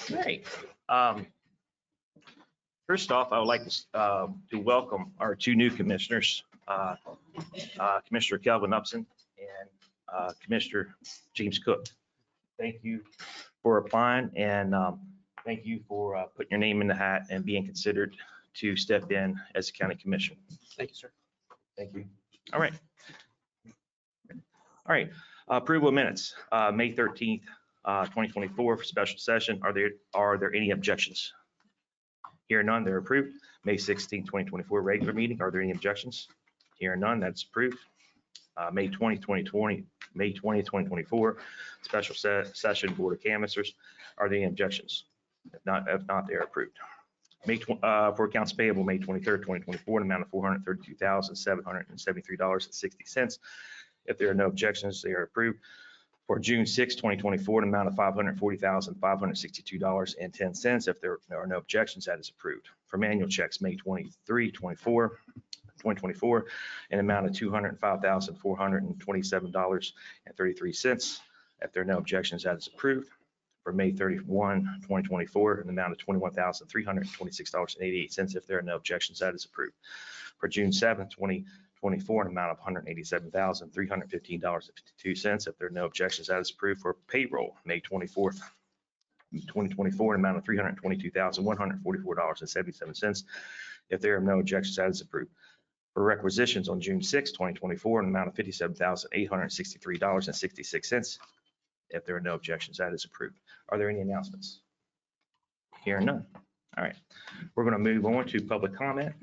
Great. First off, I would like to welcome our two new commissioners, Commissioner Kelvin Upson and Commissioner James Cook. Thank you for applying, and thank you for putting your name in the hat and being considered to step in as a county commissioner. Thank you, sir. Thank you. All right. All right. Approval of minutes, May 13th, 2024 for special session. Are there any objections? Here none, they're approved. May 16th, 2024 regular meeting. Are there any objections? Here none, that's approved. May 20th, 2024 special session Board of Canvassers. Are there any objections? If not, they are approved. For accounts payable, May 23rd, 2024, an amount of $432,773.60. If there are no objections, they are approved. For June 6, 2024, an amount of $540,562.10. If there are no objections, that is approved. For manual checks, May 23, 2024, an amount of $205,427.33. If there are no objections, that is approved. For May 31, 2024, an amount of $21,326.88. If there are no objections, that is approved. For June 7, 2024, an amount of $187,315.52. If there are no objections, that is approved. For payroll, May 24th, 2024, an amount of $322,144.77. If there are no objections, that is approved. For requisitions on June 6, 2024, an amount of $57,863.66. If there are no objections, that is approved. Are there any announcements? Here none. All right, we're going to move on to public comment.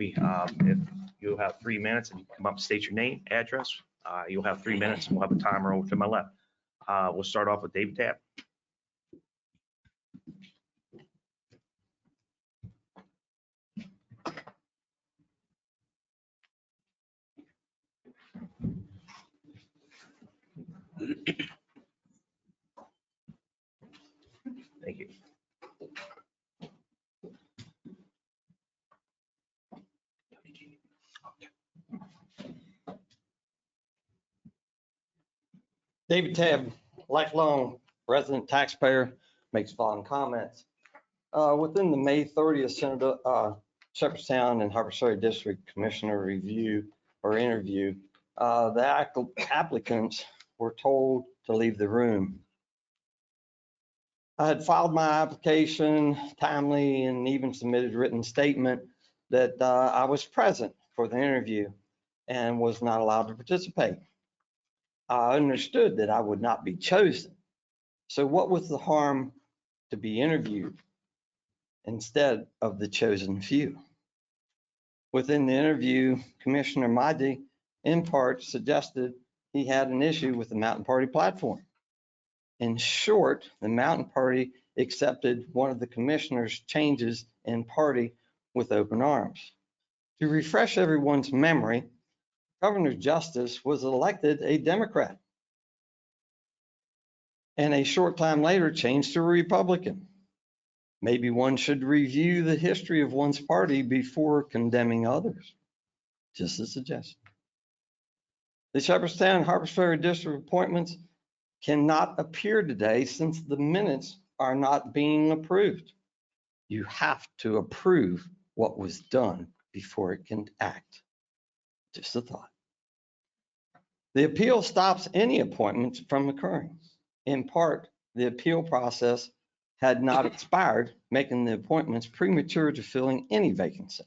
If you'll have 3 minutes and you come up and state your name, address, you'll have 3 minutes and we'll have a timer over to my left. We'll start off with David Tabb. Thank you. David Tabb, lifelong resident taxpayer, makes following comments. Within the May 30th Jefferson County and Harpers Ferry District Commissioner review or interview, the applicants were told to leave the room. I had filed my application timely and even submitted a written statement that I was present for the interview and was not allowed to participate. I understood that I would not be chosen. So what was the harm to be interviewed instead of the chosen few? Within the interview, Commissioner Mahdi in part suggested he had an issue with the Mountain Party platform. In short, the Mountain Party accepted one of the commissioner's changes in party with open arms. To refresh everyone's memory, Governor Justice was elected a Democrat and a short time later changed to a Republican. Maybe one should review the history of one's party before condemning others. Just a suggestion. The Jefferson and Harpers Ferry District appointments cannot appear today since the minutes are not being approved. You have to approve what was done before it can act. Just a thought. The appeal stops any appointments from occurring. In part, the appeal process had not expired, making the appointments premature to filling any vacancy.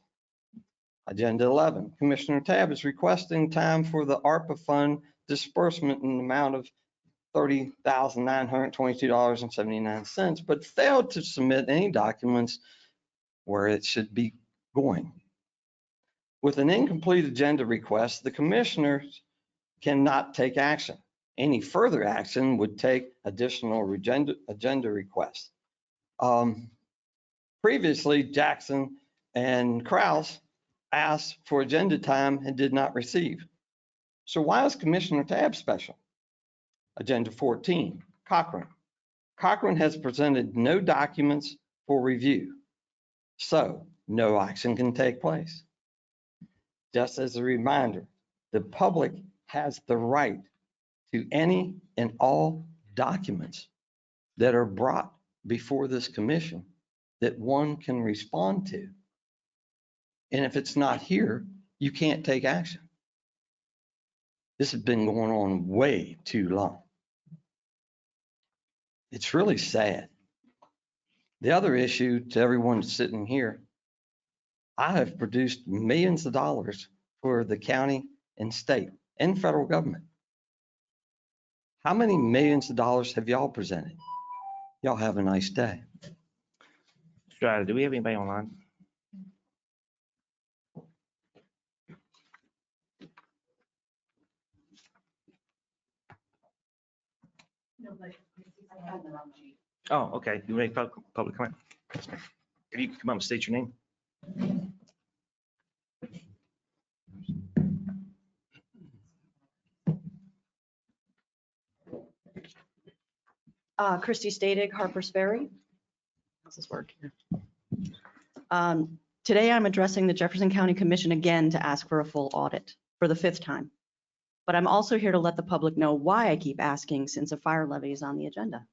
Agenda 11, Commissioner Tabb is requesting time for the ARPA fund disbursement in the amount of $30,922.79, but failed to submit any documents where it should be going. With an incomplete agenda request, the commissioners cannot take action. Any further action would take additional agenda requests. Previously, Jackson and Krause asked for agenda time and did not receive. So why is Commissioner Tabb special? Agenda 14, Cochran. Cochran has presented no documents for review, so no action can take place. Just as a reminder, the public has the right to any and all documents that are brought before this commission that one can respond to. And if it's not here, you can't take action. This has been going on way too long. It's really sad. The other issue to everyone sitting here, I have produced millions of dollars for the county and state and federal government. How many millions of dollars have y'all presented? Y'all have a nice day. Strata, do we have anybody online? Oh, okay. You make public comment? If you can come up and state your name. Christy Stadig, Harper's Ferry. How's this work here? Today I'm addressing the Jefferson County Commission again to ask for a full audit for the 5th time. But I'm also here to let the public know why I keep asking since a fire levy is on the agenda.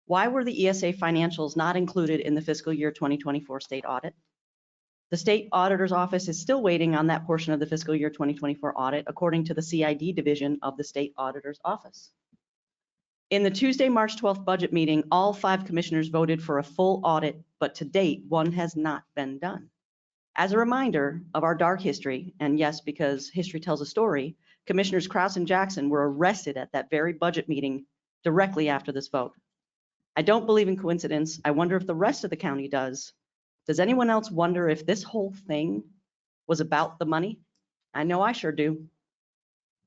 Why were the ESA financials not included in the fiscal year 2024 state audit? The state auditor's office is still waiting on that portion of the fiscal year 2024 audit, according to the CID division of the state auditor's office. In the Tuesday, March 12th budget meeting, all 5 commissioners voted for a full audit, but to date, one has not been done. As a reminder of our dark history, and yes, because history tells a story, Commissioners Kraus and Jackson were arrested at that very budget meeting directly after this vote. I don't believe in coincidence. I wonder if the rest of the county does. Does anyone else wonder if this whole thing was about the money? I know I sure do.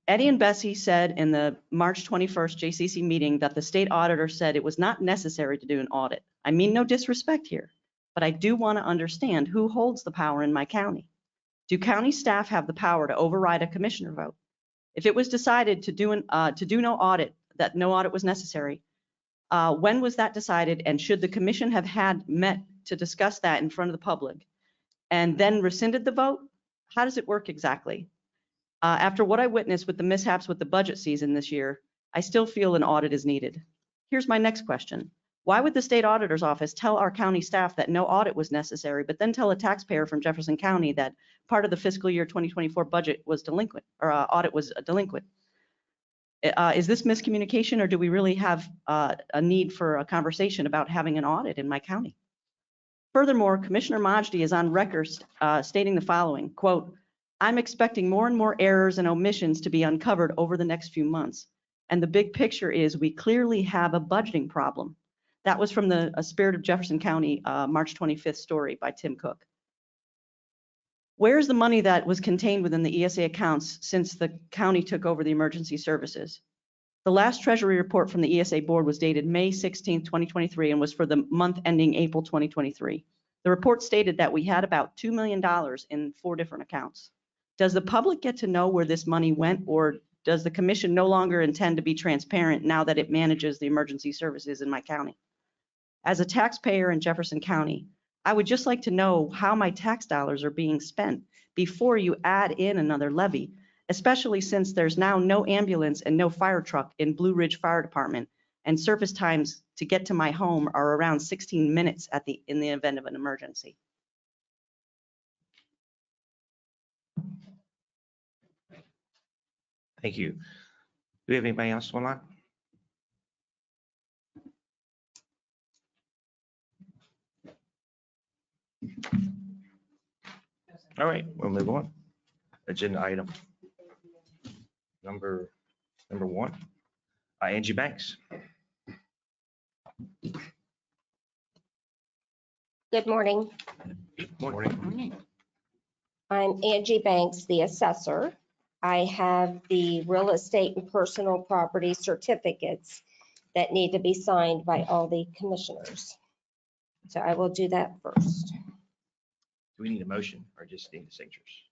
Eddie and Bessie said in the March 21st JCC meeting that the state auditor said it was not necessary to do an audit. I mean no disrespect here, but I do want to understand who holds the power in my county. Do county staff have the power to override a commissioner vote? If it was decided to do no audit, that no audit was necessary, when was that decided? And should the commission have had met to discuss that in front of the public and then rescinded the vote? How does it work exactly? After what I witnessed with the mishaps with the budget season this year, I still feel an audit is needed. Here's my next question. Why would the state auditor's office tell our county staff that no audit was necessary, but then tell a taxpayer from Jefferson County that part of the fiscal year 2024 budget was delinquent, or audit was delinquent? Is this miscommunication, or do we really have a need for a conversation about having an audit in my county? Furthermore, Commissioner Majdi is on record stating the following, quote, I'm expecting more and more errors and omissions to be uncovered over the next few months. And the big picture is we clearly have a budgeting problem. That was from the Spirit of Jefferson County, March 25th story by Tim Cook. Where's the money that was contained within the ESA accounts since the county took over the emergency services? The last Treasury report from the ESA board was dated May 16th, 2023, and was for the month ending April 2023. The report stated that we had about $2 million in 4 different accounts. Does the public get to know where this money went, or does the commission no longer intend to be transparent now that it manages the emergency services in my county? As a taxpayer in Jefferson County, I would just like to know how my tax dollars are being spent before you add in another levy, especially since there's now no ambulance and no fire truck in Blue Ridge Fire Department, and service times to get to my home are around 16 minutes in the event of an emergency. Thank you. Do we have anybody else online? All right, we'll move on. Agenda item number 1, Angie Banks. Good morning. Morning. I'm Angie Banks, the assessor. I have the real estate and personal property certificates that need to be signed by all the commissioners. So I will do that first. Do we need a motion or just need the signatures?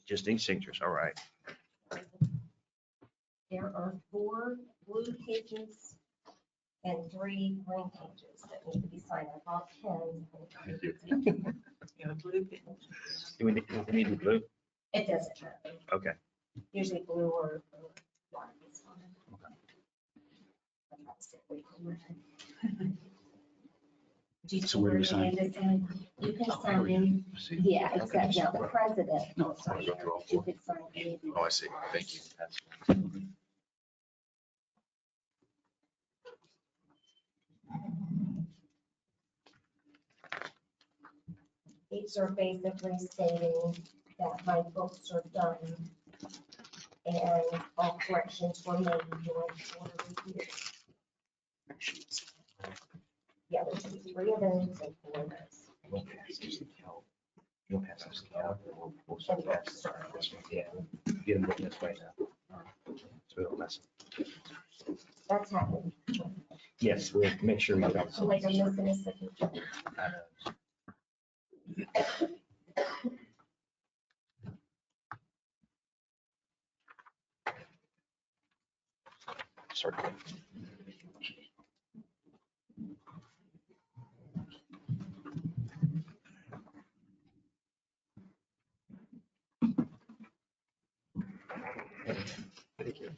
Just need signatures, all right. There are 4 blue pages and 3 green pages that need to be signed. I bought pens. Thank you. Do we need the blue? It doesn't matter. Okay. Usually blue or white is fine. Do you So where do we sign? You can sign, yeah, except now the president. No. Sorry, you could sign any of these. Oh, I see. Thank you. These are basically stating that my books are done and all corrections were made during order review. Yeah, there's 3 of those and 4 of those. You'll pass this out. We'll start pass this one. Yeah, get them looking this way now. So we don't mess them. That's happened. Yes, we'll make sure we got So like I'm missing a signature. Start. Thank you.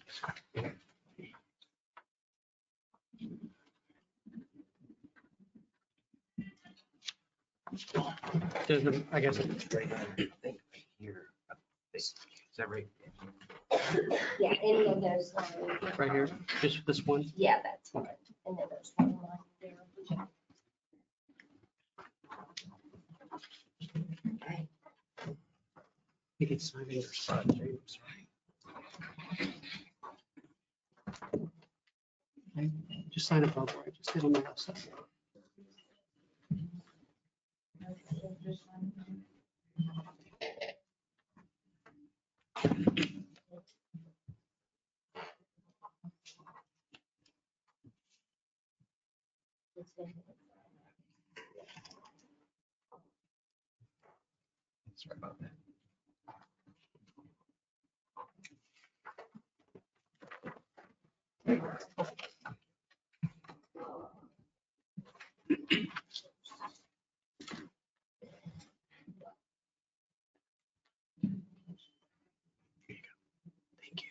I guess. I think right here. Is that right? Yeah, any of those lines. Right here, just this one? Yeah, that's fine. And then there's one line there. You can sign in your spot, James. Okay, just sign it both ways, just hit on the left side. Sorry about that. Thank you.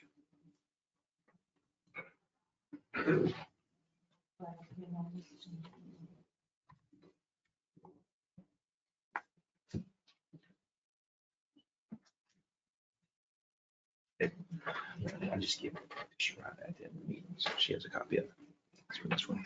I just gave her a picture of that in the meeting, so she has a copy of it. That's for this one.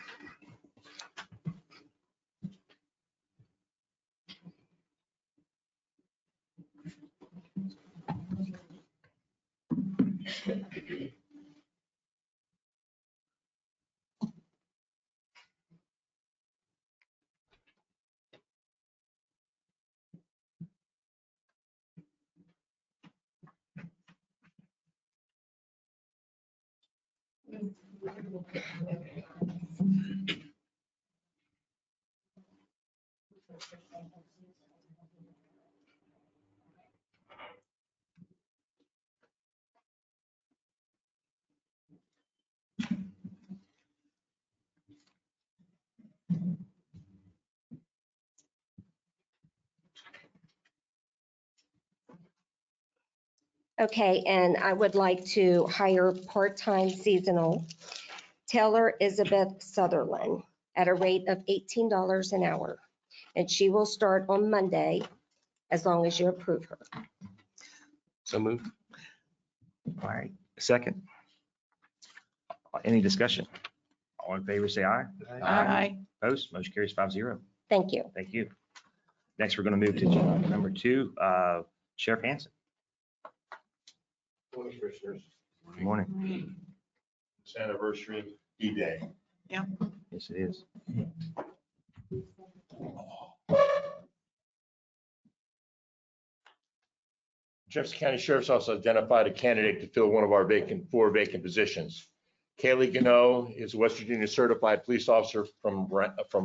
Okay, and I would like to hire part-time seasonal Taylor Elizabeth Sutherland at a rate of $18 an hour. And she will start on Monday as long as you approve her. So moved. All right, second. Any discussion? All in favor, say aye. Aye. Opposed, motion carries 5-0. Thank you. Thank you. Next, we're going to move to agenda number 2, Sheriff Hanson. Morning, Commissioners. Good morning. It's anniversary of D-Day. Yes, it is. Jefferson County Sheriff's Office identified a candidate to fill one of our 4 vacant positions. Kaylee Gano is a West Virginia certified police officer from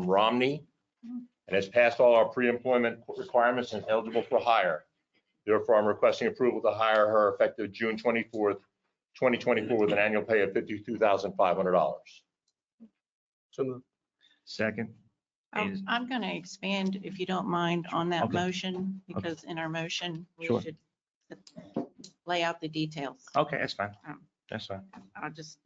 Romney and has passed all our pre-employment requirements and eligible for hire. Therefore, I'm requesting approval to hire her effective June 24th, 2024 with an annual pay of $52,500. So moved. Second. I'm going to expand, if you don't mind, on that Okay. motion, because in our motion, we Sure. should lay out the details. Okay, that's fine. Um, That's fine. I'll just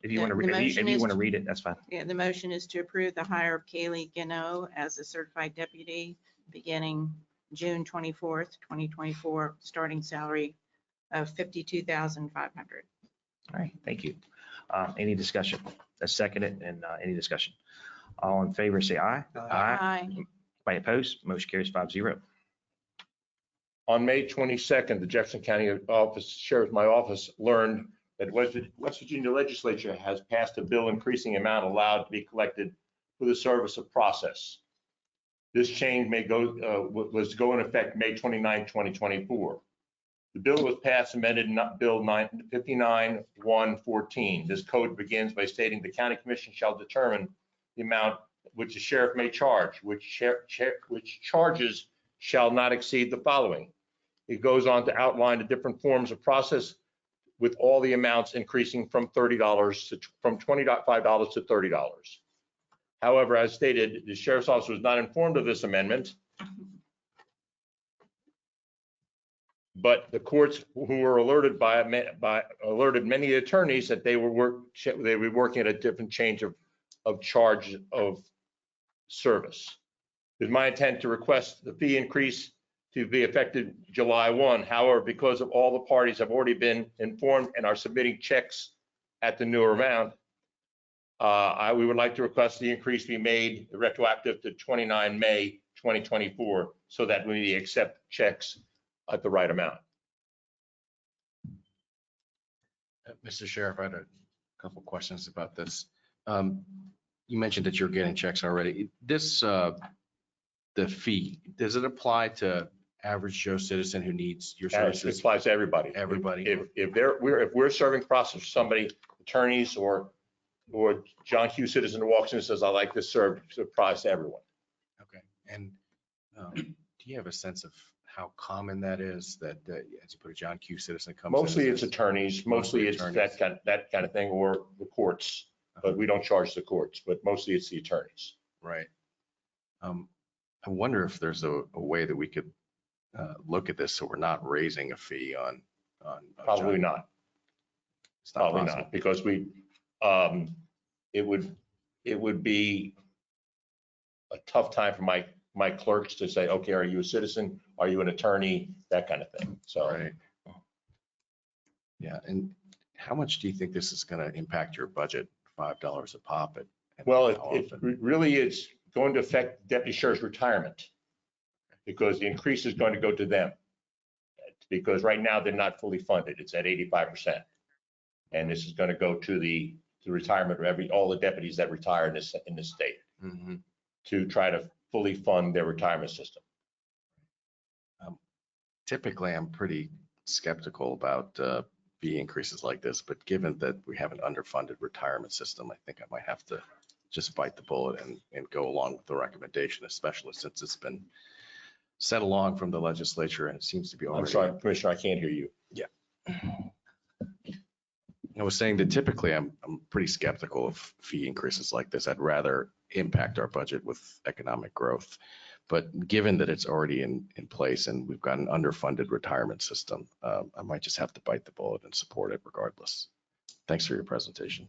If you want to, The motion if you is want to to- read it, that's fine. Yeah, the motion is to approve the hire of Kaylee Gano as a certified deputy beginning June 24th, 2024, starting salary of $52,500. All right, thank you. Any discussion? Let's second it and any discussion? All in favor, say aye. Aye. By opposed, motion carries 5-0. On May 22nd, the Jefferson County Office, Sheriff's, my office learned that West Virginia Legislature has passed a bill increasing the amount allowed to be collected for the service of process. This change was to go in effect May 29, 2024. The bill was passed amended in Bill 59-114. This code begins by stating the county commission shall determine the amount which the sheriff may charge, which charges shall not exceed the following. It goes on to outline the different forms of process with all the amounts increasing from $25 to $30. However, as stated, the sheriff's office was not informed of this amendment. But the courts who were alerted alerted many attorneys that they were working at a different change of charge of service. It's my intent to request the fee increase to be effective July 1. However, because of all the parties have already been informed and are submitting checks at the newer amount, we would like to request the increase be made retroactive to 29 May 2024 so that we accept checks at the right amount. Mr. Sheriff, I had a couple questions about this. You mentioned that you're getting checks already. This, the fee, does it apply to average Joe citizen who needs your It services? applies to everybody. Everybody? If we're serving process for somebody, attorneys or John Q. citizen who walks in and says, I like this served, it applies to everyone. Okay. And do you have a sense of how common that is that, as you put a John Q. citizen comes in? Mostly it's attorneys, mostly it's attorneys. that kind of thing, or the courts, but we don't charge the courts, but mostly it's the attorneys. Right. I wonder if there's a way that we could look at this so we're not raising a fee on. Probably John- not, It's not probably possible. not, because it would be a tough time for my clerks to say, okay, are you a citizen? Are you an attorney? That kind of thing. So Right. Yeah, and how much do you think this is going to impact your budget? $5 a pop at? well, how it often? really is going to affect deputy sheriff's retirement because the increase is going to go to them. Because right now they're not fully funded. It's at 85%. And this is going to go to the retirement of all the deputies that retire in this state Mhm. to try to fully fund their retirement system. Typically, I'm pretty skeptical about fee increases like this, but given that we have an underfunded retirement system, I think I might have to just bite the bullet and go along with the recommendation, especially since it's been sent along from the legislature and it seems to be already. I'm sorry, Commissioner, I can't hear you. I was saying that typically I'm pretty skeptical of fee increases like this. I'd rather impact our budget with economic growth. But given that it's already in place and we've got an underfunded retirement system, I might just have to bite the bullet and support it regardless. Thanks for your presentation.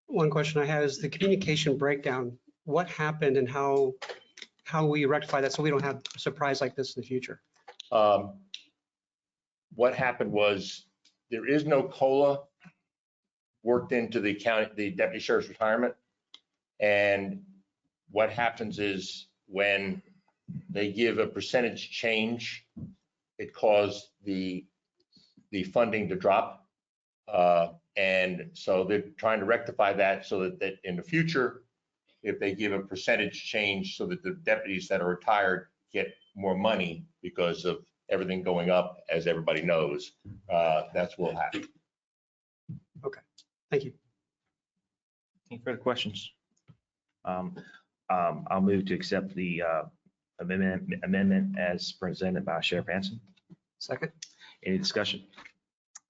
One question I have is the communication breakdown. What happened and how we rectify that so we don't have a surprise like this in the future? What happened was there is no COLA worked into the deputy sheriff's retirement. And what happens is when they give a percentage change, it caused the funding to drop. And so they're trying to rectify that so that in the future, if they give a percentage change so that the deputies that are retired get more money because of everything going up, as everybody knows, that's what will happen. Thank you. Any further questions? I'll move to accept the amendment as presented by Sheriff Hanson. Second. Any discussion?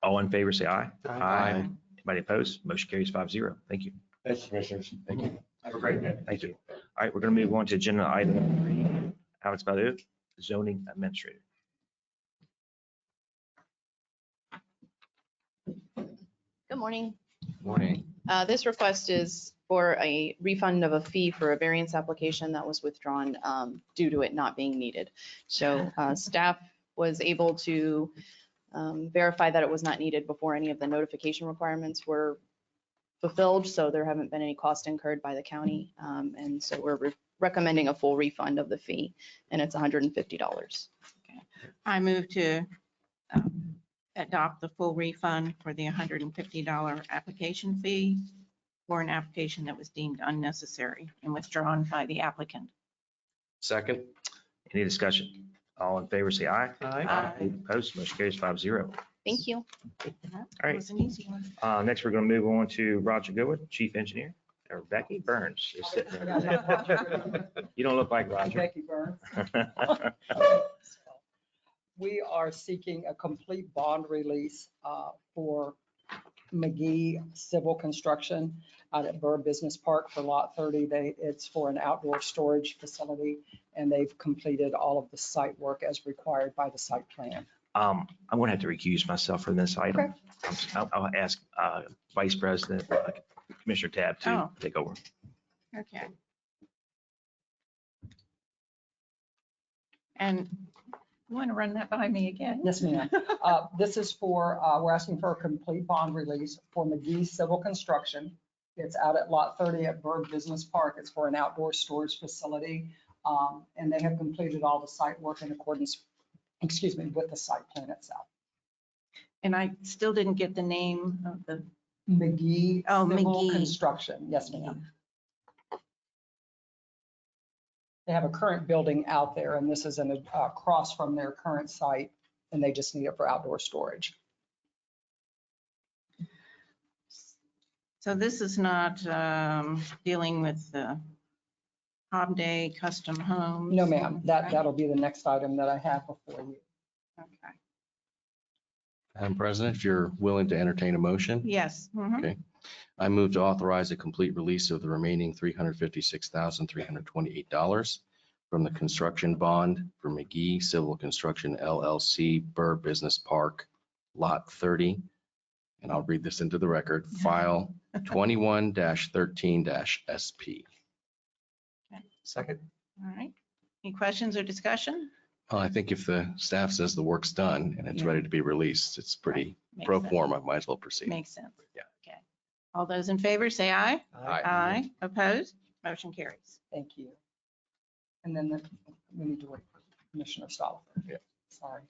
All in favor, say aye. Aye. Anybody opposed? Motion carries 5-0. Thank you. Thank you, Commissioners. Thank you. Have a great day. Thank you. All right, we're going to move on to agenda item number 3. Alex Badu, zoning administrator. Good morning. Morning. This request is for a refund of a fee for a variance application that was withdrawn due to it not being needed. So staff was able to verify that it was not needed before any of the notification requirements were fulfilled. So there haven't been any cost incurred by the county. And so we're recommending a full refund of the fee, and it's $150. I move to adopt the full refund for the $150 application fee for an application that was deemed unnecessary and withdrawn by the applicant. Second. Any discussion? All in favor, say aye. Aye. Opposed, motion carries 5-0. Thank you. That right. was an easy one. Next, we're going to move on to Roger Goodwin, Chief Engineer. Or Becky Burns is sitting there. You don't look like Roger. Becky Burns. We are seeking a complete bond release for McGee Civil Construction out at Burr Business Park for Lot 30. It's for an outdoor storage facility, and they've completed all of the site work as required by the site plan. I'm going to have to recuse myself from this item. I'll ask Vice President, Commissioner Tabb to take over. Okay. And you want to run that by me again? Yes, ma'am. This is for, we're asking for a complete bond release for McGee Civil Construction. It's out at Lot 30 at Burr Business Park. It's for an outdoor storage facility. And they have completed all the site work in accordance, with the site plan itself. And I still didn't get the name of the, McGee Oh, Civil McGee. Construction. Yes, ma'am. They have a current building out there, and this is across from their current site, and they just need it for outdoor storage. so this is not dealing with the Hob Day Custom Homes? No, ma'am. That'll be the next item that I have before you. Okay. Madam President, if you're willing to entertain a motion. Yes. Mhm. Okay. I move to authorize a complete release of the remaining $356,328 from the construction bond for McGee Civil Construction LLC, Burr Business Park, Lot 30. And I'll read this into the record, file 21-13-SP. Second. All right. Any questions or discussion? Well, I think if the staff says the work's done and it's Yeah. ready to be released, it's pretty Makes pro sense. forma, might as well proceed. Makes sense. Yeah. Okay. All those in favor, say aye. Aye. Aye. Opposed? Motion carries. Thank you. And then we need to wait for Commissioner Stolifer. Yeah. Sorry.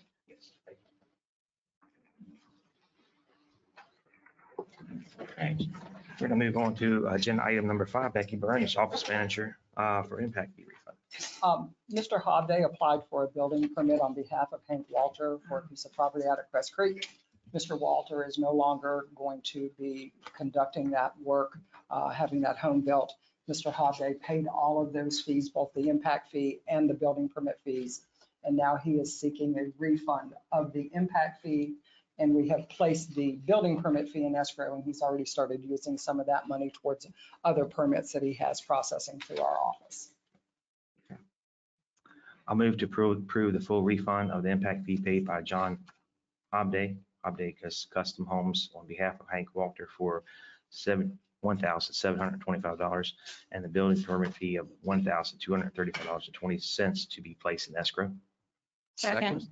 Okay. We're going to move on to agenda item number 5, Becky Burns, Office Manager for impact fee refund. Mr. Hobday applied for a building permit on behalf of Hank Walter for a piece of property out at Crest Creek. Mr. Walter is no longer going to be conducting that work, having that home built. Mr. Hobday paid all of those fees, both the impact fee and the building permit fees. And now he is seeking a refund of the impact fee. And we have placed the building permit fee in escrow, and he's already started using some of that money towards other permits that he has processing through our office. I'll move to approve the full refund of the impact fee paid by John Hobday Custom Homes on behalf of Hank Walter for $1,725 and the building permit fee of $1,235.20 to be placed in escrow. Second.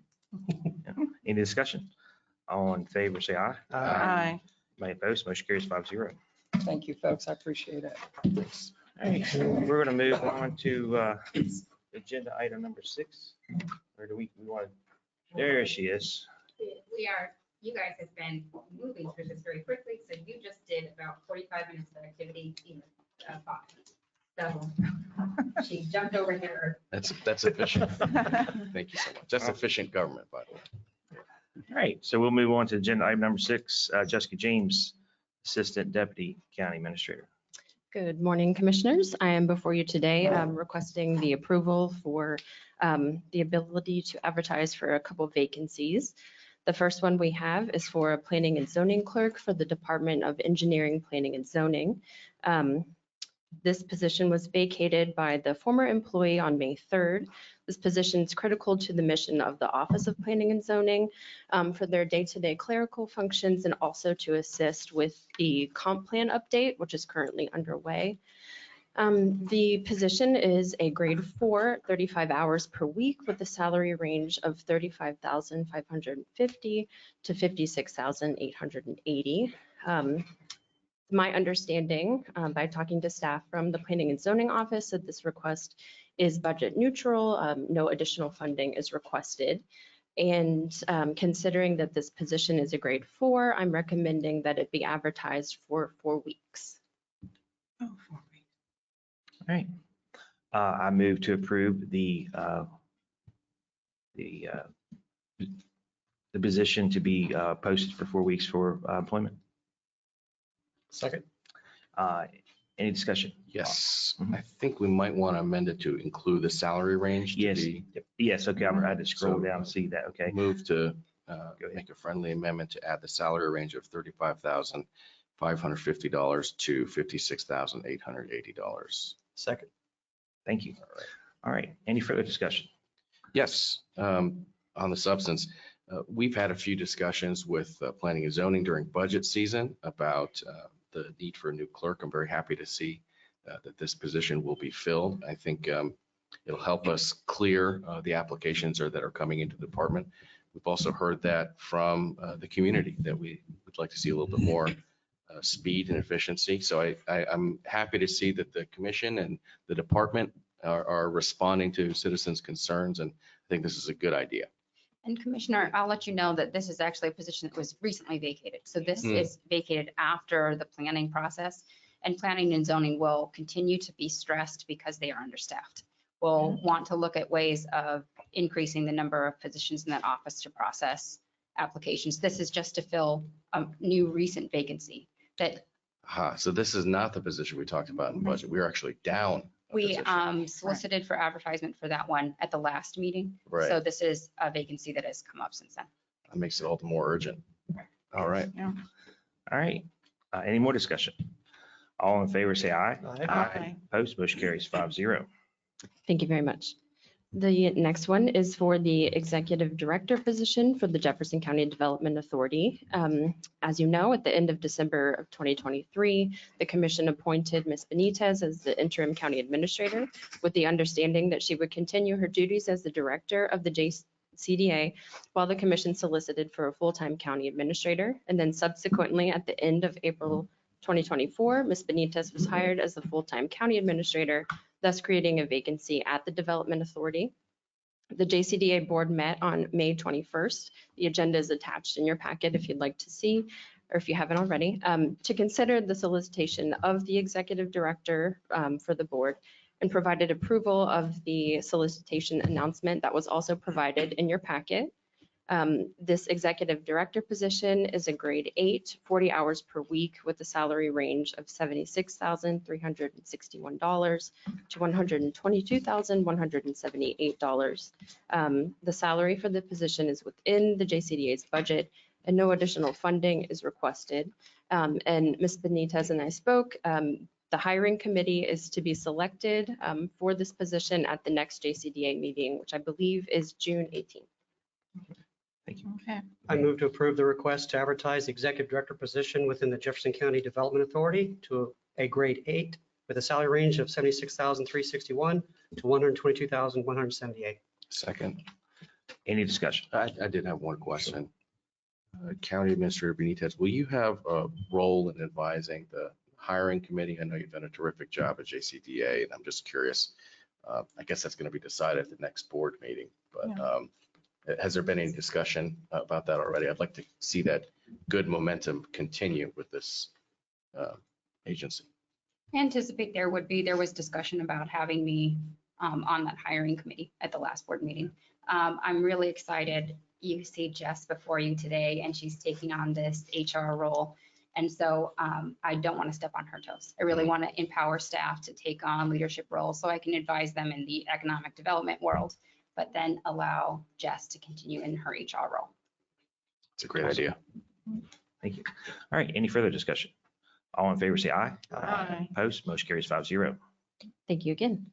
Any discussion? All in favor, say aye. Aye. Any opposed? Motion carries 5-0. Thank you, folks. I appreciate it. All right, we're going to move on to agenda item number 6. Or do we want, there she is. We are, you guys have been moving through this very quickly, so you just did about 45 minutes of activity in 5. So she jumped over here. That's efficient. Thank you so much. That's efficient government, by the way. All right, so we'll move on to agenda item number 6, Jessica James, Assistant Deputy County Administrator. Good morning, Commissioners. I am before you today requesting the approval for the ability to advertise for a couple vacancies. The first one we have is for a planning and zoning clerk for the Department of Engineering, Planning and Zoning. This position was vacated by the former employee on May 3rd. This position is critical to the mission of the Office of Planning and Zoning for their day-to-day clerical functions and also to assist with the comp plan update, which is currently underway. The position is a grade 4, 35 hours per week with a salary range of $35,550 to $56,880. My understanding by talking to staff from the Planning and Zoning Office that this request is budget neutral. No additional funding is requested. And considering that this position is a grade 4, I'm recommending that it be advertised for 4 weeks. Oh, 4 weeks. All right. I move to approve the position to be posted for 4 weeks for employment. Second. Any discussion? Yes, Mhm. I think we might want to amend it to include the salary range. To Yes. be Yes, okay, I had to scroll So- down and see that, okay. Move to ahead. make a friendly amendment to add the salary range of $35,550 to $56,880. Second. Thank you. All right, any further discussion? Yes, on the substance, we've had a few discussions with planning and zoning during budget season about the need for a new clerk. I'm very happy to see that this position will be filled. I think it'll help us clear the applications that are coming into the department. We've also heard that from the community that we would like to see a little bit more speed and efficiency. So I'm happy to see that the commission and the department are responding to citizens' concerns, and I think this is a good idea. And Commissioner, I'll let you know that this is actually a position that was recently vacated. So this is vacated after the planning process, and planning and zoning will continue to be stressed because they are understaffed. We'll want to look at ways of increasing the number of positions in that office to process applications. This is just to fill a new recent vacancy that So this is not the position we talked about in budget. We are actually down. a we position. solicited for advertisement for that one at the last meeting. Right. So this is a vacancy that has come up since then. That makes it all the more urgent. All right. All right, any more discussion? All in favor, say aye. Aye. Opposed, motion carries 5-0. Thank you very much. The next one is for the executive director position for the Jefferson County Development Authority. As you know, at the end of December of 2023, the commission appointed Ms. Benitez as the interim county administrator with the understanding that she would continue her duties as the director of the JCDA while the commission solicited for a full-time county administrator. And then subsequently, at the end of April 2024, Ms. Benitez was hired as the full-time county administrator, thus creating a vacancy at the Development Authority. The JCDA board met on May 21st. The agenda is attached in your packet if you'd like to see, or if you haven't already, to consider the solicitation of the executive director for the board, and provided approval of the solicitation announcement that was also provided in your packet. This executive director position is a grade 8, 40 hours per week with a salary range of $76,361 to $122,178. The salary for the position is within the JCDA's budget and no additional funding is requested. And Ms. Benitez and I spoke. The hiring committee is to be selected for this position at the next JCDA meeting, which I believe is June 18th. Okay. I move to approve the request to advertise the executive director position within the Jefferson County Development Authority to a grade 8 with a salary range of $76,361 to $122,178. Second. Any discussion? I did have one question. County Administrator Benitez, will you have a role in advising the hiring committee? I know you've done a terrific job at JCDA, and I'm just curious. I guess that's going to be decided at the next board meeting, but has there been any discussion about that already? I'd like to see that good momentum continue with this agency. I anticipate there was discussion about having me on that hiring committee at the last board meeting. I'm really excited. You see Jess before you today, and she's taking on this HR role. And so I don't want to step on her toes. I really want to empower staff to take on leadership roles so I can advise them in the economic development world, but then allow Jess to continue in her HR role. It's a great idea. Thank you. All right, any further discussion? All in favor, say aye. Aye. Opposed, motion carries 5-0. Thank you again.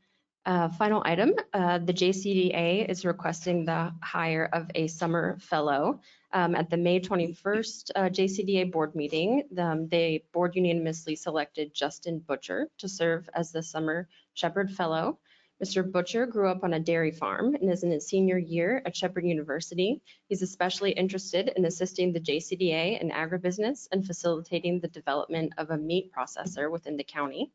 Final item, the JCDA is requesting the hire of a summer fellow. At the May 21st JCDA board meeting, the board unanimously selected Justin Butcher to serve as the summer Shepherd Fellow. Mr. Butcher grew up on a dairy farm and is in his senior year at Shepherd University. He's especially interested in assisting the JCDA in agribusiness and facilitating the development of a meat processor within the county.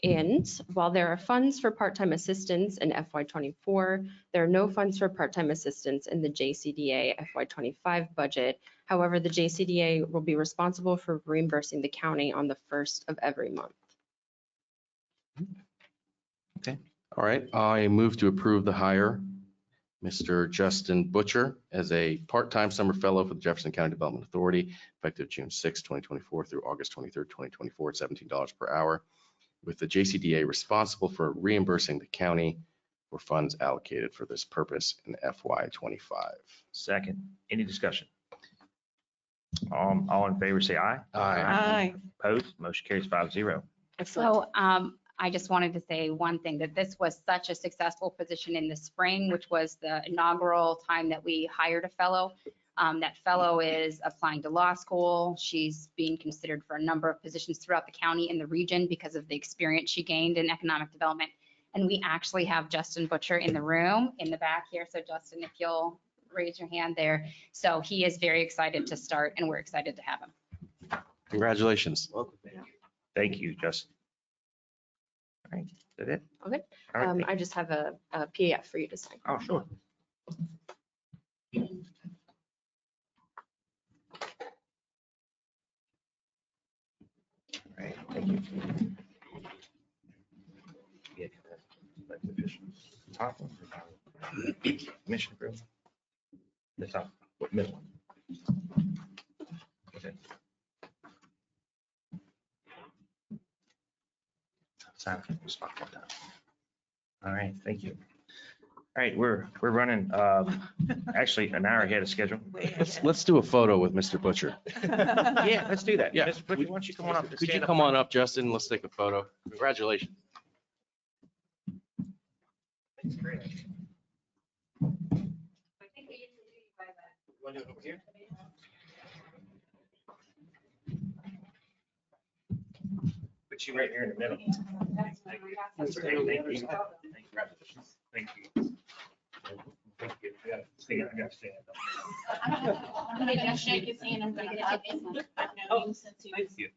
And while there are funds for part-time assistants in FY24, there are no funds for part-time assistants in the JCDA FY25 budget. However, the JCDA will be responsible for reimbursing the county on the first of every month. All right, I move to approve the hire, Mr. Justin Butcher, as a part-time summer fellow for the Jefferson County Development Authority, effective June 6, 2024 through August 23rd, 2024 at $17 per hour, with the JCDA responsible for reimbursing the county for funds allocated for this purpose in FY25. Second, any discussion? All in favor, say aye. Aye. Opposed, motion carries 5-0. So I just wanted to say one thing, that this was such a successful position in the spring, which was the inaugural time that we hired a fellow. That fellow is applying to law school. She's being considered for a number of positions throughout the county and the region because of the experience she gained in economic development. And we actually have Justin Butcher in the room in the back here. So Justin, if you'll raise your hand there. So he is very excited to start and we're excited to have him. Congratulations. Thank you, Justin. All right, is that it? Okay. All right. I just have a PDF for you to sign. Oh, sure. All right, thank you. Yeah, elected officials. Top one. Commission group. The top, middle one. Okay. Sign spot one time. All right, thank you. All right, we're running actually an hour ahead of schedule. Let's do a photo with Mr. Butcher. Yeah, let's do that. Yeah. Mr. Butcher, why don't you come on up? and Could you stand come on up, Justin? Let's take a photo. Congratulations. That's great. Want to do it over here? Put you right here in the middle. Thank you. Thank you. Thank you. Thank you. I gotta stand up. I'm gonna shake his hand. I'm gonna take his hand. I've known him since he was Thank you.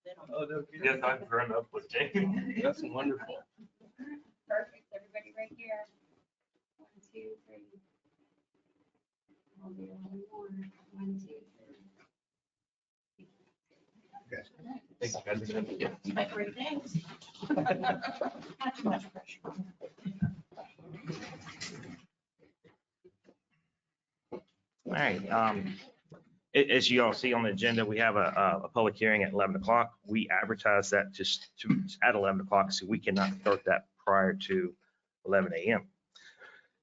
little. Oh, no, yes, I've grown up with Jane. That's wonderful. Perfect. Everybody right here. 1, 2, 3. I'll do one more. 1, 2, 3. Thank you, guys. Yeah. My great things. Not too much pressure. All right. As you all see on the agenda, we have a public hearing at 11 o'clock. We advertise that just at 11 o'clock, so we cannot start that prior to 11 a.m.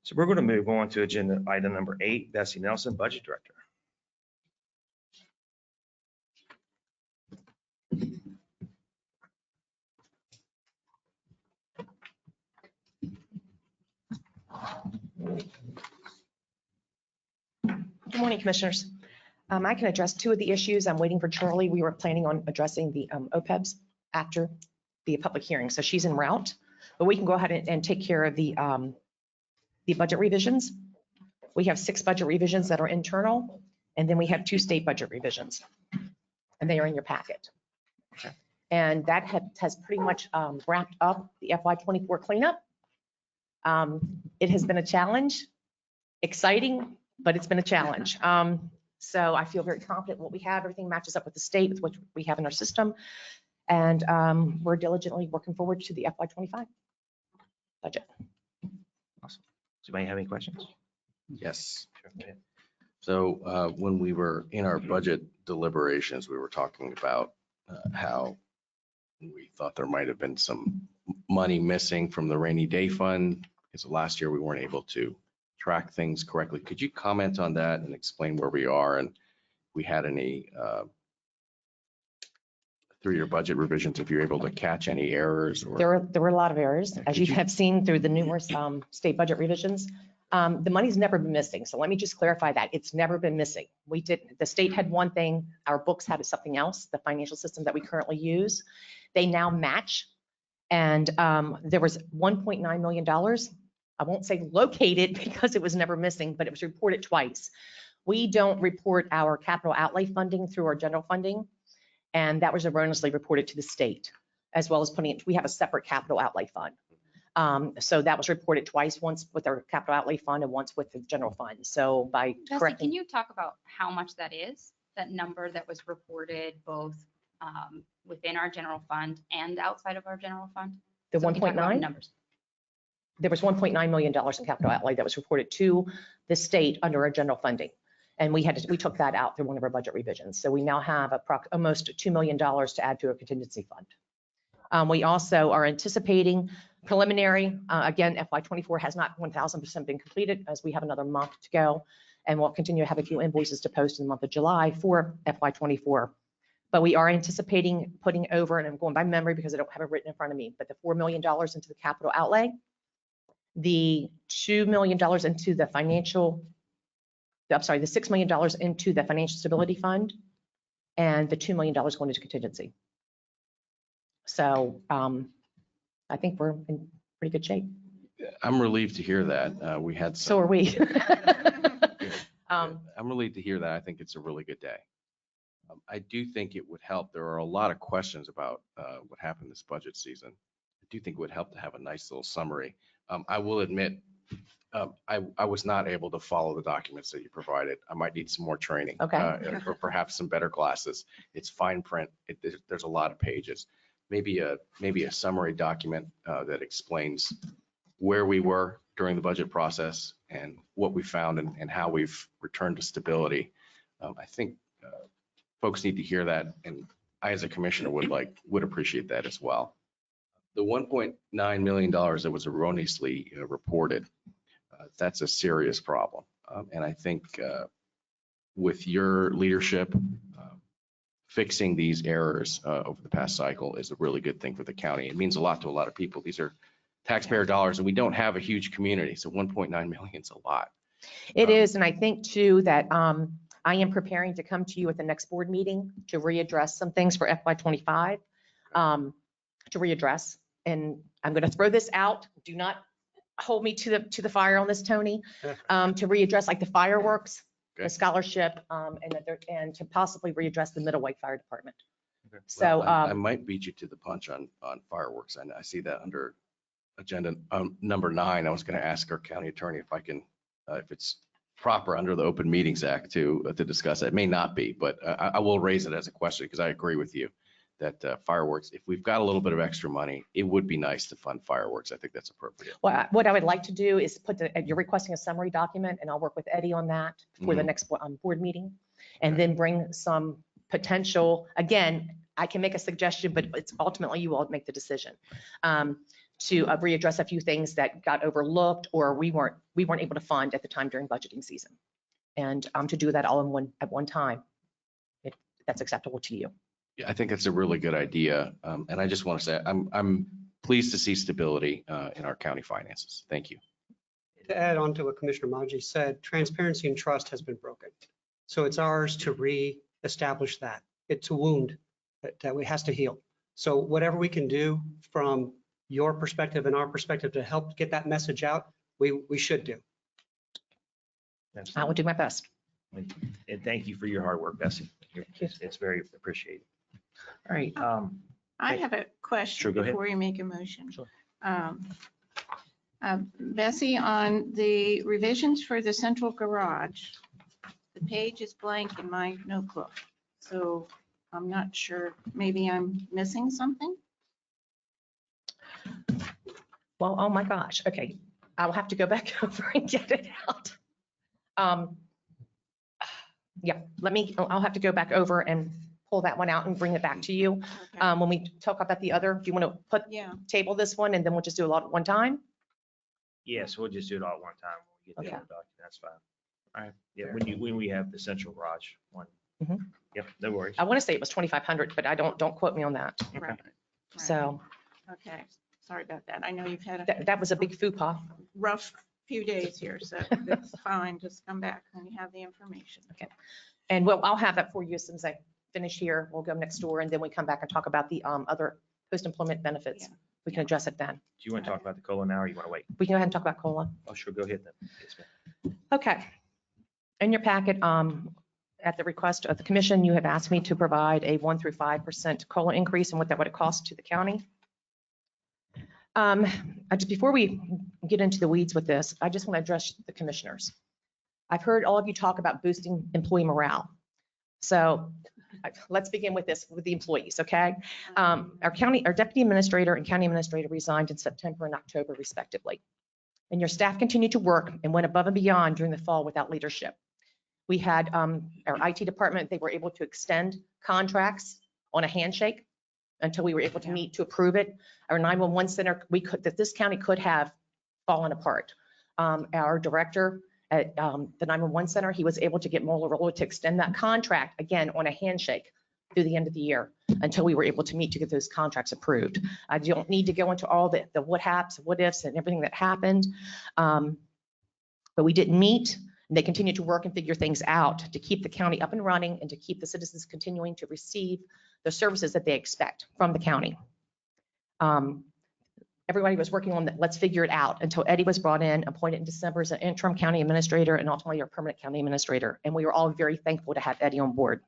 So we're going to move on to agenda item number 8, Bessie Nelson, Budget Director. Good morning, Commissioners. I can address 2 of the issues. I'm waiting for Charlie. We were planning on addressing the OPEBs after the public hearing, so she's en route. But we can go ahead and take care of the budget revisions. We have 6 budget revisions that are internal, and then we have 2 state budget revisions, and they are in your packet. And that has pretty much wrapped up the FY24 cleanup. It has been a challenge, exciting, but it's been a challenge. So I feel very confident what we have. Everything matches up with the state, with what we have in our system. And we're diligently working forward to the FY25 budget. Awesome. Does anybody have any questions? Yes. Sure, go ahead. So when we were in our budget deliberations, we were talking about how we thought there might have been some money missing from the rainy day fund, because last year we weren't able to track things correctly. Could you comment on that and explain where we are and if we had any through your budget revisions, if you're able to catch any errors or. There were a lot of errors, as you Could you- have seen through the numerous state budget revisions. The money's never been missing. So let me just clarify that. It's never been missing. The state had one thing, our books had something else, the financial system that we currently use. They now match. And there was $1.9 million. I won't say located because it was never missing, but it was reported twice. We don't report our capital outlay funding through our general funding. And that was erroneously reported to the state, as well as we have a separate capital outlay fund. So that was reported twice, once with our capital outlay fund and once with the general fund. So by Jesse, correcting. can you talk about how much that is? That number that was reported both within our general fund and outside of our general fund? The So we can talk about 1.9? numbers. There was $1.9 million in capital outlay that was reported to the state under our general funding. And we took that out through one of our budget revisions. So we now have almost $2 million to add to our contingency fund. We also are anticipating preliminary, again, FY24 has not 1,000% been completed, as we have another month to go. And we'll continue to have a few invoices to post in the month of July for FY24. But we are anticipating putting over, and I'm going by memory because I don't have it written in front of me, but the $4 million into the capital outlay, the $2 million into the the $6 million into the financial stability fund, and the $2 million going into contingency. So I think we're in pretty good shape. I'm relieved to hear that. We had some. So are we. I'm relieved to hear that. I think it's a really good day. I do think it would help. There are a lot of questions about what happened this budget season. I do think it would help to have a nice little summary. I will admit, I was not able to follow the documents that you provided. I might need some more training. Okay. Or perhaps some better classes. It's fine print. There's a lot of pages. Maybe a summary document that explains where we were during the budget process and what we found and how we've returned to stability. I think folks need to hear that, and I, as a commissioner, would appreciate that as well. The $1.9 million that was erroneously reported, that's a serious problem. And I think with your leadership, fixing these errors over the past cycle is a really good thing for the county. It means a lot to a lot of people. These are taxpayer dollars, and we don't have a huge community, so 1.9 million is a lot. It is, and I think too that I am preparing to come to you at the next board meeting to readdress some things for FY25, to readdress. And I'm going to throw this out. Do not hold me to the fire on this, Tony. To readdress like the fireworks, the scholarship, and to possibly readdress the Middleway Fire Department. So Well, I might beat you to the punch on fireworks. I see that under agenda number 9. I was going to ask our county attorney if I can, if it's proper under the Open Meetings Act to discuss it. It may not be, but I will raise it as a question because I agree with you that fireworks, if we've got a little bit of extra money, it would be nice to fund fireworks. I think that's appropriate. well, what I would like to do is you're requesting a summary document, and I'll work with Eddie on that for the next board meeting, and then bring some potential, again, I can make a suggestion, but it's ultimately you all make the decision. To readdress a few things that got overlooked or we weren't able to fund at the time during budgeting season. And to do that all at one time, if that's acceptable to you. Yeah, I think that's a really good idea. And I just want to say, I'm pleased to see stability in our county finances. Thank you. To add on to what Commissioner Manji said, transparency and trust has been broken. So it's ours to re-establish that. It's a wound that has to heal. So whatever we can do from your perspective and our perspective to help get that message out, we should do. I will do my best. And thank you for your hard work, Bessie. It's very appreciated. All right. I have a question Sure, go ahead. before you make a motion. Sure. Bessie, on the revisions for the central garage, the page is blank in my notebook. So I'm not sure, maybe I'm missing something? Well, oh my gosh. Okay. I'll have to go back over and get it out. Yeah, I'll have to go back over and pull that one out and bring it back to you. Okay. When we talk about the other, do you want to Yeah. table this one and then we'll just do a lot at one time? Yes, we'll just do it all at one time. When we get the Okay. other document, that's fine. All right. Yeah, when we have the central garage one. Yep, no worries. I want to say it was 2,500, but don't quote me on that. Right. Right. So Okay, sorry about that. I know you've had a that was a big faux pas. rough few days here, so that's fine. Just come back when you have the information. Okay. And I'll have that for you as soon as I finish here. We'll go next door and then we come back and talk about the other post-employment benefits. Yeah. We can address it then. Do you want to talk about the COLA now or you want to wait? We can go ahead and talk about COLA. Oh, sure, go ahead then. Yes, ma'am. Okay. In your packet, at the request of the commission, you have asked me to provide a 1 through 5% COLA increase and what that would cost to the county. Before we get into the weeds with this, I just want to address the commissioners. I've heard all of you talk about boosting employee morale. So let's begin with this, with the employees, okay? Our deputy administrator and county administrator resigned in September and October respectively. And your staff continued to work and went above and beyond during the fall without leadership. We had our IT department, they were able to extend contracts on a handshake until we were able to meet to approve it. Our 911 center, this county could have fallen apart. Our director at the 911 center, he was able to get Motorola to extend that contract again on a handshake through the end of the year until we were able to meet to get those contracts approved. I don't need to go into all the what haps, what ifs and everything that happened. But we didn't meet. And they continue to work and figure things out to keep the county up and running and to keep the citizens continuing to receive the services that they expect from the county. Everybody was working on that. Let's figure it out until Eddie was brought in, appointed in December as an interim county administrator and ultimately our permanent county administrator. And we were all very thankful to have Eddie on board.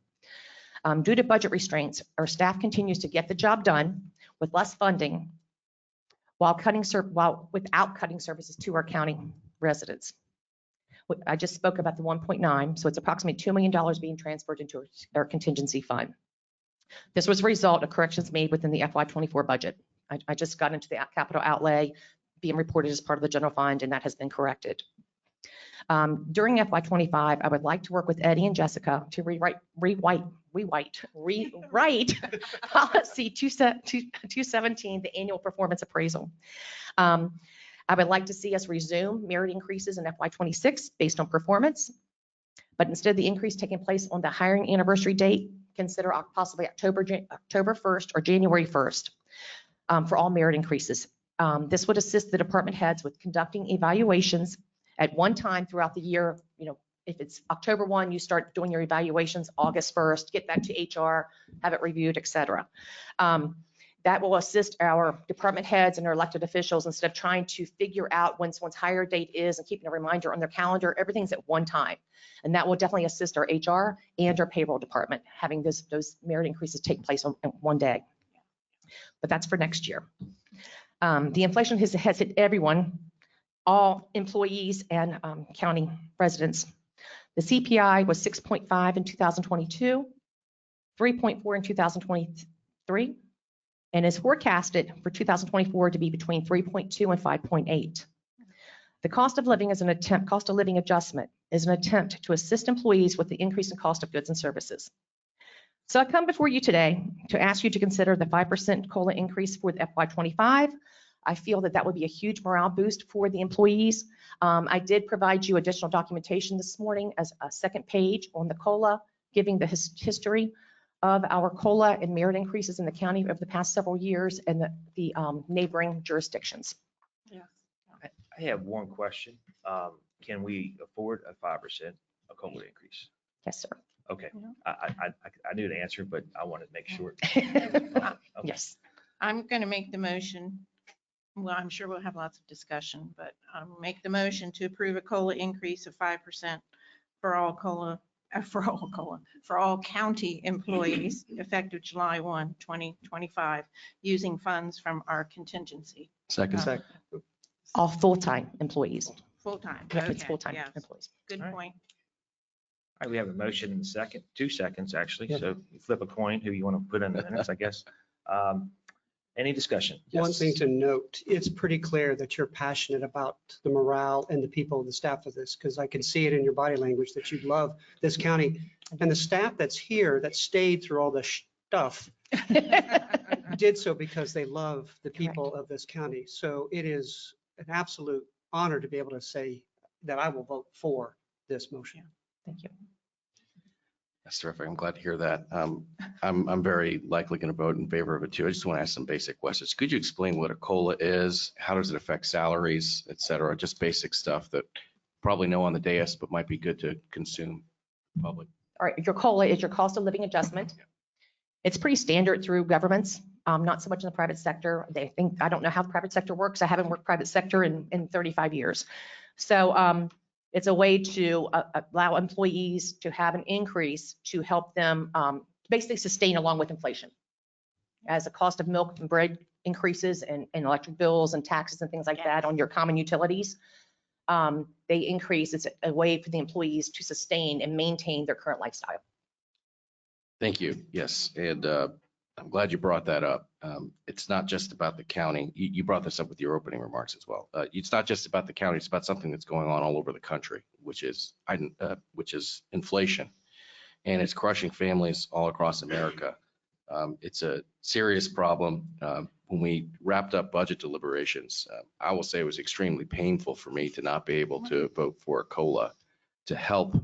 Due to budget restraints, our staff continues to get the job done with less funding without cutting services to our county residents. I just spoke about the 1.9, so it's approximately $2 million being transferred into our contingency fund. This was a result of corrections made within the FY24 budget. I just got into the capital outlay being reported as part of the general fund, and that has been corrected. During FY25, I would like to work with Eddie and Jessica to rewrite policy 217, the annual performance appraisal. I would like to see us resume merit increases in FY26 based on performance, but instead of the increase taking place on the hiring anniversary date, consider possibly October 1st or January 1st for all merit increases. This would assist the department heads with conducting evaluations at one time throughout the year. You know, if it's October 1, you start doing your evaluations August 1st, get that to HR, have it reviewed, et cetera. That will assist our department heads and our elected officials instead of trying to figure out when someone's hire date is and keeping a reminder on their calendar. Everything's at one time. And that will definitely assist our HR and our payroll department, having those merit increases take place on one day. But that's for next year. The inflation has hit everyone, all employees and county residents. The CPI was 6.5 in 2022, 3.4 in 2023. And is forecasted for 2024 to be between 3.2 and 5.8. The cost of living adjustment is an attempt to assist employees with the increase in cost of goods and services. So I come before you today to ask you to consider the 5% COLA increase for the FY25. I feel that would be a huge morale boost for the employees. I did provide you additional documentation this morning as a second page on the COLA, giving the history of our COLA and merit increases in the county over the past several years and the neighboring jurisdictions. Yeah. I have one question. Can we afford a 5% COLA increase? Yes, sir. Okay. I knew the answer, but I wanted to make sure. Okay. Yes. I'm going to make the motion. Well, I'm sure we'll have lots of discussion, but I'll make the motion to approve a COLA increase of 5% for all county employees effective July 1, 2025, using funds from our contingency. Second. All full-time employees. Full-time. Yep, it's Okay, full-time yes. employees. Good All right. point. All right, we have a motion in second, 2 seconds actually. So you flip a coin, who you want to put in the minutes, I guess. Any discussion? One Yes. thing to note, it's pretty clear that you're passionate about the morale and the people, the staff of this, because I can see it in your body language that you love this county. And the staff that's here that stayed through all the stuff did so because they love the people of this county. So it is an absolute honor to be able to say that I will vote for this motion. Thank you. That's terrific. I'm glad to hear that. I'm very likely going to vote in favor of it too. I just want to ask some basic questions. Could you explain what a COLA is? How does it affect salaries, et cetera? Just basic stuff that probably know on the dais, but might be good to consume public. All right, your COLA is your cost of living adjustment. It's pretty standard through governments, not so much in the private sector. I don't know how the private sector works. I haven't worked private sector in 35 years. So it's a way to allow employees to have an increase to help them basically sustain along with inflation. As the cost of milk and bread increases and electric bills and taxes and things like that on your common utilities, they increase. It's a way for the employees to sustain and maintain their current lifestyle. Thank you. Yes. And I'm glad you brought that up. It's not just about the county. You brought this up with your opening remarks as well. It's not just about the county. It's about something that's going on all over the country, which is inflation, and it's crushing families all across America. It's a serious problem. When we wrapped up budget deliberations, I will say it was extremely painful for me to not be able to vote for a COLA to help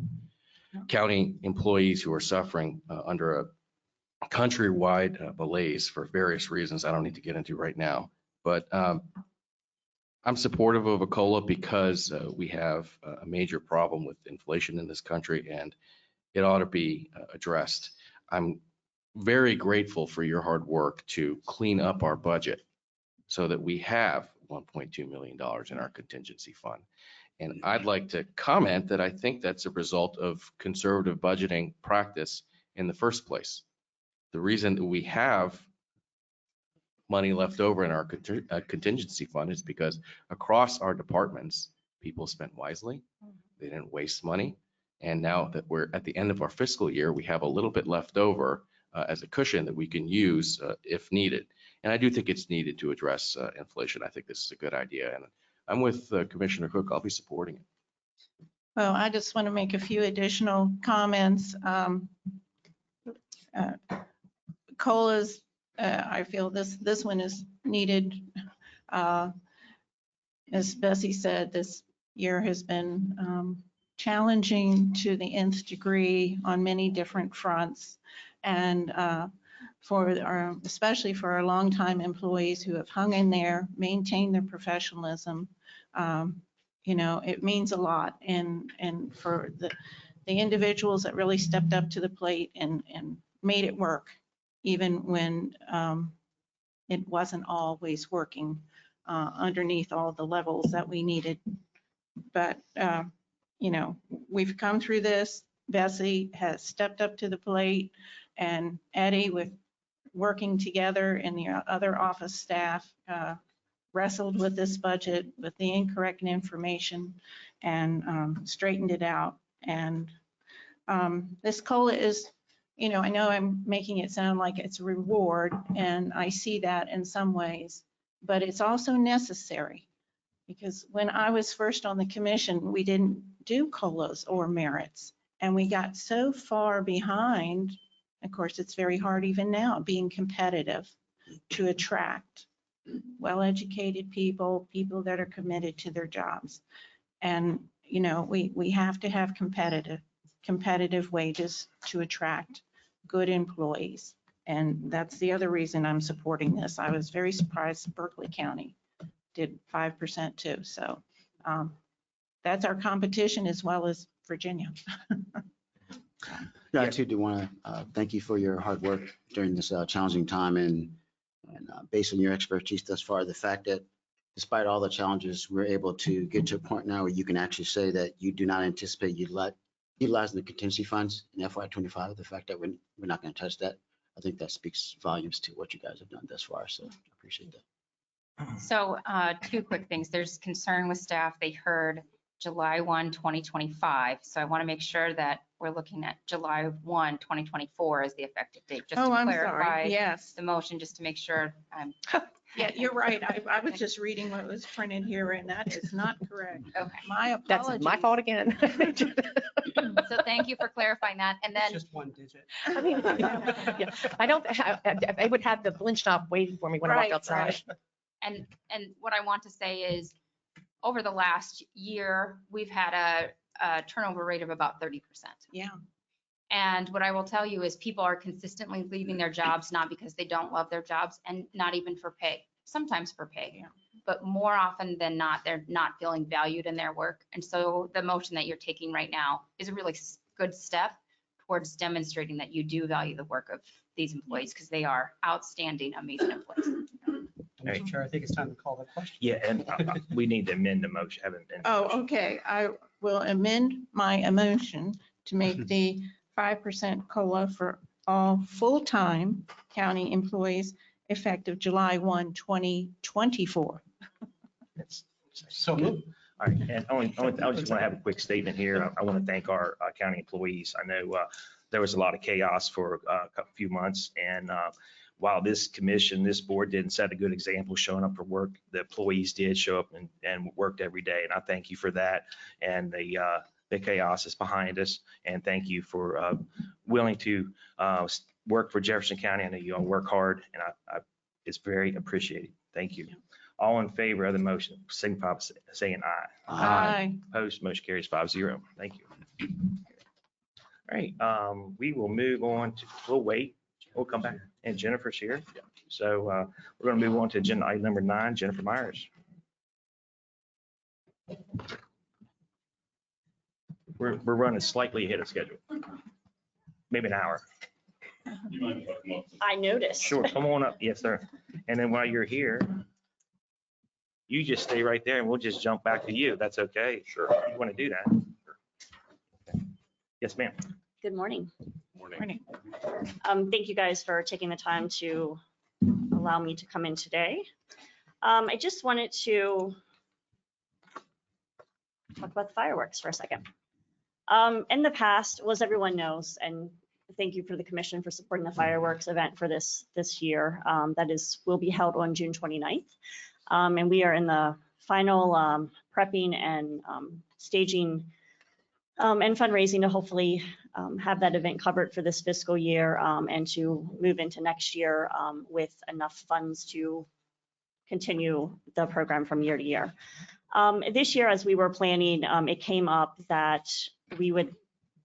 county employees who are suffering under a countrywide malaise for various reasons I don't need to get into right now. But I'm supportive of a COLA because we have a major problem with inflation in this country, and it ought to be addressed. I'm very grateful for your hard work to clean up our budget so that we have $1.2 million in our contingency fund. And I'd like to comment that I think that's a result of conservative budgeting practice in the first place. The reason that we have money left over in our contingency fund is because across our departments, people spent wisely. They didn't waste money. And now that we're at the end of our fiscal year, we have a little bit left over as a cushion that we can use if needed. And I do think it's needed to address inflation. I think this is a good idea. And I'm with Commissioner Cook. I'll be supporting it. Well, I just want to make a few additional comments. COLAs, I feel this one is needed. As Bessie said, this year has been challenging to the nth degree on many different fronts. And especially for our longtime employees who have hung in there, maintained their professionalism, it means a lot. And for the individuals that really stepped up to the plate and made it work, even when it wasn't always working underneath all the levels that we needed. But, we've come through this. Bessie has stepped up to the plate, and Eddie, with working together, and the other office staff wrestled with this budget with the incorrect information and straightened it out. And this COLA is, I know I'm making it sound like it's a reward, and I see that in some ways, but it's also necessary. Because when I was first on the commission, we didn't do COLAs or merits, and we got so far behind. Of course, it's very hard even now, being competitive, to attract well-educated people that are committed to their jobs. And, we have to have competitive wages to attract good employees. And that's the other reason I'm supporting this. I was very surprised Berkeley County did 5% too. So that's our competition as well as Virginia. Yeah, I too do want to thank you for your hard work during this challenging time, and based on your expertise thus far, the fact that despite all the challenges, we're able to get to a point now where you can actually say that you do not anticipate utilizing the contingency funds in FY25. The fact that we're not going to touch that, I think that speaks volumes to what you guys have done thus far. So I appreciate that. So two quick things. There's concern with staff. They heard July 1, 2025. So I want to make sure that we're looking at July 1, 2024 as the effective date. Just to I'm clarify sorry. Yes. the motion, just to make sure. Yeah, you're right. I was just reading what was printed here, and that is not correct. Okay. My apologies. That's my fault again. So thank you for clarifying that. And It's then just one digit. I mean, yeah, I would have the Blinch stop waiting for me when I walk Right, outside. right. And what I want to say is, over the last year, we've had a turnover rate of about 30%. Yeah. And what I will tell you is people are consistently leaving their jobs, not because they don't love their jobs and not even for pay, sometimes for pay. Yeah. But more often than not, they're not feeling valued in their work. And so the motion that you're taking right now is a really good step towards demonstrating that you do value the work of these employees because they are outstanding, amazing employees. Mr. Chair, I think it's time to call the question. Yeah, and we need to amend the motion, haven't been. Oh, okay. I will amend my motion to make the 5% COLA for all full-time county employees effective July 1, 2024. It's- So moved. All right, and I just want to have a quick statement here. I want to thank our county employees. I know there was a lot of chaos for a few months, and while this commission, this board didn't set a good example showing up for work, the employees did show up and worked every day, and I thank you for that. And the chaos is behind us, and thank you for willing to work for Jefferson County. I know you all work hard, and it's very appreciated. Thank you. All in favor of the motion, signify by saying aye. Aye. Opposed, motion carries 5-0. Thank you. All right, we will move on to, we'll wait, we'll come back. And Jennifer's here. So we're going to move on to agenda item number 9, Jennifer Myers. We're running slightly ahead of schedule. Maybe an hour. I noticed. Sure, come on up. Yes, sir. And then while you're here, you just stay right there and we'll just jump back to you. That's okay. Sure. You want to do that? Yes, ma'am. Good morning. Morning. Thank you guys for taking the time to allow me to come in today. I just wanted to talk about the fireworks for a second. In the past, well, as everyone knows, and thank you for the commission for supporting the fireworks event for this year. That will be held on June 29th. And we are in the final prepping and staging and fundraising to hopefully have that event covered for this fiscal year and to move into next year with enough funds to continue the program from year to year. This year, as we were planning, it came up that we would,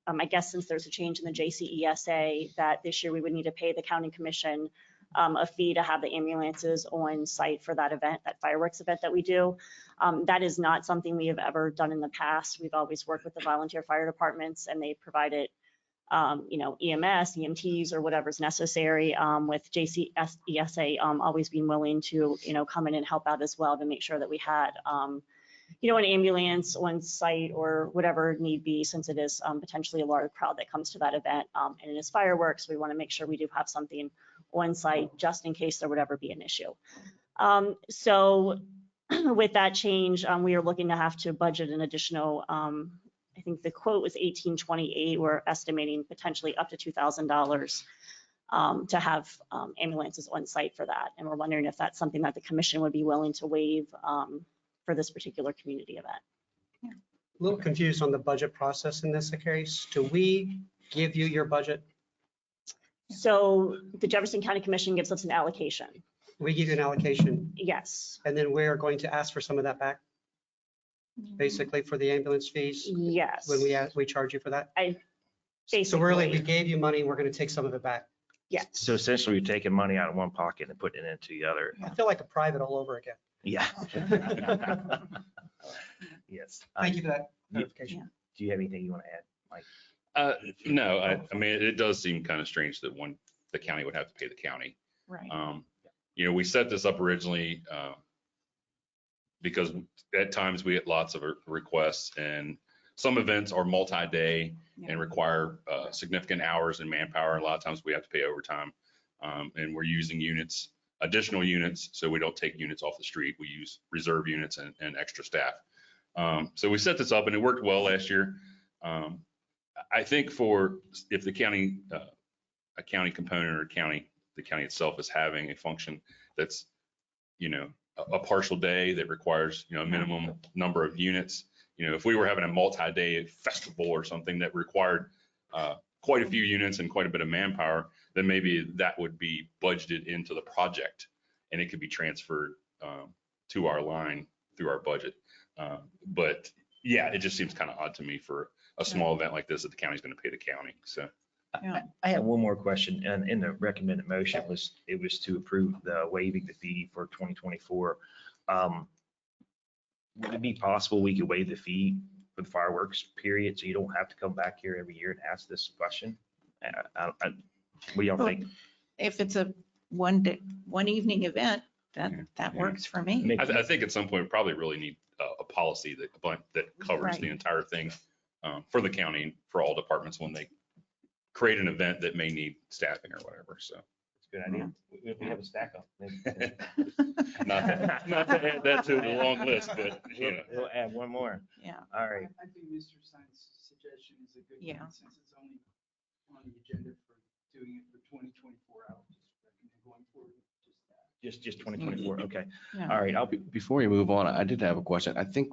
I guess since there's a change in the JCESA, that this year we would need to pay the county commission a fee to have the ambulances on site for that event, that fireworks event that we do. That is not something we have ever done in the past. We've always worked with the volunteer fire departments and they provided, EMS, EMTs, or whatever's necessary, with JCESA always being willing to, come in and help out as well to make sure that we had, an ambulance on site or whatever need be, since it is potentially a large crowd that comes to that event. And it is fireworks. We want to make sure we do have something on site just in case there would ever be an issue. So with that change, we are looking to have to budget an additional, I think the quote was 1828. We're estimating potentially up to $2,000 to have ambulances on site for that. And we're wondering if that's something that the commission would be willing to waive for this particular community event. A little confused on the budget process in this case. Do we give you your budget? So the Jefferson County Commission gives us an allocation. We give you an allocation Yes. and then we're going to ask for some of that back, basically for the ambulance fees Yes. when we charge you for that? So Basically. really, we gave you money, we're going to take some of it back. Yes. So essentially, you're taking money out of one pocket and putting it into the other. I feel like a private all over again. Yeah. Yes. Thank you for that clarification. Do you have anything you want to add, Mike? No, I mean, it does seem kind of strange that the county would have to pay the county. Right. We set this up originally because at times we get lots of requests and some events are multi-day and require significant hours and manpower. A lot of times we have to pay overtime and we're using additional units. So we don't take units off the street. We use reserve units and extra staff. So we set this up and it worked well last year. I think if the county, a county component or the county itself is having a function that's, a partial day that requires, a minimum number of units. If we were having a multi-day festival or something that required quite a few units and quite a bit of manpower, then maybe that would be budgeted into the project and it could be transferred to our line through our budget. But yeah, it just seems kind of odd to me for a small event like this that the county's going to pay the county. So I have one more question, and in the recommended motion it was to approve the waiving the fee for 2024. Would it be possible we could waive the fee for the fireworks period, so you don't have to come back here every year and ask this question? What do y'all think? If it's a one day, one evening event, that works for me. I think at some point, we probably really need a policy that covers the Right. entire thing for the county, and for all departments when they create an event that may need staffing or whatever, so. It's a good idea. We have a stack of them. Not to add that to the long list, but, you know. We'll add one more. Yeah. All right. I think Mr. Sines' suggestion is a good Yeah. one, since it's only on the agenda for doing it for 2024. I would just recommend going forward with just that. Just 2024. Okay. Yeah. All right. Before we move on, I did have a question. I think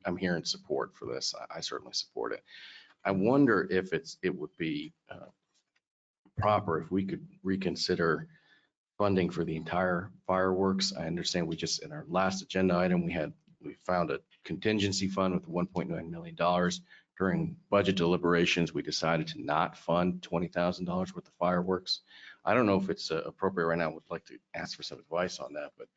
I'm hearing support for this. I certainly support it. I wonder if it would be proper if we could reconsider funding for the entire fireworks. I understand in our last agenda item, we found a contingency fund with $1.9 million. During budget deliberations, we decided to not fund $20,000 worth of fireworks. I don't know if it's appropriate right now. I would like to ask for some advice on that, but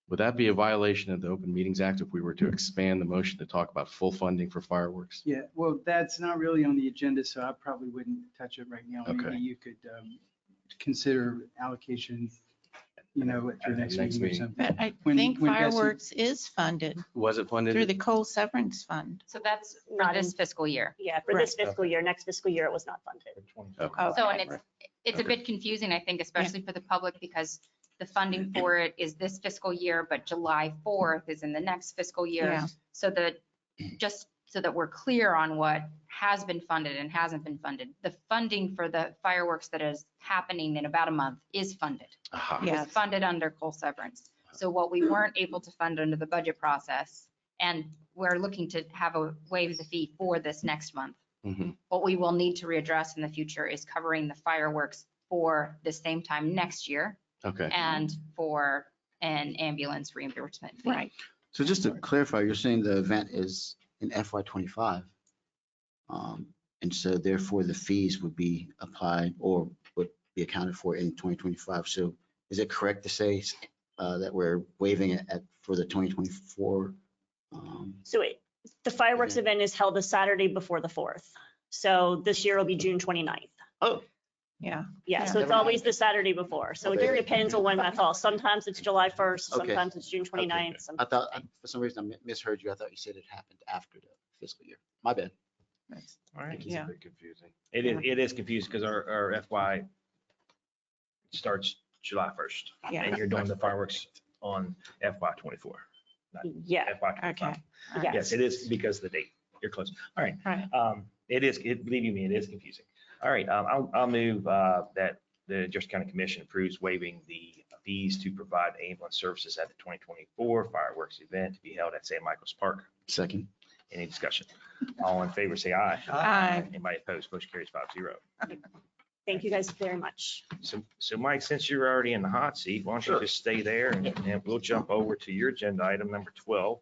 would that be a violation of the Open Meetings Act if we were to expand the motion to talk about full funding for fireworks? Yeah, well, that's not really on the agenda, so I probably wouldn't touch it right now. Okay. Maybe you could consider allocation, at your next meeting or something. But I When think Bessie- fireworks is funded Was it funded? through the coal severance fund. So that's for Not this in- fiscal year. Yeah, for this fiscal year, next fiscal year, it was not funded. Okay. So, Okay. and it's a bit confusing, I think, especially for the public, because the funding for it is this fiscal year, but July 4th is in the next fiscal year. Yeah. So just so that we're clear on what has been funded and hasn't been funded, the funding for the fireworks that is happening in about a month is funded. Aha. It was Yes. funded under coal severance. So what we weren't able to fund under the budget process, and we're looking to have a waive the fee for this next month. Mhm. What we will need to readdress in the future is covering the fireworks for the same time next year Okay. and for an ambulance reimbursement fee. Right. So just to clarify, you're saying the event is in FY '25. And so therefore the fees would be applied or would be accounted for in 2025. So is it correct to say that we're waiving it for the 2024? So the fireworks event is held the Saturday before the 4th. So this year will be June 29th. Oh, Yeah. Yeah, so it's Never always the Saturday before. So it Okay. depends on when that falls. Sometimes it's July 1st, Okay. sometimes it's June 29th. I thought, for some reason, I misheard you. I thought you said it happened after the fiscal year. My bad. All right. It's a bit confusing. It is confusing because our FY starts July 1st. Yeah. And you're doing the fireworks on FY '24. Yeah, FY '25. Okay. yes. Yes, it is because of the date. You're close. All right. Right. Believe you me, it is confusing. All right, I'll move that the Jefferson County Commission approves waiving the fees to provide ambulance services at the 2024 fireworks event to be held at St. Michael's Park. Second. Any discussion? All in favor, say aye. Aye. Anybody opposed? Motion carries 5-0. Thank you guys very much. So Mike, since you're already in the hot seat, why don't you just stay there and we'll jump over to your agenda item number 12.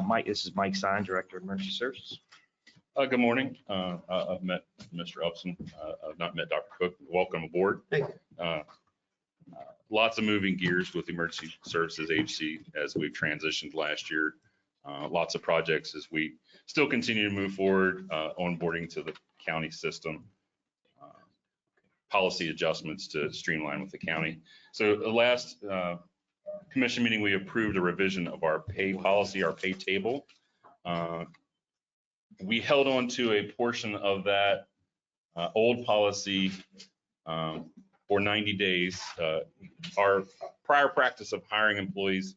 Mike, this is Mike Stein, Director of Emergency Services. Good morning. I've met Mr. Upson. I've not met Dr. Cook. Welcome aboard. Thank Lots of moving gears with the Emergency Services Agency as we've transitioned last year. Lots of projects as we still continue to move forward, onboarding to the county system. Policy adjustments to streamline with the county. So the last commission meeting, we approved a revision of our pay policy, our pay table. We held on to a portion of that old policy for 90 days. Our prior practice of hiring employees,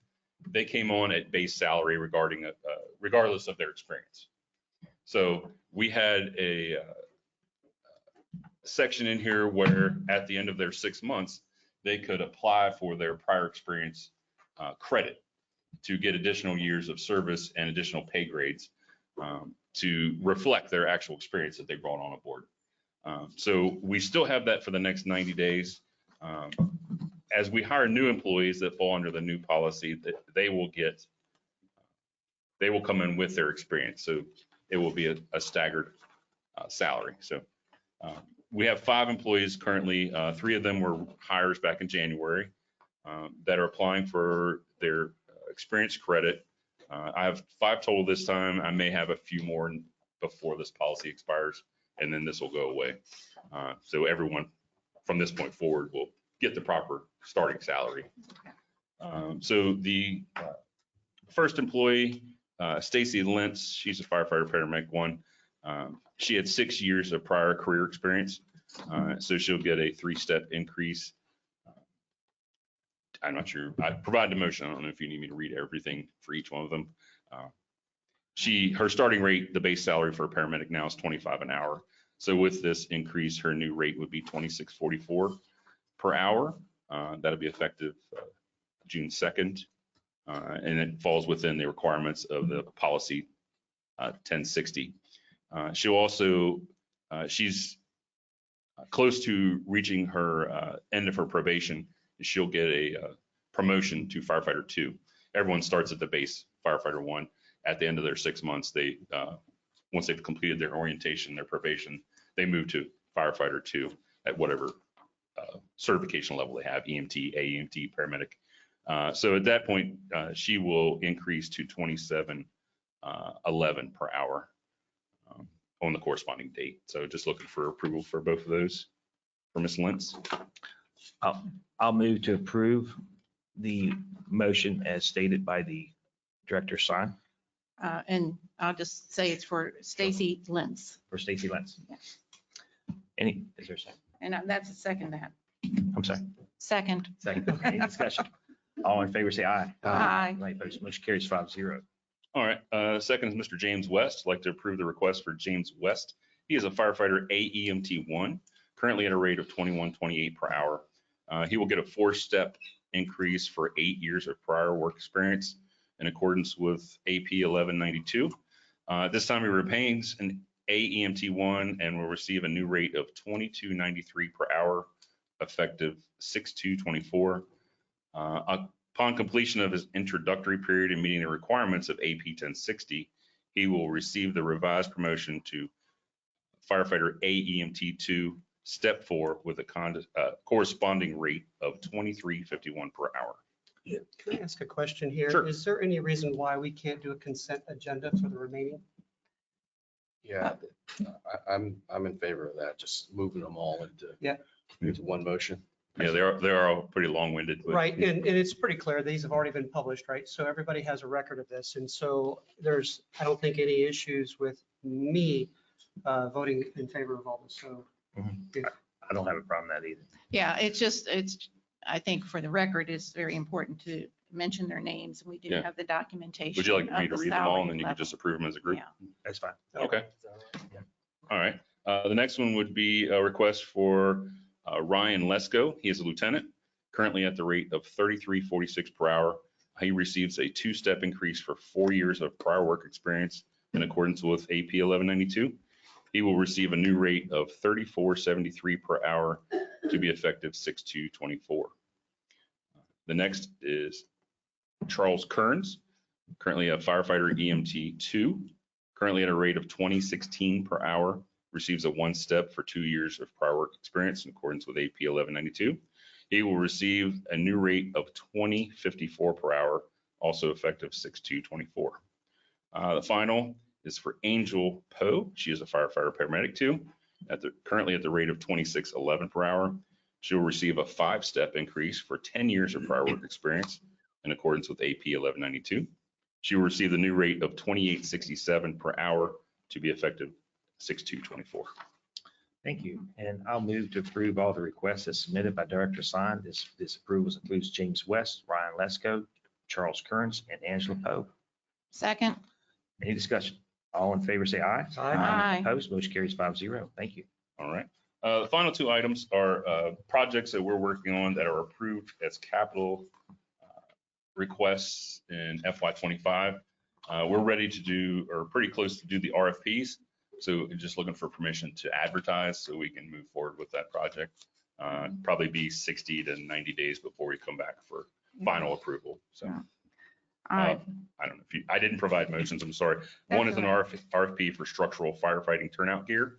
they came on at base salary regardless of their experience. So we had a section in here where at the end of their 6 months, they could apply for their prior experience credit to get additional years of service and additional pay grades to reflect their actual experience that they brought on aboard. So we still have that for the next 90 days. As we hire new employees that fall under the new policy, that they will come in with their experience. So it will be a staggered salary. So We have 5 employees currently. 3 of them were hires back in January that are applying for their experience credit. I have 5 total this time. I may have a few more before this policy expires, and then this will go away. So everyone from this point forward will get the proper starting salary. So the first employee, Stacy Lentz, she's a firefighter paramedic 1. She had 6 years of prior career experience, so she'll get a 3-step increase. I'm not sure. I provided a motion. I don't know if you need me to read everything for each one of them. Her starting rate, the base salary for a paramedic now is $25 an hour. So with this increase, her new rate would be $26.44 per hour. That'll be effective June 2nd, and it falls within the requirements of the policy 1060. She'll also, she's close to reaching her end of her probation. She'll get a promotion to firefighter 2. Everyone starts at the base firefighter 1. At the end of their 6 months, they once they've completed their orientation, their probation, they move to firefighter 2 at whatever certification level they have, EMT, AEMT, paramedic. So at that point, she will increase to $27.11 per hour on the corresponding date. So just looking for approval for both of those for Ms. Lentz. I'll move to approve the motion as stated by the director sign And I'll just say it's for Stacy Lentz. for Stacy Lentz. Yes. Is there a second? And that's a second that. I'm sorry. Second. Second. Any discussion? All in favor, say aye. Aye. Any opposed? Motion carries 5-0. All right, second is Mr. James West. I'd like to approve the request for James West. He is a firefighter AEMT 1, currently at a rate of $21.28 per hour. He will get a 4-step increase for 8 years of prior work experience in accordance with AP 1192. This time he remains an AEMT 1 and will receive a new rate of $22.93 per hour effective 6/2/24. Upon completion of his introductory period and meeting the requirements of AP 1060, he will receive the revised promotion to firefighter AEMT 2, step 4, with a corresponding rate of $23.51 per hour. Can I ask a question here? Sure. Is there any reason why we can't do a consent agenda for the remaining? Yeah, I'm in favor of that, just moving them all into one motion. Yeah, they're all pretty long-winded. but- Right, and it's pretty clear, these have already been published, right? So everybody has a record of this, and so there's, I don't think any issues with me voting in favor of all this, so. if- I don't have a problem with that either. Yeah, I think for the record, it's very important to mention their names. We do Yeah. have the documentation. Would you like me of to the read them all and salary then you level. could just approve them as a group? Yeah. That's fine. Okay. All right. The next one would be a request for Ryan Lesko. He is a lieutenant, currently at the rate of $33.46 per hour. He receives a 2-step increase for 4 years of prior work experience in accordance with AP 1192. He will receive a new rate of $34.73 per hour to be effective 6/2/24. The next is Charles Kearns, currently a firefighter EMT 2, currently at a rate of $20.16 per hour, receives a 1-step for 2 years of prior work experience in accordance with AP 1192. He will receive a new rate of $20.54 per hour, also effective 6/2/24. The final is for Angel Poe. She is a firefighter paramedic 2, currently at the rate of $26.11 per hour. She will receive a 5-step increase for 10 years of prior work experience in accordance with AP 1192. She will receive the new rate of $28.67 per hour to be effective 6/2/24. Thank you. And I'll move to approve all the requests as submitted by Director Sign. This approval includes James West, Ryan Lesko, Charles Kearns, and Angela Poe. Second. Any discussion? All in favor, say aye. Aye. Opposed? Motion carries 5-0. Thank you. All right. The final 2 items are projects that we're working on that are approved as capital requests in FY25. We're ready to do, or pretty close to do the RFPs. So just looking for permission to advertise so we can move forward with that project. Probably be 60 to 90 days before we come back for final approval. So I don't know I didn't provide motions, I'm sorry. One is an RFP for structural firefighting turnout gear.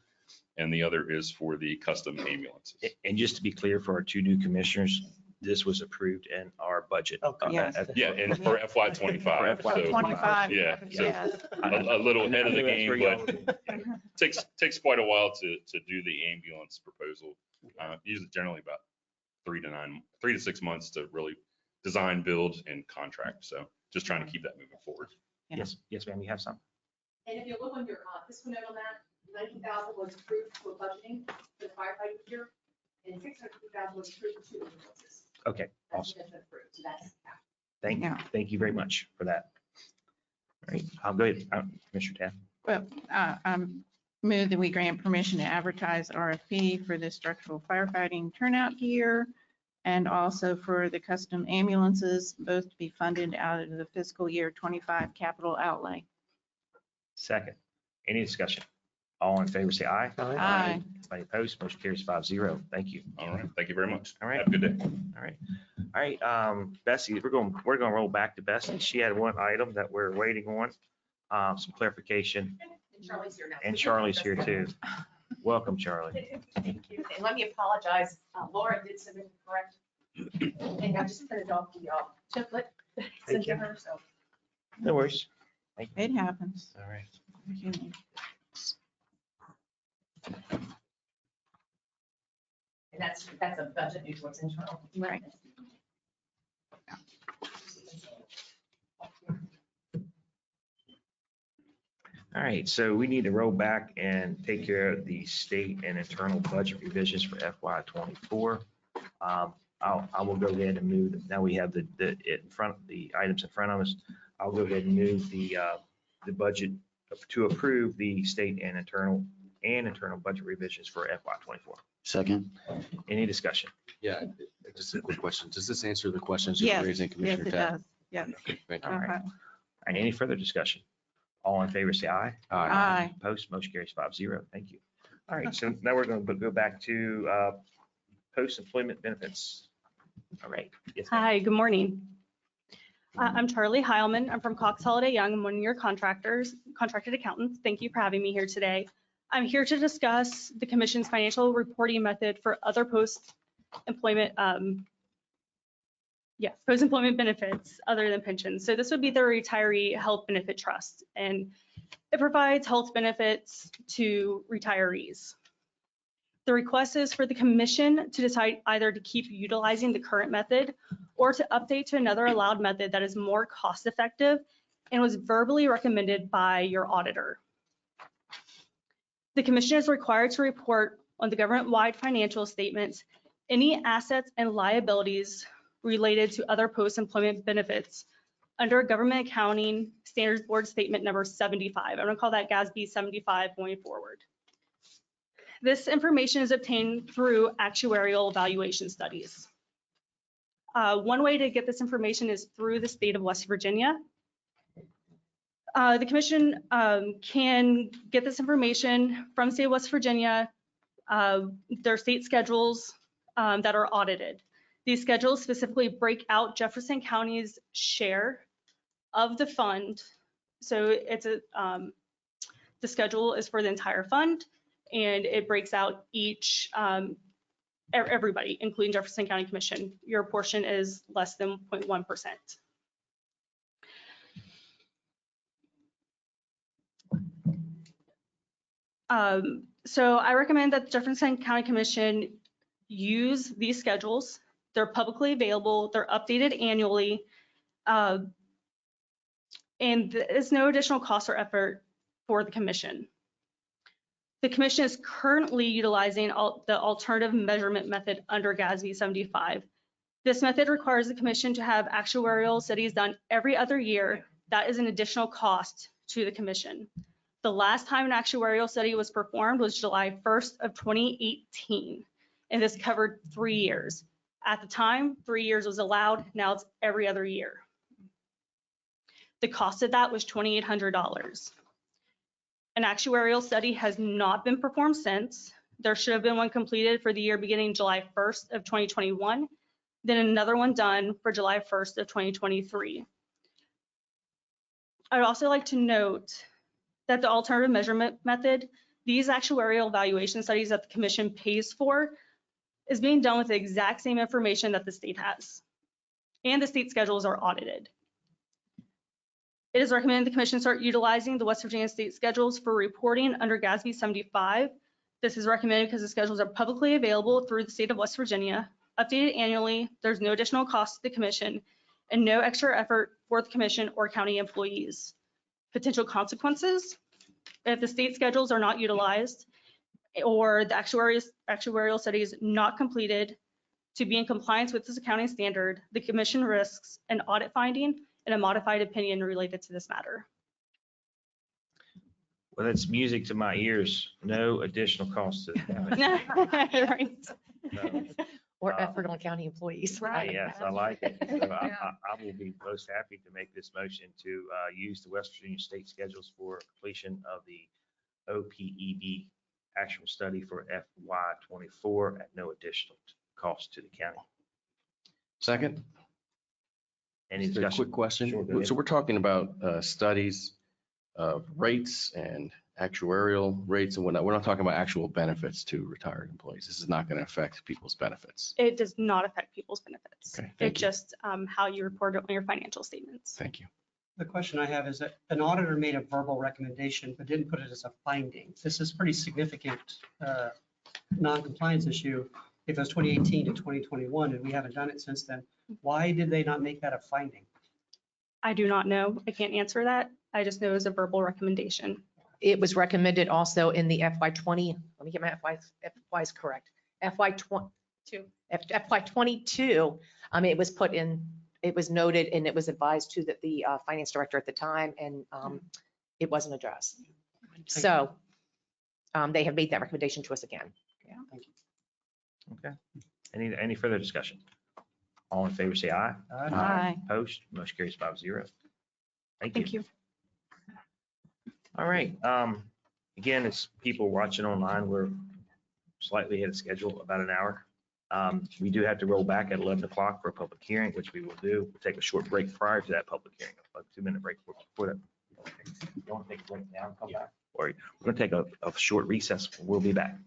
and the other is for the custom ambulances. And just to be clear for our two new commissioners, this was approved in our budget. Yes. Yeah, and for FY '25. For FY So, 25. yeah, so Yes. a little ahead of the I knew that's game, where y'all were but takes quite a while to do the ambulance proposal. Usually generally about 3 to 6 months to really design, build, and contract. So just trying to keep that moving forward. Yes, yes, ma'am, you have some. And if you look on your fiscal note on that, 90,000 was approved for budgeting for the firefighting year, and 650,000 was approved for 2 ambulances. Okay, awesome. That's approved, so that's. Thank you very much for that. All right, I'll go ahead, Commissioner Taft. Well, move that we grant permission to advertise RFP for the structural firefighting turnout gear and also for the custom ambulances, both to be funded out of the fiscal year 25 capital outlay. Second, any discussion? All in favor, say aye. Aye. Anybody opposed? Motion carries 5-0. Thank you. All right, thank you very much. All right. Have a good day. All right. All right, Bessie, we're going to roll back to Bessie. She had one item that we're waiting on, some clarification. And Charlie's here now. And Charlie's here too. Welcome, Charlie. Thank you. And let me apologize. Laura did submit it correct. And I just printed off the template sent to her, so. No worries. It happens. All right. And that's a budget neutral, it's internal. Right. All right, so we need to roll back and take care of the state and internal budget revisions for FY '24. I will go ahead and move, now we have the items in front of us. I'll go ahead and move the budget to approve the state and internal budget revisions for FY '24. Second. Any discussion? Yeah, just a quick question. Does this answer the questions you're Yes, raising, yes, Commissioner it Taft? does. Yes. Okay, thank you. All right. Uh-huh. All right, any further discussion? All in favor, say aye. Aye. Opposed, motion carries 5-0. Thank you. All right, so now we're going to go back to post-employment benefits. All right. Yes, ma'am. Hi, good morning. I'm Charlie Heilman. I'm from Cox Holiday Young. I'm one of your contracted accountants. Thank you for having me here today. I'm here to discuss the commission's financial reporting method for other post-employment benefits other than pensions. So this would be the retiree health benefit trust, and it provides health benefits to retirees. The request is for the commission to decide either to keep utilizing the current method or to update to another allowed method that is more cost effective and was verbally recommended by your auditor. The commission is required to report on the government-wide financial statements, any assets and liabilities related to other post-employment benefits under Government Accounting Standards Board Statement number 75. I'm going to call that GASB 75 going forward. This information is obtained through actuarial evaluation studies. One way to get this information is through the state of West Virginia. The commission can get this information from state of West Virginia, their state schedules that are audited. These schedules specifically break out Jefferson County's share of the fund. So it's the schedule is for the entire fund, and it breaks out each, everybody, including Jefferson County Commission. Your portion is less than 0.1%. So I recommend that the Jefferson County Commission use these schedules. They're publicly available, they're updated annually, and there's no additional cost or effort for the commission. The commission is currently utilizing the alternative measurement method under GASB 75. This method requires the commission to have actuarial studies done every other year. That is an additional cost to the commission. The last time an actuarial study was performed was July 1st of 2018, and this covered 3 years. At the time, 3 years was allowed. Now it's every other year. The cost of that was $2,800. An actuarial study has not been performed since. There should have been one completed for the year beginning July 1st of 2021, then another one done for July 1st of 2023. I'd also like to note that the alternative measurement method, These actuarial evaluation studies that the commission pays for is being done with the exact same information that the state has. And the state schedules are audited. It is recommended the commission start utilizing the West Virginia state schedules for reporting under GASB 75. This is recommended because the schedules are publicly available through the state of West Virginia, updated annually. There's no additional cost to the commission and no extra effort for the commission or county employees. Potential consequences: if the state schedules are not utilized or the actuarial study is not completed to be in compliance with this accounting standard, the commission risks an audit finding and a modified opinion related to this matter. Well, that's music to my ears. No additional cost to the county. Right. So, Or effort on county employees. yes, I like it. So I will be most happy to make this motion to use the West Virginia state schedules for completion of the OPEB actual study for FY24 at no additional cost to the county. Second? Any Just a discussion? quick question. Sure, go ahead. So we're talking about studies of rates and actuarial rates and whatnot. We're not talking about actual benefits to retired employees. This is not going to affect people's benefits. It does not affect people's benefits. Okay, thank It's you. just how you report it on your financial statements. Thank you. The question I have is that an auditor made a verbal recommendation, but didn't put it as a finding. This is pretty significant non-compliance issue. If it was 2018 to 2021 and we haven't done it since then, why did they not make that a finding? I do not know. I can't answer that. I just know it was a verbal recommendation. It was recommended also in the FY20, let me get my FYs correct. FY22, it was put in, it was noted and it was advised to the finance director at the time, and it wasn't addressed. So they have made that recommendation to us again. Thank you. Okay. Any further discussion? All in favor, say aye. Aye. Opposed? Motion carries 5-0. Thank you. Thank you. All right. Again, as people watching online, we're slightly ahead of schedule, about an hour. We do have to roll back at 11 o'clock for a public hearing, which we will do. We'll take a short break prior to that public hearing, a 2-minute break before that. You want to take a break now and come back? Or we're going to take a short recess. We'll be back.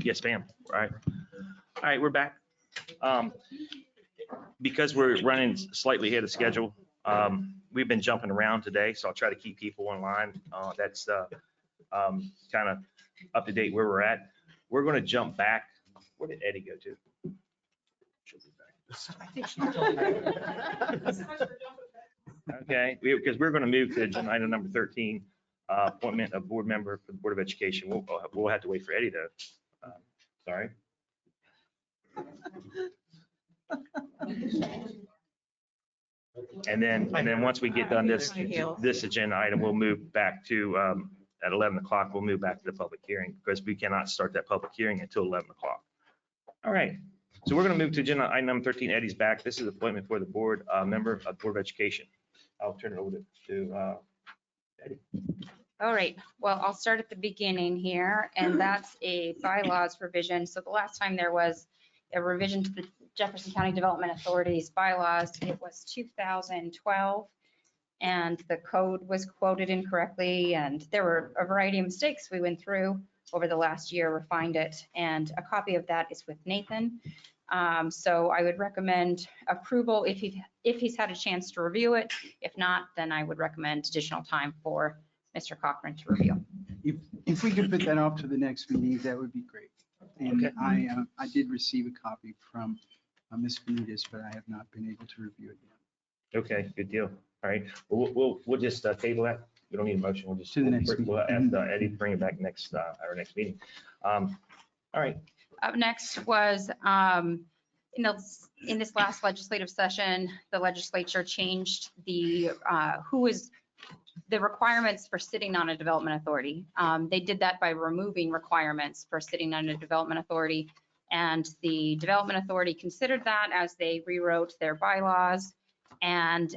Yes, ma'am. All right. All right, we're back. Because we're running slightly ahead of schedule, we've been jumping around today, so I'll try to keep people in line. That's kind of up to date where we're at. We're going to jump back. Where did Eddie go to? Okay, because we're going to move to agenda item number 13, appointment of board member for the Board of Education. We'll have to wait for Eddie though. Sorry. And then once we get done this agenda item, we'll move back to, at 11 o'clock, we'll move back to the public hearing because we cannot start that public hearing until 11 o'clock. All right, so we're going to move to agenda item number 13. Eddie's back. This is appointment for the board member of the Board of Education. I'll turn it over to Eddie. All right, well, I'll start at the beginning here, and that's a bylaws revision. So the last time there was a revision to the Jefferson County Development Authority's bylaws, it was 2012, and the code was quoted incorrectly, and there were a variety of mistakes we went through over the last year, refined it, and a copy of that is with Nathan. So I would recommend approval if he's had a chance to review it. If not, then I would recommend additional time for Mr. Cochran to review. If we could put that off to the next meeting, that would be great. And Okay. I did receive a copy from Ms. Benitez, but I have not been able to review it yet. Okay, good deal. All right, we'll just table that. We don't need a motion. We'll just, To the next we'll ask Eddie to bring it back next, our next meeting. All right, Up next was, in this last legislative session, the legislature changed the requirements for sitting on a development authority. They did that by removing requirements for sitting on a development authority. And the development authority considered that as they rewrote their bylaws and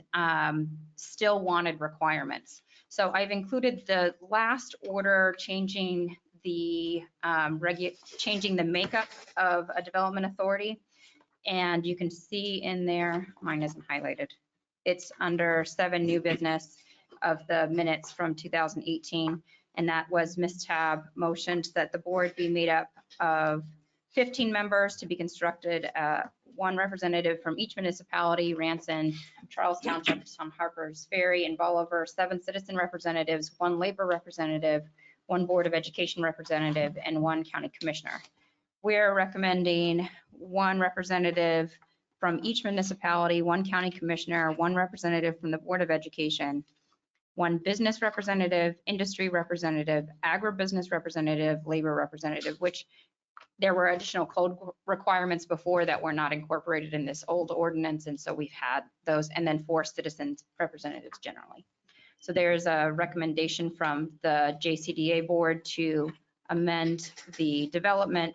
still wanted requirements. So I've included the last order changing the makeup of a development authority. And you can see in there, mine isn't highlighted. It's under 7 new business of the minutes from 2018. And that was Ms. Tab motioned that the board be made up of 15 members to be constructed, 1 representative from each municipality, Ranson, Charlestown, Jefferson, Harpers Ferry, and Bolivar, 7 citizen representatives, 1 labor representative, 1 Board of Education representative, and 1 county commissioner. We're recommending 1 representative from each municipality, 1 county commissioner, 1 representative from the Board of Education, 1 business representative, industry representative, agribusiness representative, labor representative, which there were additional code requirements before that were not incorporated in this old ordinance. And so we've had those, and then 4 citizens representatives generally. So there's a recommendation from the JCDA board to amend the development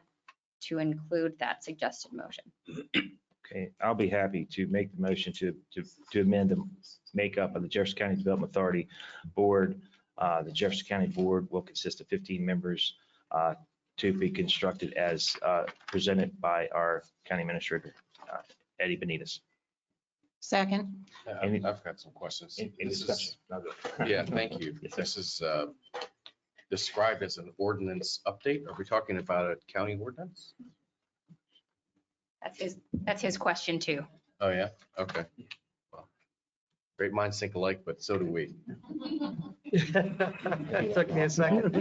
to include that suggested motion. okay, I'll be happy to make the motion to amend the makeup of the Jefferson County Development Authority Board. The Jefferson County Board will consist of 15 members to be constructed as presented by our county administrator, Eddie Benitez. Second. Any- I've got some questions. Any This is- discussion? No, go. Yeah, thank you. Yes, sir. This is described as an ordinance update. Are we talking about a county ordinance? That's his question too. Oh, yeah? Okay. Well, great minds think alike, but so do we. It took me a second.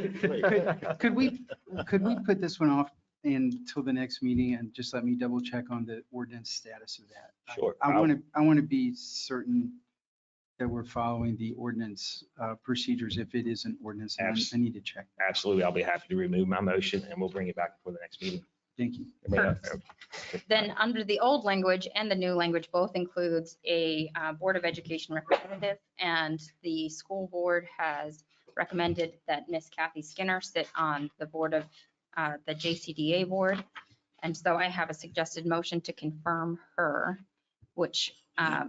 Could we put this one off until the next meeting and just let me double check on the ordinance status of that? Sure. I want to be certain that we're following the ordinance procedures if it is an ordinance. And I need to check. Absolutely. I'll be happy to remove my motion and we'll bring it back for the next meeting. Thank you. Then under the old language and the new language both includes a Board of Education representative, and the school board has recommended that Miss Kathy Skinner sit on the board of the JCDA board. And so I have a suggested motion to confirm her, which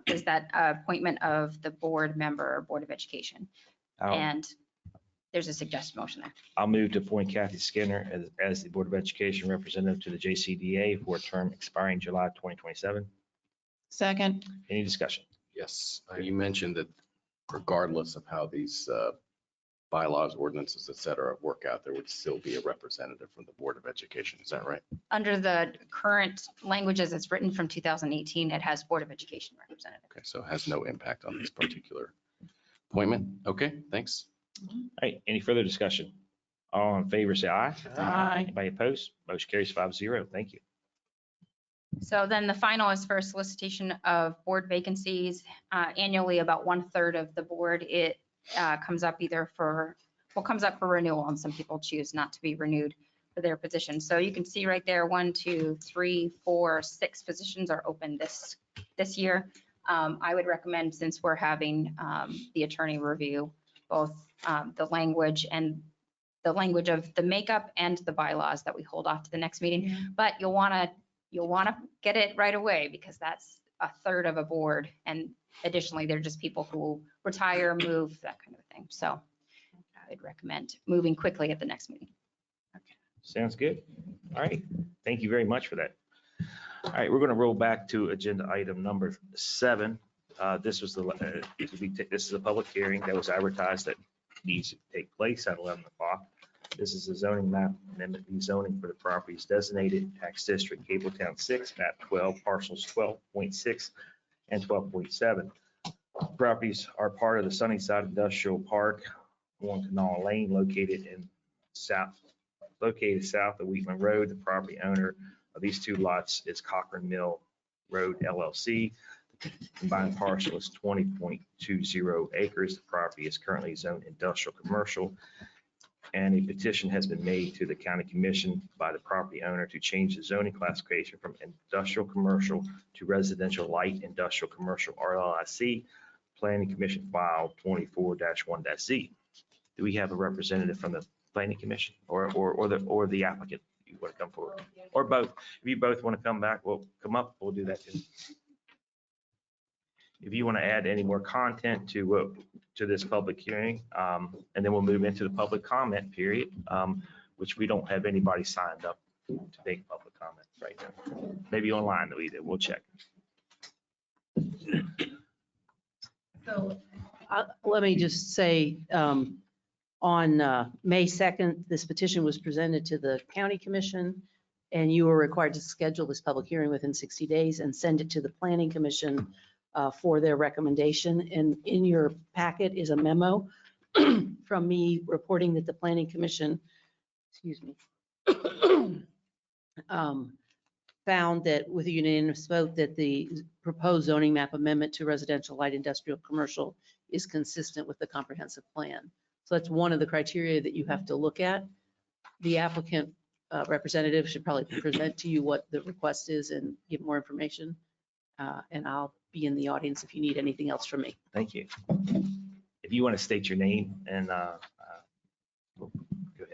is that appointment of the board member, Board of Education. And there's a suggested motion there. I'll move to appoint Kathy Skinner as the Board of Education representative to the JCDA for a term expiring July 2027. Second. Any discussion? Yes, you mentioned that regardless of how these bylaws, ordinances, et cetera, work out, there would still be a representative from the Board of Education. Is that right? Under the current language as it's written from 2018, it has Board of Education representative. Okay, so it has no impact on this particular appointment. Okay, thanks. All right, any further discussion? All in favor, say aye. Aye. Anybody opposed? Motion carries 5-0. Thank you. So then the final is for solicitation of board vacancies. Annually, about 1/3 of the board, it comes up comes up for renewal, and some people choose not to be renewed for their position. So you can see right there, 1, 2, 3, 4, 6 positions are open this year. I would recommend, since we're having the attorney review both the language of the makeup and the bylaws, that we hold off to the next meeting. But you'll want to get it right away, because that's 1/3 of a board. And additionally, they're just people who retire, move, that kind of thing. So I would recommend moving quickly at the next meeting. Sounds good. All right, thank you very much for that. All right, we're going to roll back to agenda item number 7. This is a public hearing that was advertised that needs to take place at 11 o'clock. This is a zoning map amendment rezoning for the properties designated tax district Cabletown 6, map 12, parcels 12.6 and 12.7. Properties are part of the Sunnyside Industrial Park on Canal Lane, located south of Wheatland Road. The property owner of these two lots is Cochran Mill Road LLC. The combined parcel is 20.20 acres. The property is currently zoned industrial commercial, and a petition has been made to the county commission by the property owner to change the zoning classification from industrial commercial to residential light industrial commercial RLIC. Planning Commission file 24-1-Z. Do we have a representative from the Planning Commission or the applicant? You want to come forward, or both? If you both want to come back, we'll come up. We'll do that too. If you want to add any more content to this public hearing, and then we'll move into the public comment period, which we don't have anybody signed up to make public comment right now. Maybe online though, either. We'll check. So let me just say, on May 2nd, this petition was presented to the county commission, and you were required to schedule this public hearing within 60 days and send it to the planning commission for their recommendation. And in your packet is a memo from me reporting that the planning commission, found that with a unanimous vote that the proposed zoning map amendment to residential light industrial commercial is consistent with the comprehensive plan. So that's one of the criteria that you have to look at. The applicant representative should probably present to you what the request is and give more information. And I'll be in the audience if you need anything else from me. Thank you. If you want to state your name and go ahead.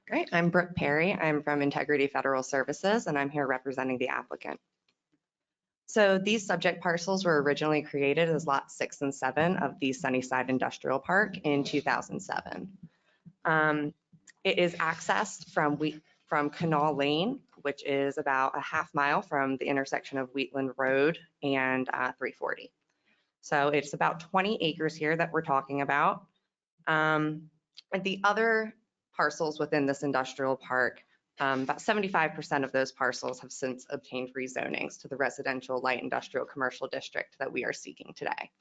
Great. I'm Brooke Perry. I'm from Integrity Federal Services, and I'm here representing the applicant. So these subject parcels were originally created as lots 6 and 7 of the Sunnyside Industrial Park in 2007. It is accessed from Canal Lane, which is about a half mile from the intersection of Wheatland Road and 340. So it's about 20 acres here that we're talking about. And the other parcels within this industrial park, about 75% of those parcels have since obtained rezonings to the residential light industrial commercial district that we are seeking today.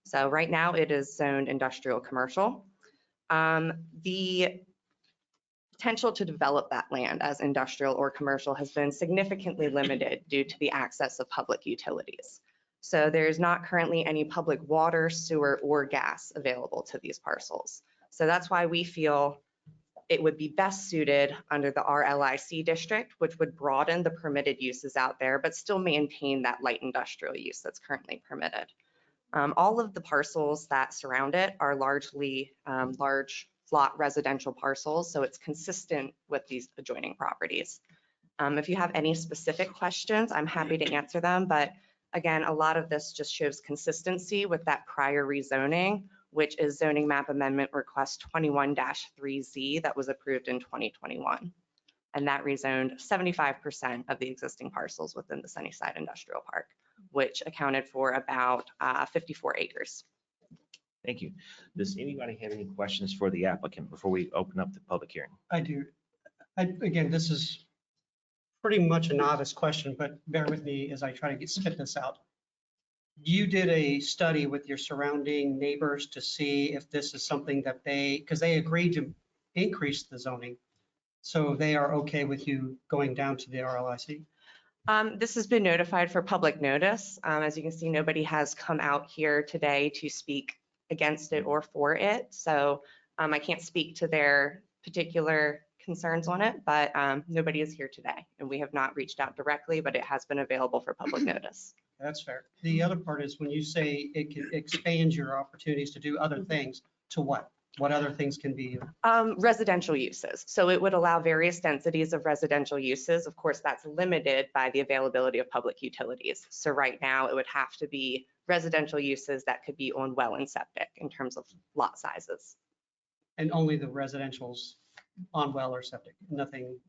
So right now it is zoned industrial commercial. The potential to develop that land as industrial or commercial has been significantly limited due to the access of public utilities. So there's not currently any public water, sewer, or gas available to these parcels. So that's why we feel it would be best suited under the RLIC district, which would broaden the permitted uses out there, but still maintain that light industrial use that's currently permitted. All of the parcels that surround it are largely large lot residential parcels, so it's consistent with these adjoining properties. If you have any specific questions, I'm happy to answer them, but again, a lot of this just shows consistency with that prior rezoning, which is zoning map amendment request 21-3Z that was approved in 2021. And that rezoned 75% of the existing parcels within the Sunnyside Industrial Park, which accounted for about 54 acres. Thank you. Does anybody have any questions for the applicant before we open up the public hearing? I do. Again, this is pretty much a novice question, but bear with me as I try to spit this out. You did a study with your surrounding neighbors to see if this is something that because they agreed to increase the zoning. So they are okay with you going down to the RLIC? This has been notified for public notice. As you can see, nobody has come out here today to speak against it or for it. So I can't speak to their particular concerns on it, but nobody is here today. And we have not reached out directly, but it has been available for public notice. That's fair. The other part is when you say it can expand your opportunities to do other things, to what? What other things can be? Residential uses. So it would allow various densities of residential uses. Of course, that's limited by the availability of public utilities. So right now it would have to be residential uses that could be on well and septic in terms of lot sizes. And only the residential's on well or septic, nothing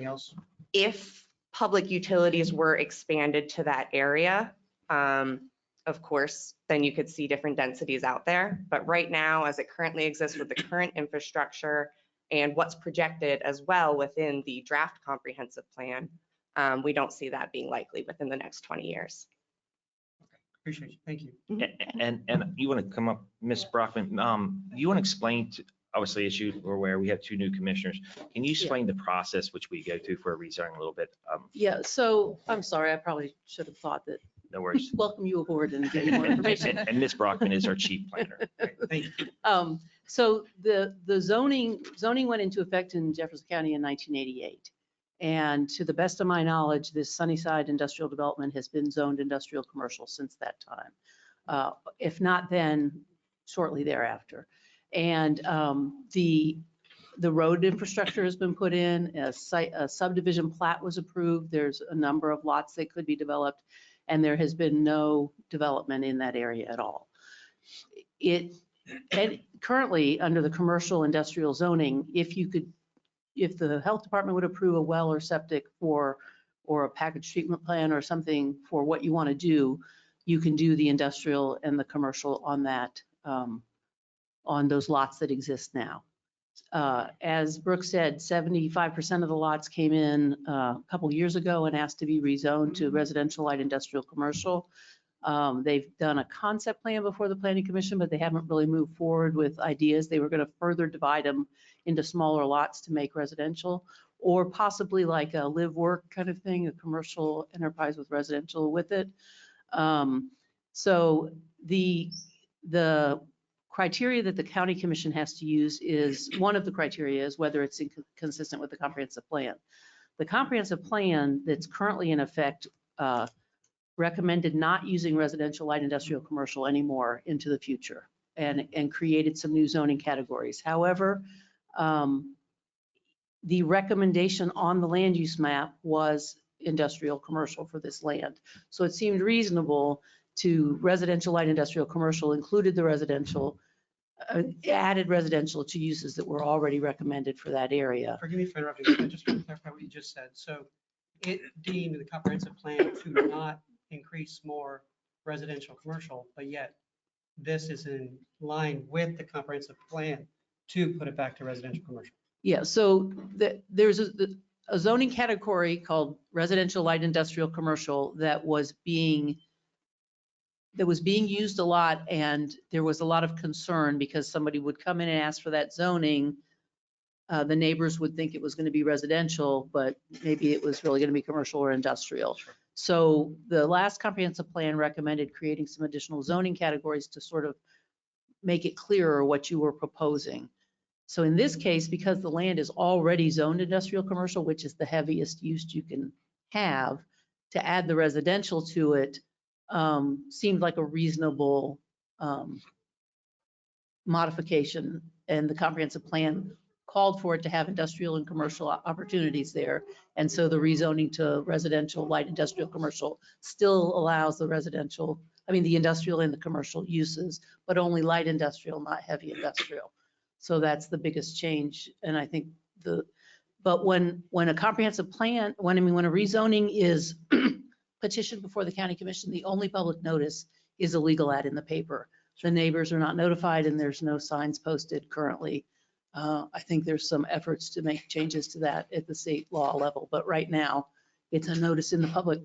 else? If public utilities were expanded to that area, of course, then you could see different densities out there. But right now, as it currently exists with the current infrastructure and what's projected as well within the draft comprehensive plan, we don't see that being likely within the next 20 years. Appreciate you. Thank you. And you want to come up, Ms. Brockman, you want to explain to, obviously, as you are aware, we have two new commissioners. Can you explain the process which we go through for a rezoning a little bit? Yeah, so I'm sorry, I probably should have thought that. No worries. Welcome you aboard and get more information. And Ms. Brockman is our chief planner. Thank you. So the zoning went into effect in Jefferson County in 1988. And to the best of my knowledge, this Sunnyside industrial development has been zoned industrial commercial since that time. If not then, shortly thereafter. And the road infrastructure has been put in, a subdivision plat was approved. There's a number of lots that could be developed, and there has been no development in that area at all. And currently, under the commercial industrial zoning, if the health department would approve a well or septic or a package treatment plan or something for what you want to do, you can do the industrial and the commercial on that, on those lots that exist now. As Brooke said, 75% of the lots came in a couple years ago and asked to be rezoned to residential, light industrial, commercial. They've done a concept plan before the Planning Commission, but they haven't really moved forward with ideas. They were going to further divide them into smaller lots to make residential, or possibly like a live work kind of thing, a commercial enterprise with residential with it. So the criteria that the county commission has to use is, one of the criteria is whether it's consistent with the comprehensive plan. The comprehensive plan that's currently in effect recommended not using residential, light industrial, commercial anymore into the future, and created some new zoning categories. However, the recommendation on the land use map was industrial commercial for this land. So it seemed reasonable to residential, light industrial, commercial, included the residential, added residential to uses that were already recommended for that area. Forgive me for interrupting. I just want to clarify what you just said. So it deemed the comprehensive plan to not increase more residential commercial, but yet this is in line with the comprehensive plan to put it back to residential commercial. Yeah, so there's a zoning category called residential, light industrial, commercial that was being used a lot, and there was a lot of concern because somebody would come in and ask for that zoning. The neighbors would think it was going to be residential, but maybe it was really going to be commercial or industrial. Sure. So the last comprehensive plan recommended creating some additional zoning categories to sort of make it clearer what you were proposing. So in this case, because the land is already zoned industrial commercial, which is the heaviest use you can have, to add the residential to it seemed like a reasonable modification, and the comprehensive plan called for it to have industrial and commercial opportunities there. And so the rezoning to residential, light industrial, commercial still allows the residential, the industrial and the commercial uses, but only light industrial, not heavy industrial. So that's the biggest change. And I think but when a comprehensive plan, when a rezoning is petitioned before the county commission, the only public notice is a legal ad in the paper. the neighbors are not notified and there's no signs posted currently. I think there's some efforts to make changes to that at the state law level, but right now it's a notice in the public,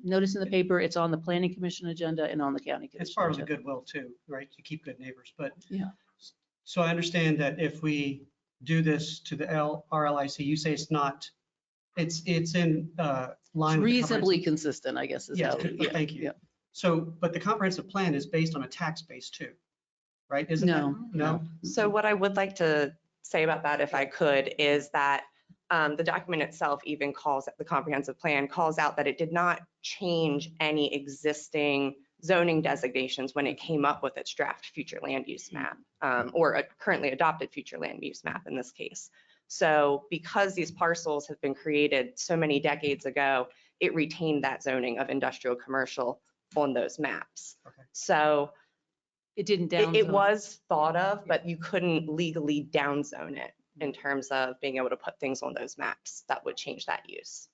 notice in the paper. It's on the planning commission agenda and on the county commission. It's part of the agenda. goodwill too, right? To keep good neighbors, but. Yeah. So I understand that if we do this to the RLIC, you say it's not, it's in line. with the Reasonably comprehensive- consistent, I guess is Yes, how. yeah, thank you. yeah. So, but the comprehensive plan is based on a tax base too, right? Isn't No, that? No? So what I would like to say about that, if I could, is that the document itself even the comprehensive plan calls out that it did not change any existing zoning designations when it came up with its draft future land use map, or a currently adopted future land use map in this case. So because these parcels have been created so many decades ago, it retained that zoning of industrial commercial on those maps. Okay. So It didn't it downzone. was thought of, but you couldn't legally downzone it in terms of being able to put things on those maps that would change that use.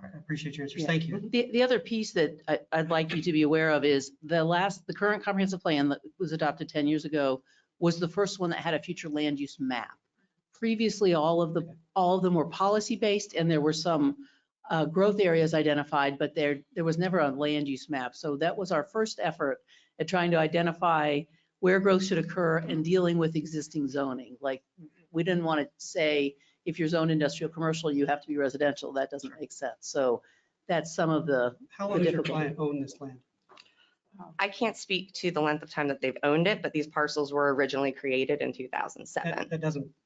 I appreciate your answers. Yeah. Thank you. The other piece that I'd like you to be aware of is the current comprehensive plan that was adopted 10 years ago was the first one that had a future land use map. Previously, all of them were policy-based and there were some growth areas identified, but there was never a land use map. So that was our first effort at trying to identify where growth should occur and dealing with existing zoning. Like, we didn't want to say, if you're zoned industrial commercial, you have to be residential. That doesn't make sense. So that's some of the. How long the has your difficulty. client owned this land? I can't speak to the length of time that they've owned it, but these parcels were originally created in 2007.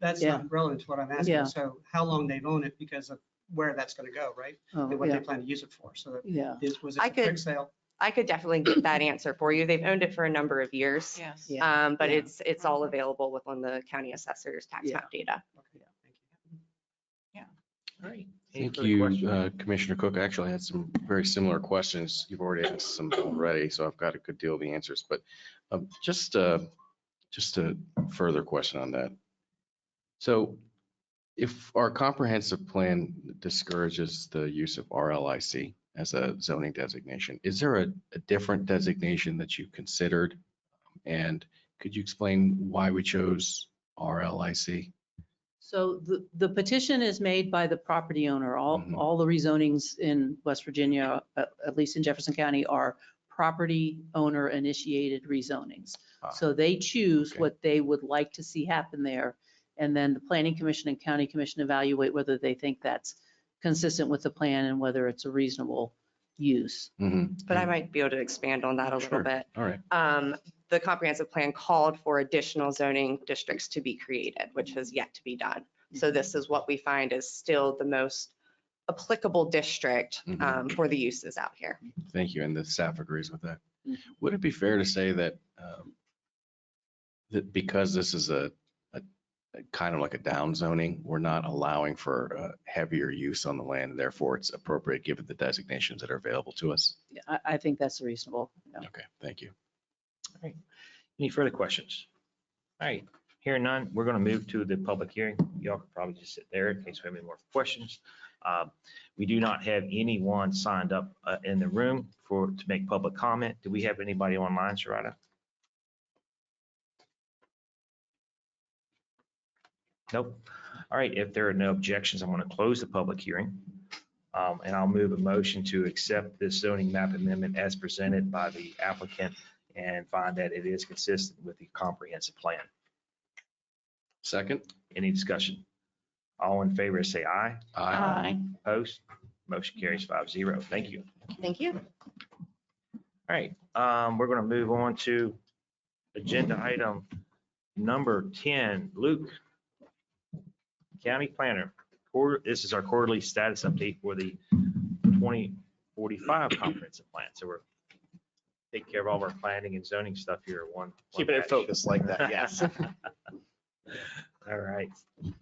That's Yeah. not relevant to what I'm asking. Yeah. So how long they've owned it because of where that's going to go, right? Oh, And what they yeah. plan to use it for. So that Yeah. was it I a quick could- sale? I could definitely get that answer for you. They've owned it for a number of years. Yes. Yeah. But Yeah. it's all available within the county assessor's tax Yeah. map data. Okay, thank you. All right. Any Thank further you, questions? Commissioner Cook. I actually had some very similar questions. You've already asked some already, so I've got a good deal of the answers. But just a further question on that. So if our comprehensive plan discourages the use of RLIC as a zoning designation, is there a different designation that you considered? And could you explain why we chose RLIC? So the petition is made by the property owner. Mhm. All the rezonings in West Virginia, at least in Jefferson County, are property owner initiated rezonings. Ah, So they choose okay. what they would like to see happen there. And then the planning commission and county commission evaluate whether they think that's consistent with the plan and whether it's a reasonable use. Mhm. But I might be able to expand on that a Sure. little bit. All right. The comprehensive plan called for additional zoning districts to be created, which has yet to be done. So this is what we find is still the most applicable district for the uses out here. Thank you. And the staff agrees with that. Mhm. Would it be fair to say that that because this is a kind of like a down zoning, we're not allowing for heavier use on the land, and therefore it's appropriate given the designations that are available to us? I think that's reasonable. Yeah. Okay, thank you. All right. Any further questions? All right. Hearing none, we're going to move to the public hearing. Y'all can probably just sit there in case we have any more questions. We do not have anyone signed up in the room to make public comment. Do we have anybody online, Sharada? Nope. All right. If there are no objections, I'm going to close the public hearing. And I'll move a motion to accept this zoning map amendment as presented by the applicant and find that it is consistent with the comprehensive plan. Second? Any discussion? All in favor, say aye. Aye. Opposed? Motion carries 5-0. Thank you. Thank you. All right, we're going to move on to agenda item number 10. Luke, County Planner. This is our quarterly status update for the 2045 comprehensive plan. So we're taking care of all of our planning and zoning stuff here at one. Keeping it batch. focused like that, yes. All right.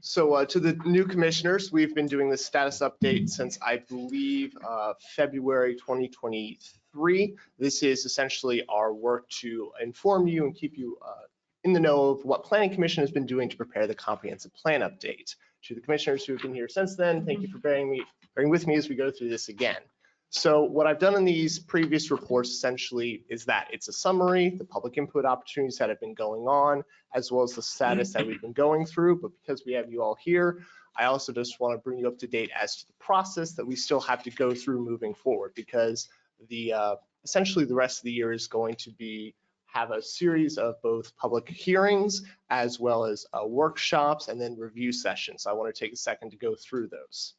So to the new commissioners, we've been doing this status update since I believe February 2023. This is essentially our work to inform you and keep you in the know of what Planning Commission has been doing to prepare the comprehensive plan update. To the commissioners who have been here since then, thank you for bearing with me as we go through this again. So what I've done in these previous reports essentially is that it's a summary, the public input opportunities that have been going on, as well as the status that we've been going through. But because we have you all here, I also just want to bring you up to date as to the process that we still have to go through moving forward, because the essentially the rest of the year is going to have a series of both public hearings as well as workshops and then review sessions. I want to take a second to go through those.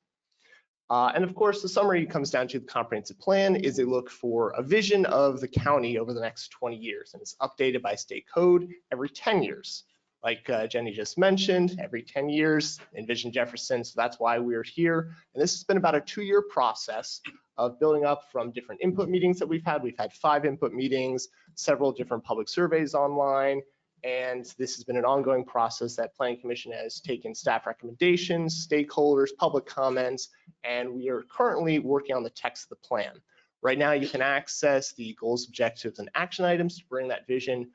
And of course, the summary comes down to the comprehensive plan is a look for a vision of the county over the next 20 years. And it's updated by state code every 10 years. Like Jenny just mentioned, every 10 years, envision Jefferson. So that's why we're here. And this has been about a 2-year process of building up from different input meetings that we've had. We've had 5 input meetings, several different public surveys online. And this has been an ongoing process that Planning Commission has taken staff recommendations, stakeholders, public comments, and we are currently working on the text of the plan. Right now, you can access the goals, objectives, and action items to bring that vision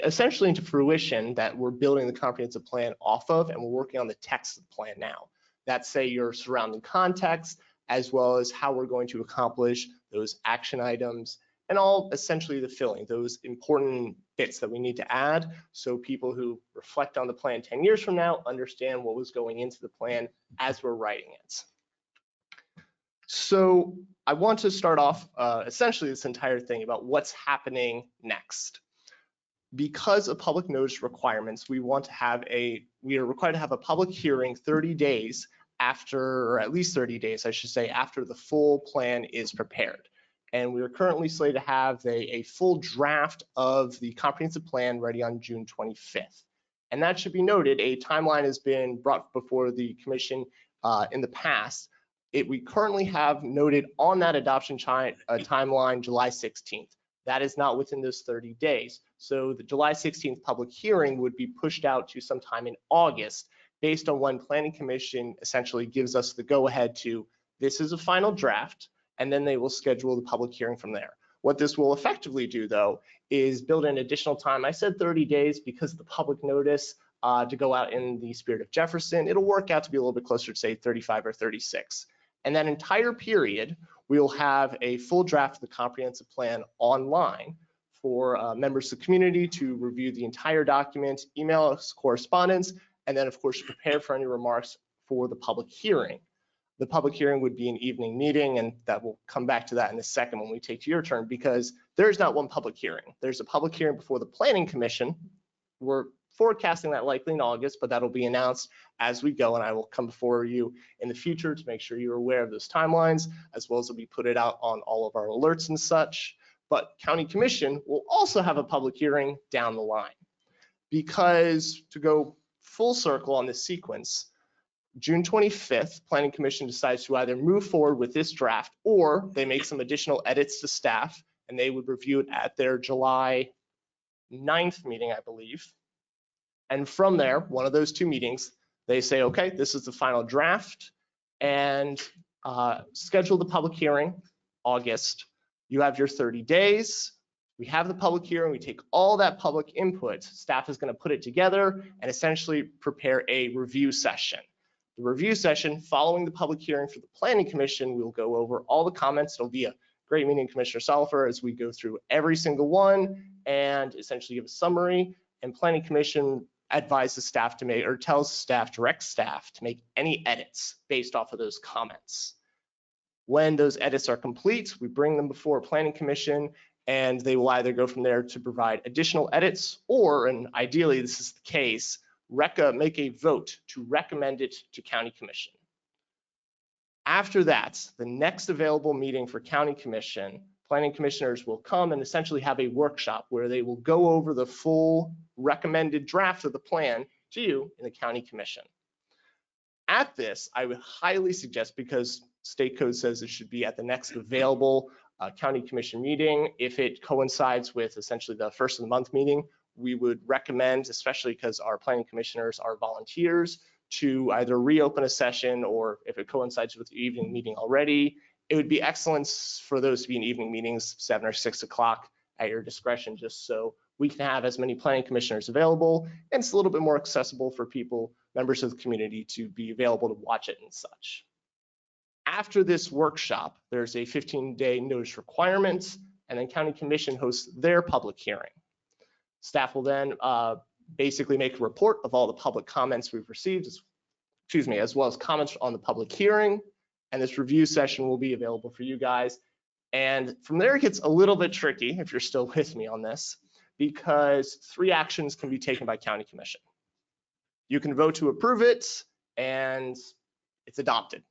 essentially into fruition that we're building the comprehensive plan off of, and we're working on the text of the plan now. That's say your surrounding context, as well as how we're going to accomplish those action items and all essentially the filling, those important bits that we need to add so people who reflect on the plan 10 years from now understand what was going into the plan as we're writing it. So I want to start off essentially this entire thing about what's happening next. Because of public notice requirements, we are required to have a public hearing 30 days after, or at least 30 days, I should say, after the full plan is prepared. And we are currently slated to have a full draft of the comprehensive plan ready on June 25th. And that should be noted, a timeline has been brought before the commission in the past. We currently have noted on that adoption timeline July 16th. That is not within those 30 days. So the July 16th public hearing would be pushed out to sometime in August based on when Planning Commission essentially gives us the go-ahead to, this is a final draft, and then they will schedule the public hearing from there. What this will effectively do, though, is build in additional time. I said 30 days because the public notice to go out in the spirit of Jefferson, it'll work out to be a little bit closer to say 35 or 36. And that entire period, we'll have a full draft of the comprehensive plan online for members of the community to review the entire document, email us correspondence, and then of course prepare for any remarks for the public hearing. The public hearing would be an evening meeting, and that will come back to that in a second when we take to your turn, because there's not one public hearing. There's a public hearing before the Planning Commission. We're forecasting that likely in August, but that'll be announced as we go, and I will come before you in the future to make sure you're aware of those timelines, as well as we put it out on all of our alerts and such. But County Commission will also have a public hearing down the line, because to go full circle on this sequence, June 25th, Planning Commission decides to either move forward with this draft or they make some additional edits to staff, and they would review it at their July 9th meeting, I believe. And from there, one of those 2 meetings, they say, okay, this is the final draft, and schedule the public hearing August. You have your 30 days. We have the public hearing. We take all that public input. Staff is going to put it together and essentially prepare a review session. The review session following the public hearing for the Planning Commission, we'll go over all the comments. It'll be a great meeting, Commissioner Solifer, as we go through every single one and essentially give a summary. And Planning Commission advises staff to make, or tells staff, directs staff to make any edits based off of those comments. When those edits are complete, we bring them before Planning Commission, and they will either go from there to provide additional edits, or, and ideally this is the case, make a vote to recommend it to County Commission. After that, the next available meeting for County Commission, Planning Commissioners will come and essentially have a workshop where they will go over the full recommended draft of the plan to you in the County Commission. At this, I would highly suggest, because state code says it should be at the next available County Commission meeting, if it coincides with essentially the first of the month meeting, we would recommend, especially because our planning commissioners are volunteers, to either reopen a session, or if it coincides with the evening meeting already, it would be excellent for those to be in evening meetings, 7 or 6 o'clock at your discretion, just so we can have as many planning commissioners available, and it's a little bit more accessible for people, members of the community, to be available to watch it and such. after this workshop, there's a 15-day notice requirement, and then County Commission hosts their public hearing. Staff will then basically make a report of all the public comments we've received, as well as comments on the public hearing. And this review session will be available for you guys. And from there, it gets a little bit tricky, if you're still with me on this, because 3 actions can be taken by County Commission. You can vote to approve it, and it's adopted.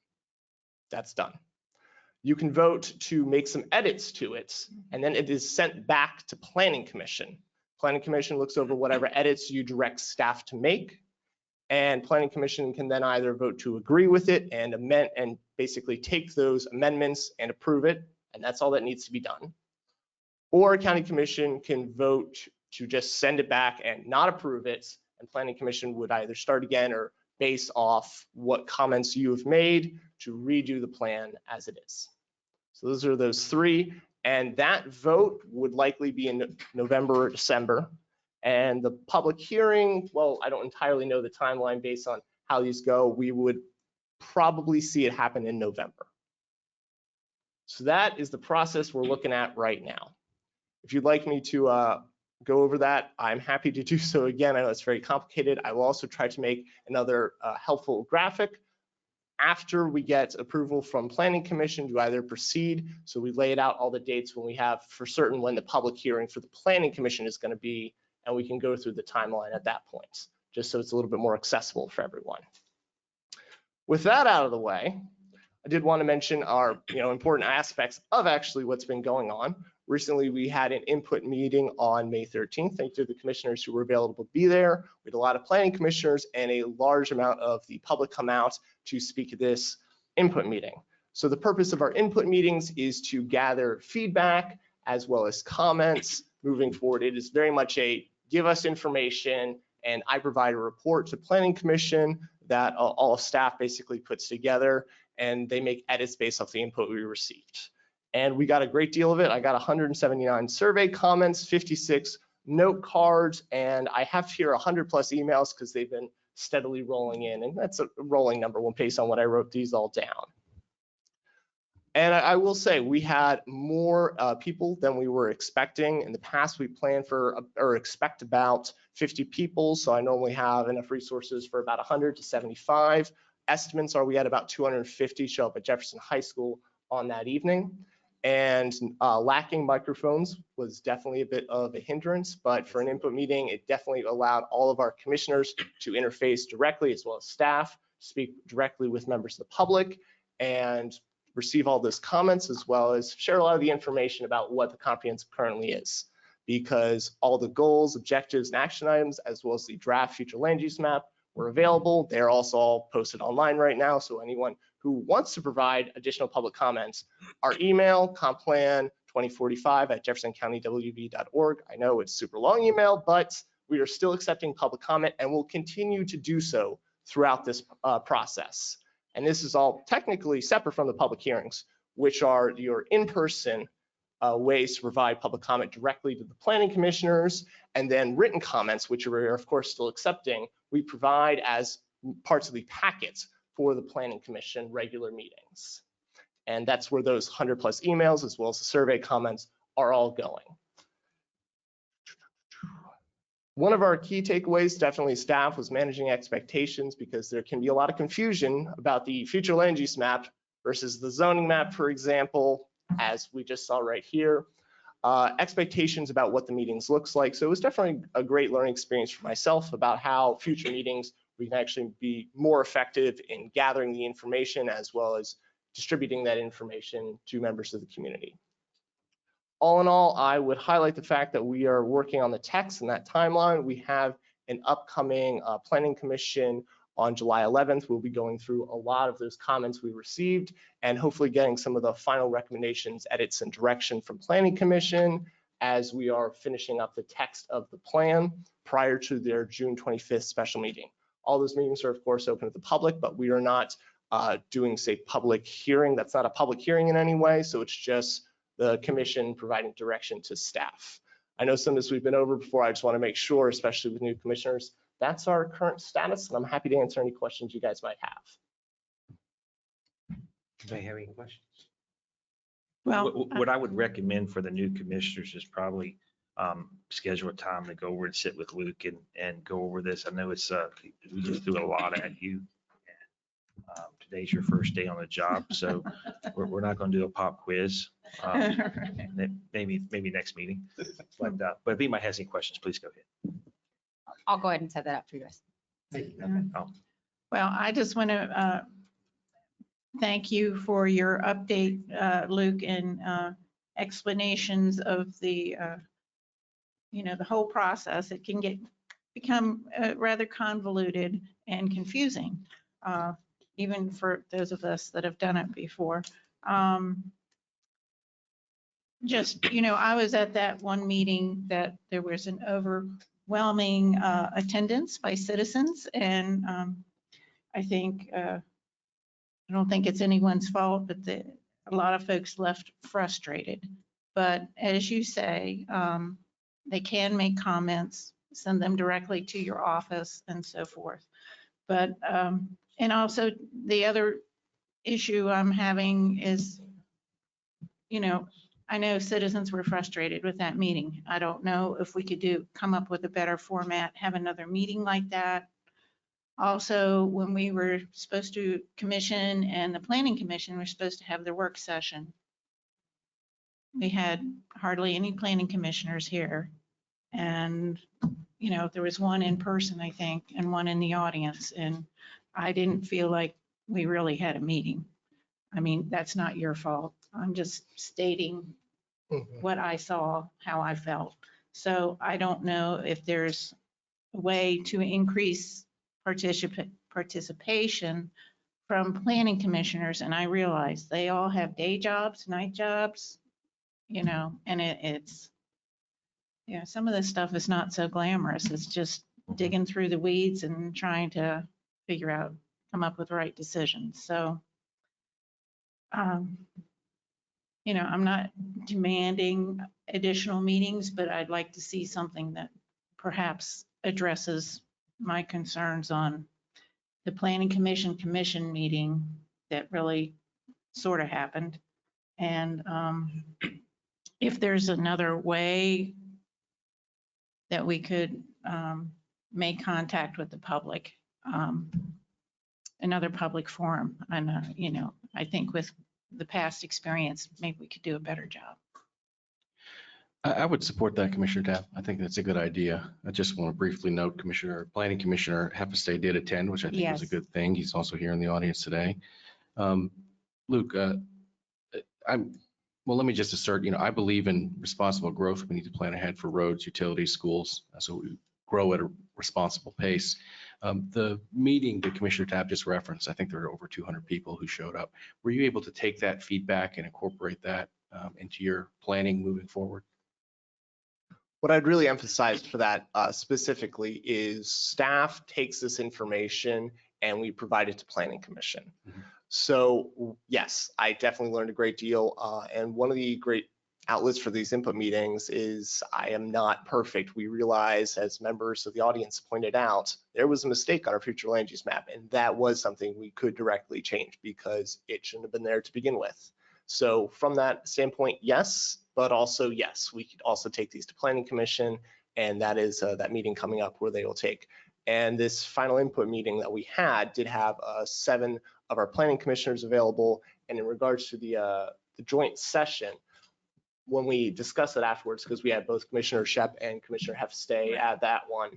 That's done. You can vote to make some edits to it, and then it is sent back to Planning Commission. Planning Commission looks over whatever edits you direct staff to make, and Planning Commission can then either vote to agree with it and amend and basically take those amendments and approve it, and that's all that needs to be done. Or County Commission can vote to just send it back and not approve it, and Planning Commission would either start again or base off what comments you have made to redo the plan as it is. So those are those 3, and that vote would likely be in November or December. And the public hearing, well, I don't entirely know the timeline based on how these go. We would probably see it happen in November. So that is the process we're looking at right now. If you'd like me to go over that, I'm happy to do so again. I know it's very complicated. I will also try to make another helpful graphic after we get approval from Planning Commission to either proceed. So we laid out all the dates when we have for certain when the public hearing for the Planning Commission is going to be, and we can go through the timeline at that point, just so it's a little bit more accessible for everyone. With that out of the way, I did want to mention our important aspects of actually what's been going on. Recently, we had an input meeting on May 13th. Thank you to the commissioners who were available to be there. We had a lot of planning commissioners and a large amount of the public come out to speak at this input meeting. So the purpose of our input meetings is to gather feedback as well as comments moving forward. It is very much a give us information and I provide a report to Planning Commission that all of staff basically puts together, and they make edits based off the input we received. And we got a great deal of it. I got 179 survey comments, 56 note cards, and I have here 100+ emails because they've been steadily rolling in, and that's a rolling number based on what I wrote these all down. And I will say we had more people than we were expecting. In the past, we planned for or expect about 50 people, so I normally have enough resources for about 100 to 75. Estimates are we had about 250 show up at Jefferson High School on that evening. And lacking microphones was definitely a bit of a hindrance, but for an input meeting, it definitely allowed all of our commissioners to interface directly, as well as staff, speak directly with members of the public, and receive all those comments, as well as share a lot of the information about what the comprehensive currently is. Because all the goals, objectives, and action items, as well as the draft future land use map, were available. They're also all posted online right now, so anyone who wants to provide additional public comments, our email, complan2045@jeffersoncountywb.org. I know it's super long email, but we are still accepting public comment and will continue to do so throughout this process. And this is all technically separate from the public hearings, which are your in-person ways to provide public comment directly to the planning commissioners, and then written comments, which we're of course still accepting, we provide as parts of the packets for the Planning Commission regular meetings. And that's where those 100+ emails, as well as the survey comments, are all going. One of our key takeaways, definitely staff, was managing expectations, because there can be a lot of confusion about the future land use map versus the zoning map, for example, as we just saw right here. Expectations about what the meetings looks like. So it was definitely a great learning experience for myself about how future meetings we can actually be more effective in gathering the information as well as distributing that information to members of the community. All in all, I would highlight the fact that we are working on the text and that timeline. We have an upcoming Planning Commission on July 11th. We'll be going through a lot of those comments we received and hopefully getting some of the final recommendations, edits, and direction from Planning Commission as we are finishing up the text of the plan prior to their June 25th special meeting. All those meetings are of course open to the public, but we are not doing, say, public hearing. That's not a public hearing in any way. So it's just the commission providing direction to staff. I know some of this we've been over before. I just want to make sure, especially with new commissioners, that's our current status, and I'm happy to answer any questions you guys might have. Anybody have any questions? Well, What I would recommend for the new commissioners is probably schedule a time to go over and sit with Luke and go over this. I know it's, we just threw a lot at you. Today's your first day on the job, so we're not going to do a pop quiz. Maybe next meeting. But if anybody has any questions, please go ahead. I'll go ahead and set that up for you guys. Well, I just want to thank you for your update, Luke, and explanations of the, the whole process. It can become rather convoluted and confusing, even for those of us that have done it before. I was at that one meeting that there was an overwhelming attendance by citizens, and I don't think it's anyone's fault, but a lot of folks left frustrated. But as you say, they can make comments, send them directly to your office and so forth. But, and also the other issue I'm having is, I know citizens were frustrated with that meeting. I don't know if we could come up with a better format, have another meeting like that. Also, when we were supposed to commission and the planning commission were supposed to have their work session, we had hardly any planning commissioners here. And, there was one in person, I think, and one in the audience. And I didn't feel like we really had a meeting. I mean, that's not your fault. I'm just stating what I saw, how I felt. So I don't know if there's a way to increase participation from planning commissioners. And I realize they all have day jobs, night jobs, and it's, some of this stuff is not so glamorous. It's just digging through the weeds and trying to come up with the right decisions. So, I'm not demanding additional meetings, but I'd like to see something that perhaps addresses my concerns on the planning commission meeting that really sort of happened. And if there's another way that we could make contact with the public, another public forum. And, I think with the past experience, maybe we could do a better job. I would support that, Commissioner Tapp. I think that's a good idea. I just want to briefly note Planning Commissioner Hepestay did attend, which I think was a Yes. good thing. He's also here in the audience today. Luke, let me just assert, I believe in responsible growth. We need to plan ahead for roads, utilities, schools, so we grow at a responsible pace. The meeting that Commissioner Tapp just referenced, I think there were over 200 people who showed up. Were you able to take that feedback and incorporate that into your planning moving forward? What I'd really emphasize for that specifically is staff takes this information and we provide it to Planning Commission. So yes, I definitely learned a great deal. And one of the great outlets for these input meetings is I am not perfect. We realize, as members of the audience pointed out, there was a mistake on our future land use map, and that was something we could directly change because it shouldn't have been there to begin with. So from that standpoint, yes, but also yes, we could also take these to Planning Commission, and that is that meeting coming up where they will take. And this final input meeting that we had did have 7 of our planning commissioners available. And in regards to the joint session, when we discussed it afterwards, because we had both Commissioner Shep and Commissioner Hepestay at that one,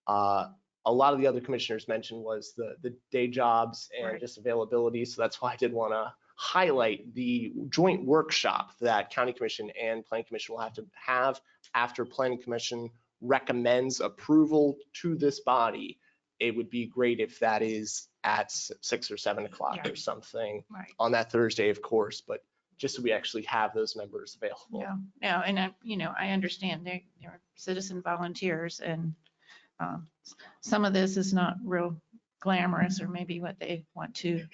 a lot of the other commissioners mentioned was the day jobs and just availability. So that's why I did want to highlight the joint workshop that County Commission and Planning Commission will have to have after Planning Commission recommends approval to this body. It would be great if that is at 6 or 7 o'clock or something on that Thursday, of course, but just so we actually have those members available. Yeah, and I understand they're citizen volunteers, and some of this is not real glamorous or maybe what they want to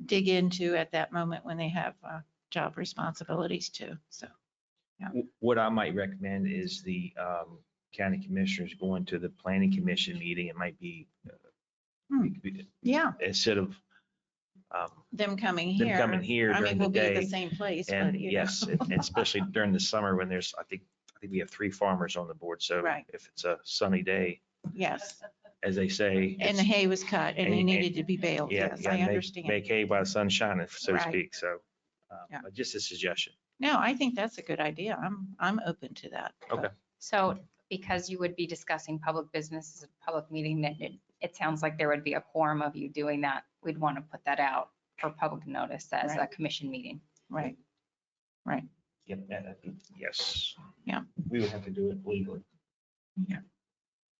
dig into at that moment when they have job responsibilities too. So, What I might recommend is the county commissioners going to the planning commission meeting. It might be, yeah, instead of Them coming them here. coming here I during mean, the we'll be at day. the same place, but And you know. yes, and especially during the summer when there's, I think we have 3 farmers on the board. So Right. if it's a sunny day, Yes, as they say. and the hay was cut and and- they and- needed to be baled. Yes, I understand. Make hay while the sun's shining, so to Right. speak. So Yeah. just a suggestion. No, I think that's a good idea. I'm open to that. Okay. So because you would be discussing public business as a public meeting, that it sounds like there would be a quorum of you doing that. We'd want to put that out for public notice as a Right. commission meeting. Right. Right. Yep. Yes. Yeah. We would have to do it legally. Yeah.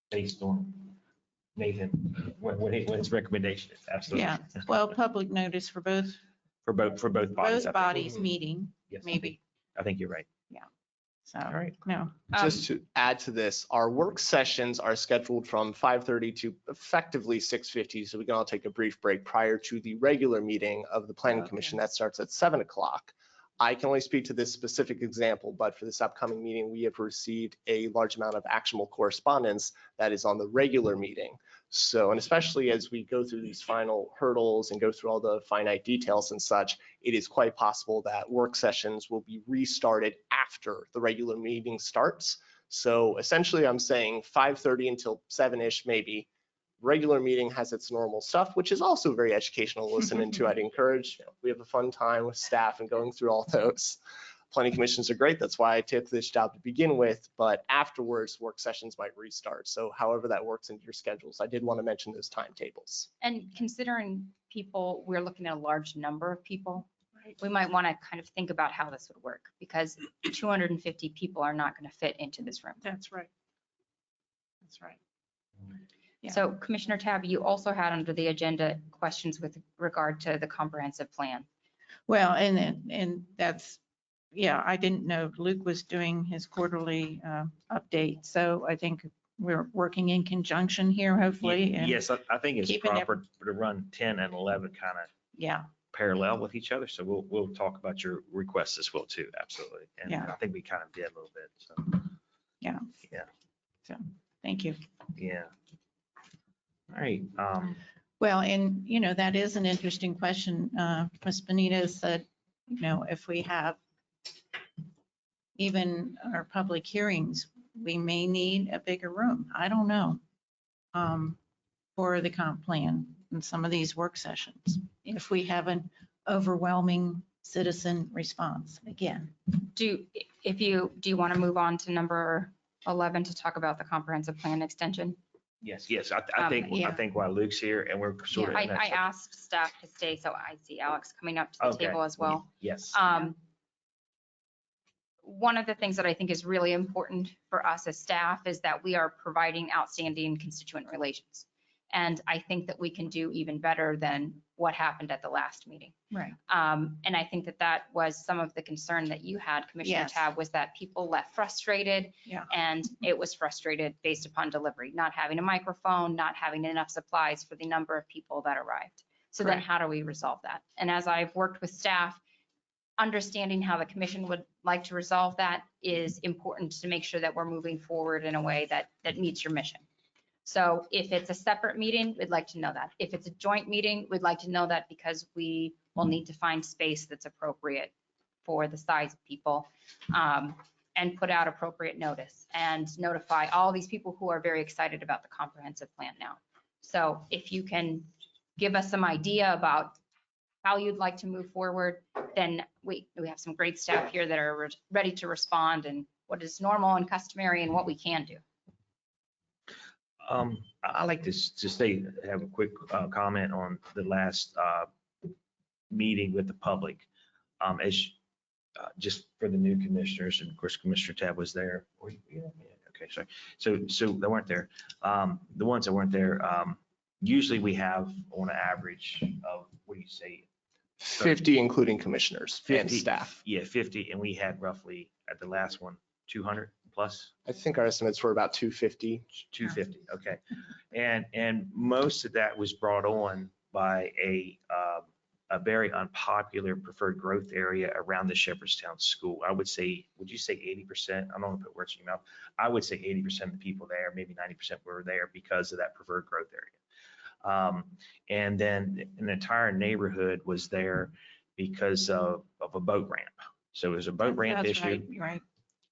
Based on Nathan, what his recommendation is. Absolutely. Yeah. Well, public notice for both For both bodies. I both think. bodies meeting, Yes. maybe. I think you're right. So, All right. no. Just to add to this, our work sessions are scheduled from 5:30 to effectively 6:50, so we can all take a brief break prior to the regular meeting of the planning Okay. commission that starts at 7 o'clock. I can only speak to this specific example, but for this upcoming meeting, we have received a large amount of actionable correspondence that is on the regular meeting. So, and especially as we go through these final hurdles and go through all the finite details and such, it is quite possible that work sessions will be restarted after the regular meeting starts. So essentially, I'm saying 5:30 until 7-ish maybe. Regular meeting has its normal stuff, which is also very educational to listen into. I'd encourage, we have a fun time with staff and going through all those. Planning commissions are great. That's why I took this job to begin with, but afterwards work sessions might restart. So however that works into your schedules, I did want to mention those timetables. And considering people, we're looking at a large number of people. We might want to kind of think about how this would work because 250 people are not going to fit into this room. That's right. That's right. Yeah. So Commissioner Tab, you also had under the agenda questions with regard to the comprehensive plan. Well, and that's, yeah, I didn't know Luke was doing his quarterly update. So I think we're working in conjunction here, hopefully. and Yes, I think it's keeping it- proper to run 10 and 11 kind of Yeah, parallel with each other. So we'll talk about your requests as well too. Absolutely. And Yeah. I think we kind of did a little bit. So yeah. Yeah. So, thank you. yeah. All right. Well, and you know, that is an interesting question. Ms. Benita said, you know, if we have even our public hearings, we may need a bigger room. I don't know. For the comp plan and some of these work sessions, if we have an overwhelming citizen response again. Do you want to move on to number 11 to talk about the comprehensive plan extension? Yes, I think yeah. while Luke's here and we're sort of. in that I section- asked staff to stay, so I see Alex coming up to the Okay. table as well. Yes. One of the things that I think is really important for us as staff is that we are providing outstanding constituent relations. And I think that we can do even better than what happened at the last meeting. Right. And I think that that was some of the concern that you had, Commissioner Yes. Tab, was that people left frustrated. Yeah. And it was frustrated based upon delivery, not having a microphone, not having enough supplies for the number of people that arrived. So then Correct. how do we resolve that? And as I've worked with staff, understanding how the commission would like to resolve that is important to make sure that we're moving forward in a way that meets your mission. So if it's a separate meeting, we'd like to know that. If it's a joint meeting, we'd like to know that because we will need to find space that's appropriate for the size of people, and put out appropriate notice and notify all these people who are very excited about the comprehensive plan now. So if you can give us some idea about how you'd like to move forward, then we have some great staff here that are ready to respond and what is normal and customary and what we can do. I like to say, have a quick comment on the last meeting with the public. As just for the new commissioners, and of course, Commissioner Tab was there. Okay, sorry. So they weren't there. The ones that weren't there, usually we have on an average of, what do you say? 50, including commissioners and 50, staff. Yeah, 50, and we had roughly at the last one, 200 plus. I think our estimates were about 250. 250, okay. And most of that was brought on by a very unpopular preferred growth area around the Shepherdstown School. I would say, would you say 80%? I don't want to put words in your mouth. I would say 80% of the people there, maybe 90% were there because of that preferred growth area. And then an entire neighborhood was there because of a boat ramp. So it was a boat ramp That's issue. right, you're right.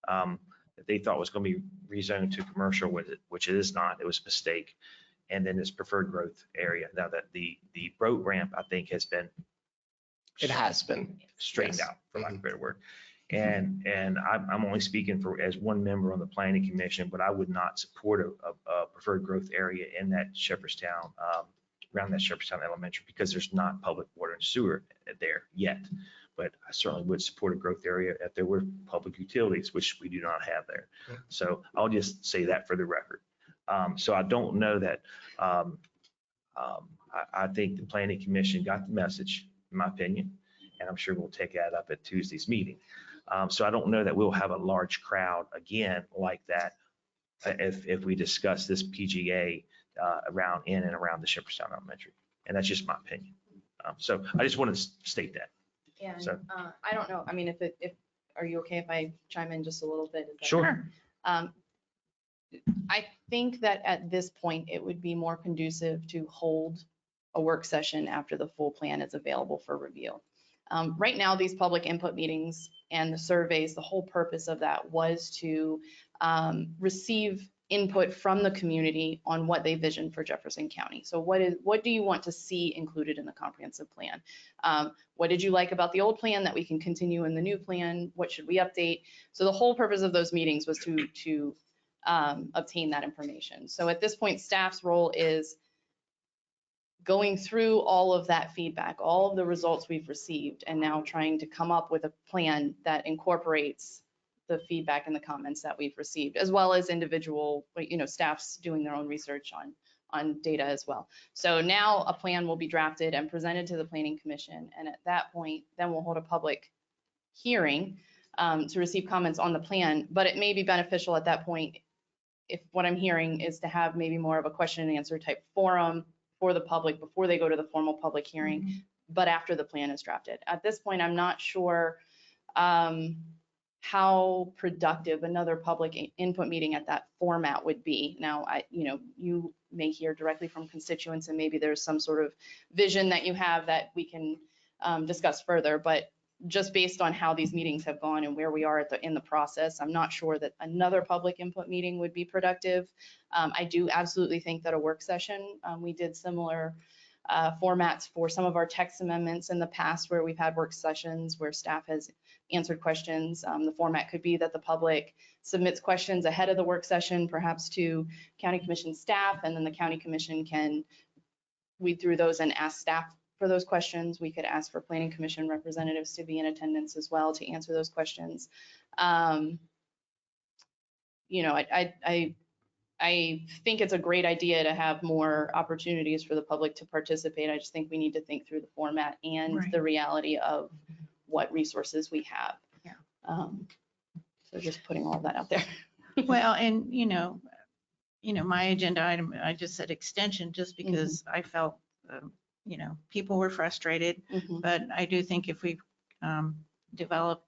That they thought was going to be rezoned to commercial with it, which it is not. It was a mistake. And then this preferred growth area. Now that the boat ramp, I think, has been It has been. straightened Yes. out, for lack of a better word. And I'm only speaking for as one member on the planning commission, but I would not support a preferred growth area in that Shepherdstown, around that Shepherdstown Elementary, because there's not public water and sewer there yet. But I certainly would support a growth area if there were public utilities, which we do not have there. So I'll just say that for the record. So I don't know that, I think the planning commission got the message, in my opinion, and I'm sure we'll take that up at Tuesday's meeting. So I don't know that we'll have a large crowd again like that if we discuss this PGA around in and around the Shepherdstown Elementary. And that's just my opinion. So I just want to state that. And So- I don't know, I mean, are you okay if I chime in just a little bit? Is that- Sure. I think that at this point, it would be more conducive to hold a work session after the full plan is available for review. Right now, these public input meetings and the surveys, the whole purpose of that was to receive input from the community on what they vision for Jefferson County. So what do you want to see included in the comprehensive plan? What did you like about the old plan that we can continue in the new plan? What should we update? So the whole purpose of those meetings was to obtain that information. So at this point, staff's role is going through all of that feedback, all of the results we've received, and now trying to come up with a plan that incorporates the feedback and the comments that we've received, as well as individual, staffs doing their own research on data as well. So now a plan will be drafted and presented to the Planning Commission. And at that point, then we'll hold a public hearing to receive comments on the plan. But it may be beneficial at that point, if what I'm hearing is to have maybe more of a question and answer type forum for the public before they go to the formal public hearing, but after the plan is drafted. At this point, I'm not sure how productive another public input meeting at that format would be. Now, you may hear directly from constituents, and maybe there's some sort of vision that you have that we can discuss further, but just based on how these meetings have gone and where we are in the process, I'm not sure that another public input meeting would be productive. I do absolutely think that a work session, we did similar formats for some of our text amendments in the past where we've had work sessions where staff has answered questions. The format could be that the public submits questions ahead of the work session, perhaps to county commission staff, and then the county commission can weed through those and ask staff for those questions. We could ask for planning commission representatives to be in attendance as well to answer those questions. I think it's a great idea to have more opportunities for the public to participate. I just think we need to think through the format and Right. the reality of what resources we have. Yeah. So just putting all that out there. Well, and my agenda item, I just said extension just because I felt, people were frustrated. But I do think if we develop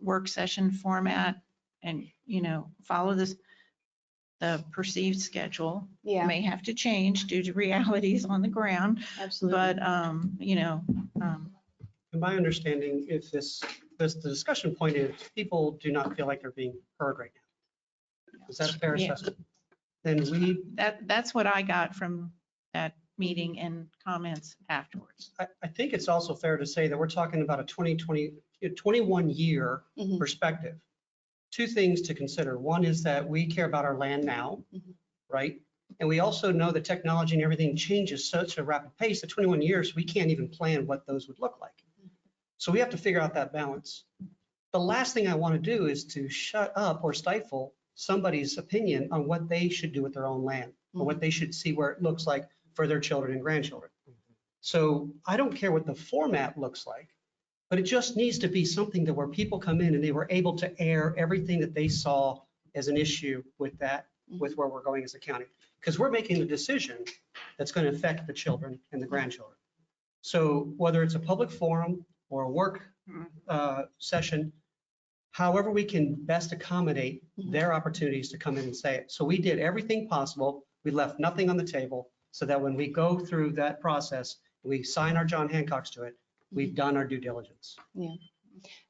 work session format and, follow the perceived schedule, Yeah. may have to change due to realities on the ground. Absolutely. But, In my understanding, if the discussion point is people do not feel like they're being heard right now. Is that a fair Yeah. assessment? Then that's what I got from that meeting and comments afterwards. I think it's also fair to say that we're talking about a 21-year perspective. Two things to consider. One is that we care about our land now, right? And we also know that technology and everything changes such a rapid pace. At 21 years, we can't even plan what those would look like. So we have to figure out that balance. The last thing I want to do is to shut up or stifle somebody's opinion on what they should do with their own land or what they should see where it looks like for their children and grandchildren. So I don't care what the format looks like, but it just needs to be something that where people come in and they were able to air everything that they saw as an issue with that, with where we're going as a county. Because we're making a decision that's going to affect the children and the grandchildren. So whether it's a public forum or a work session, however we can best accommodate their opportunities to come in and say it. So we did everything possible. We left nothing on the table so that when we go through that process, we sign our John Hancocks to it, we've done our due diligence. Yeah.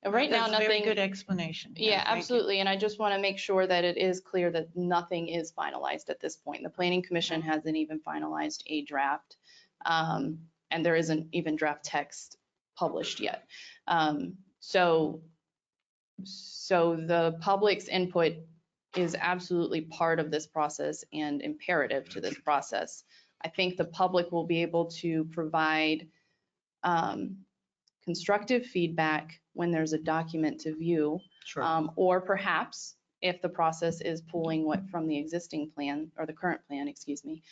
And right now, That's a very nothing. good explanation. Yeah, thank you. absolutely. And I just want to make sure that it is clear that nothing is finalized at this point. The Planning Commission hasn't even finalized a draft. And there isn't even draft text published yet. So the public's input is absolutely part of this process and imperative to this process. I think the public will be able to provide constructive feedback when there's a document to view. Sure. Or perhaps if the process is pulling what from the existing plan or the current plan, excuse me,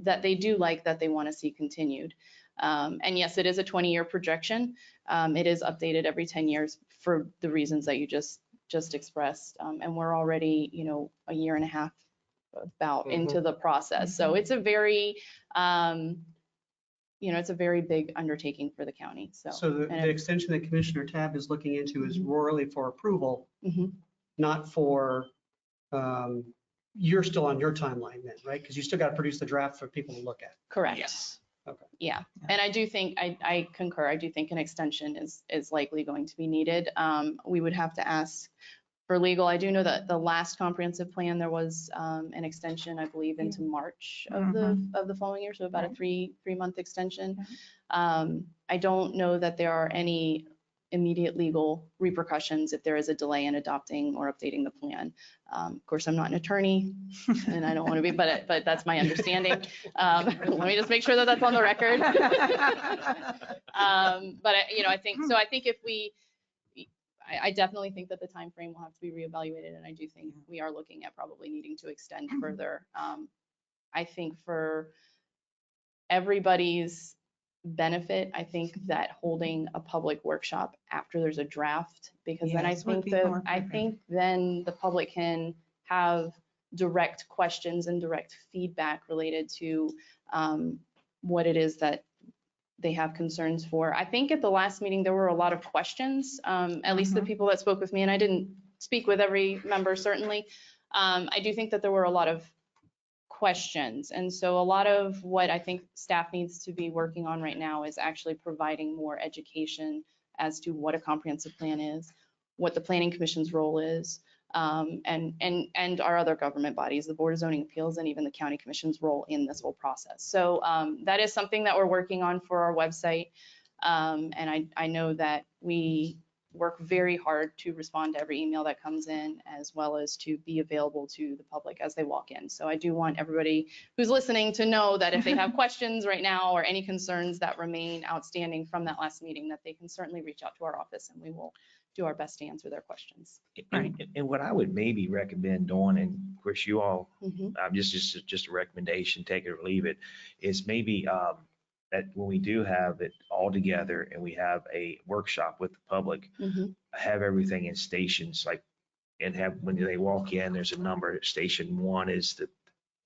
that they do like, that they want to see continued. And yes, it is a 20-year projection. It is updated every 10 years for the reasons that you just expressed. And we're already, a year and a half about into the process. So it's a very, it's a very big undertaking for the county. So the extension that Commissioner Tabb is looking into is royally for approval, not for, you're still on your timeline then, right? Because you still got to produce the draft for people to look at. Correct. Yes. Okay. Yeah. And I do think, I concur, I do think an extension is likely going to be needed. We would have to ask for legal. I do know that the last comprehensive plan, there was an extension, I believe, into March of the following year, so about a three-month extension. I don't know that there are any immediate legal repercussions if there is a delay in adopting or updating the plan. Of course, I'm not an attorney and I don't want to be, but that's my understanding. Let me just make sure that that's on the record. But I think if I definitely think that the time frame will have to be reevaluated, and I do think we are looking at probably needing to extend further. I think for everybody's benefit, I think that holding a public workshop after there's a draft, because then I think then the public can have direct questions and direct feedback related to what it is that they have concerns for. I think at the last meeting, there were a lot of questions, at least the people that spoke with me, and I didn't speak with every member, certainly. I do think that there were a lot of questions. And so a lot of what I think staff needs to be working on right now is actually providing more education as to what a comprehensive plan is, what the Planning Commission's role is, and our other government bodies, the Board of Zoning Appeals, and even the County Commission's role in this whole process. So that is something that we're working on for our website. And I know that we work very hard to respond to every email that comes in, as well as to be available to the public as they walk in. So I do want everybody who's listening to know that if they have questions right now or any concerns that remain outstanding from that last meeting, that they can certainly reach out to our office and we will do our best to answer their questions. And what I would maybe recommend, Dawn, and of course you all, just a recommendation, take it or leave it, is maybe that when we do have it all together and we have a workshop with the public, have everything in stations, like, and have, when they walk in, there's a number. Station 1 is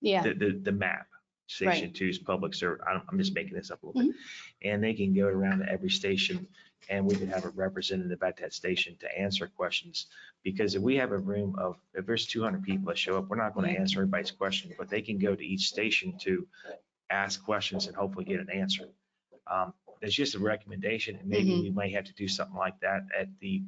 the map. Station 2 is public service. I'm just making this up a little bit. And they can go around to every station and we can have a representative at that station to answer questions. Because if we have a room of, if there's 200 people that show up, we're not going to answer everybody's question, but they can go to each station to ask questions and hopefully get an answer. It's just a recommendation, and maybe we might have to do something like that at the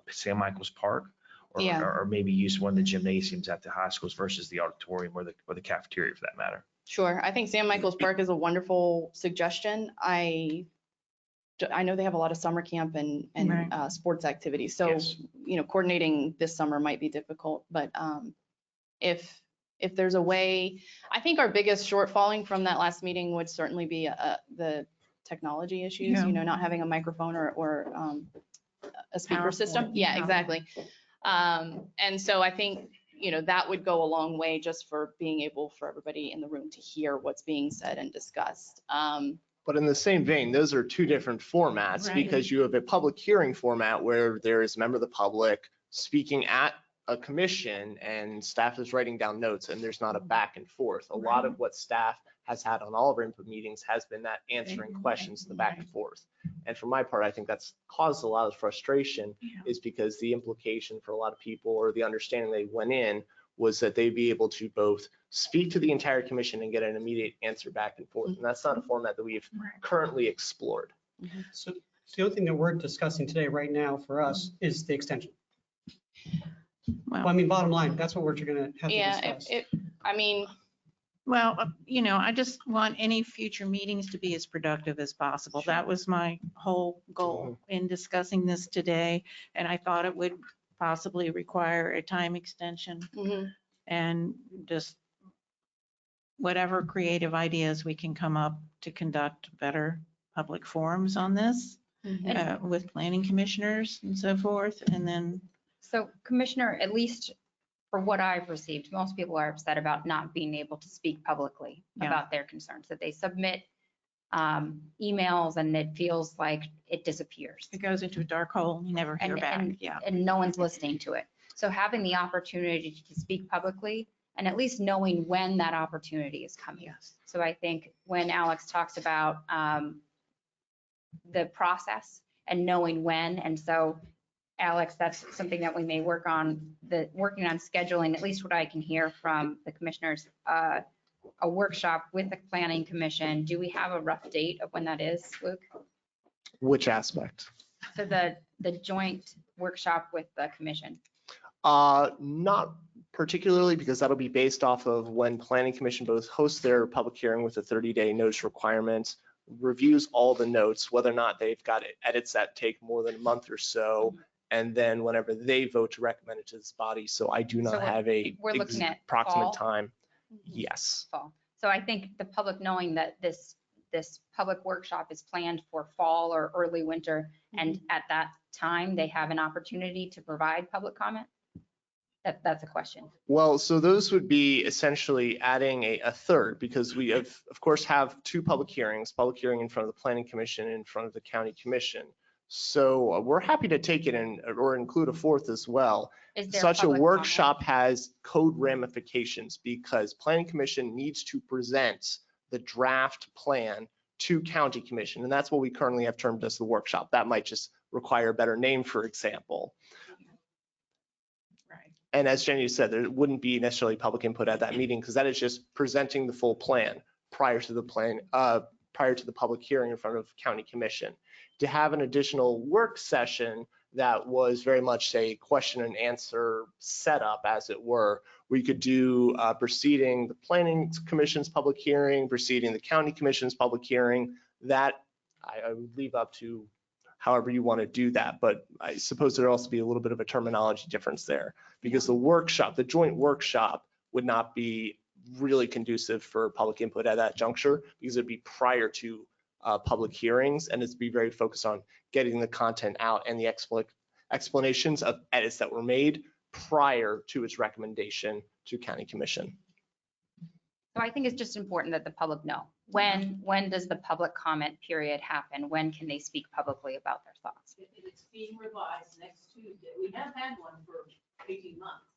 San Michael's Park, or maybe use one of the gymnasiums at the high schools versus the auditorium or the cafeteria, for that matter. Sure. I think San Michael's Park is a wonderful suggestion. I know they have a lot of summer camp and sports activities. So, coordinating this summer might be difficult, but if there's a way, I think our biggest shortfalling from that last meeting would certainly be the technology issues, not having a microphone or a speaker system. Yeah, exactly. And so I think, that would go a long way just for being able for everybody in the room to hear what's being said and discussed. But in the same vein, those are two different formats, because you have a public hearing format where there is a member of the public speaking at a commission and staff is writing down notes and there's not a back and forth. A lot of what staff has had on all of our input meetings has been that answering questions, the back and forth. And for my part, I think that's caused a lot of frustration, is because the implication for a lot of people, or the understanding they went in, was that they'd be able to both speak to the entire commission and get an immediate answer back and forth. And that's not a format that we've currently explored. So the only thing that we're discussing today, right now, for us, is the extension. Well, I mean, bottom line, that's what we're gonna have to Yeah, discuss. I mean, Well, I just want any future meetings to be as productive as possible. That was my whole goal in discussing this today. And I thought it would possibly require a time extension and just whatever creative ideas we can come up to conduct better public forums on this with planning commissioners and so forth. And then So Commissioner, at least for what I've received, most people are upset about not being able to speak publicly about their concerns, that they submit emails and it feels like it disappears. it goes into a dark hole and you never hear back. Yeah. And no one's listening to it. So having the opportunity to speak publicly and at least knowing when that opportunity is coming. So I think when Alex talks about the process and knowing when, and so Alex, that's something that we may working on scheduling, at least what I can hear from the commissioners, a workshop with the planning commission. Do we have a rough date of when that is, Luke? Which aspect? So the joint workshop with the commission. Not particularly, because that'll be based off of when planning commission both hosts their public hearing with a 30-day notice requirement, reviews all the notes, whether or not they've got edits that take more than a month or so, and then whenever they vote to recommend it to this body. So I do not have a we're looking at approximate fall? time. Yes. Fall. So I think the public knowing that this public workshop is planned for fall or early winter, and at that time, they have an opportunity to provide public comment? That's a question. Well, so those would be essentially adding a third, because we of course have two public hearings, public hearing in front of the planning commission, in front of the county commission. So we're happy to take it in or include a fourth as well. Is there Such a public workshop has code ramifications because planning commission needs to present the draft plan to county commission. And that's what we currently have termed as the workshop. That might just require a better name, for example. And as Jenny said, there wouldn't be necessarily public input at that meeting because that is just presenting the full plan prior to the public hearing in front of county commission. To have an additional work session that was very much a question and answer setup, as it were, we could do preceding the planning commission's public hearing, preceding the county commission's public hearing. That I would leave up to however you want to do that. But I suppose there'd also be a little bit of a terminology difference there because the workshop, the joint workshop would not be really conducive for public input at that juncture because it'd be prior to public hearings and it'd be very focused on getting the content out and the explanations of edits that were made prior to its recommendation to county commission. So I think it's just important that the public know. When does the public comment period happen? When can they speak publicly about their thoughts? It's being revised next Tuesday. We have had one for 18 months,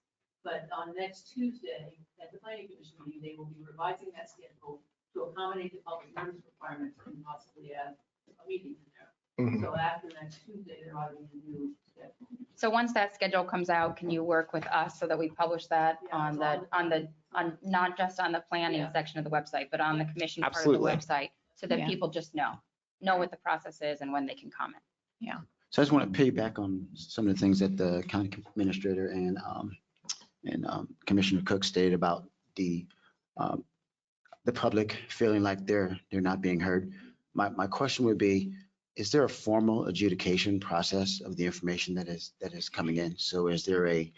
but on next Tuesday at the planning commission meeting, they will be revising that schedule to accommodate the public notice requirements and possibly add a meeting in there. So after next Tuesday, there ought to be a new schedule. So once that schedule comes out, can you work with us so that we publish that on not just on the planning section of the website, but on the commission part of the website so that people just know what the process is and when they can comment? Yeah. So I just want to piggyback on some of the things that the county administrator and Commissioner Cook stated about the public feeling like they're not being heard. My question would be, is there a formal adjudication process of the information that is coming in? So is there a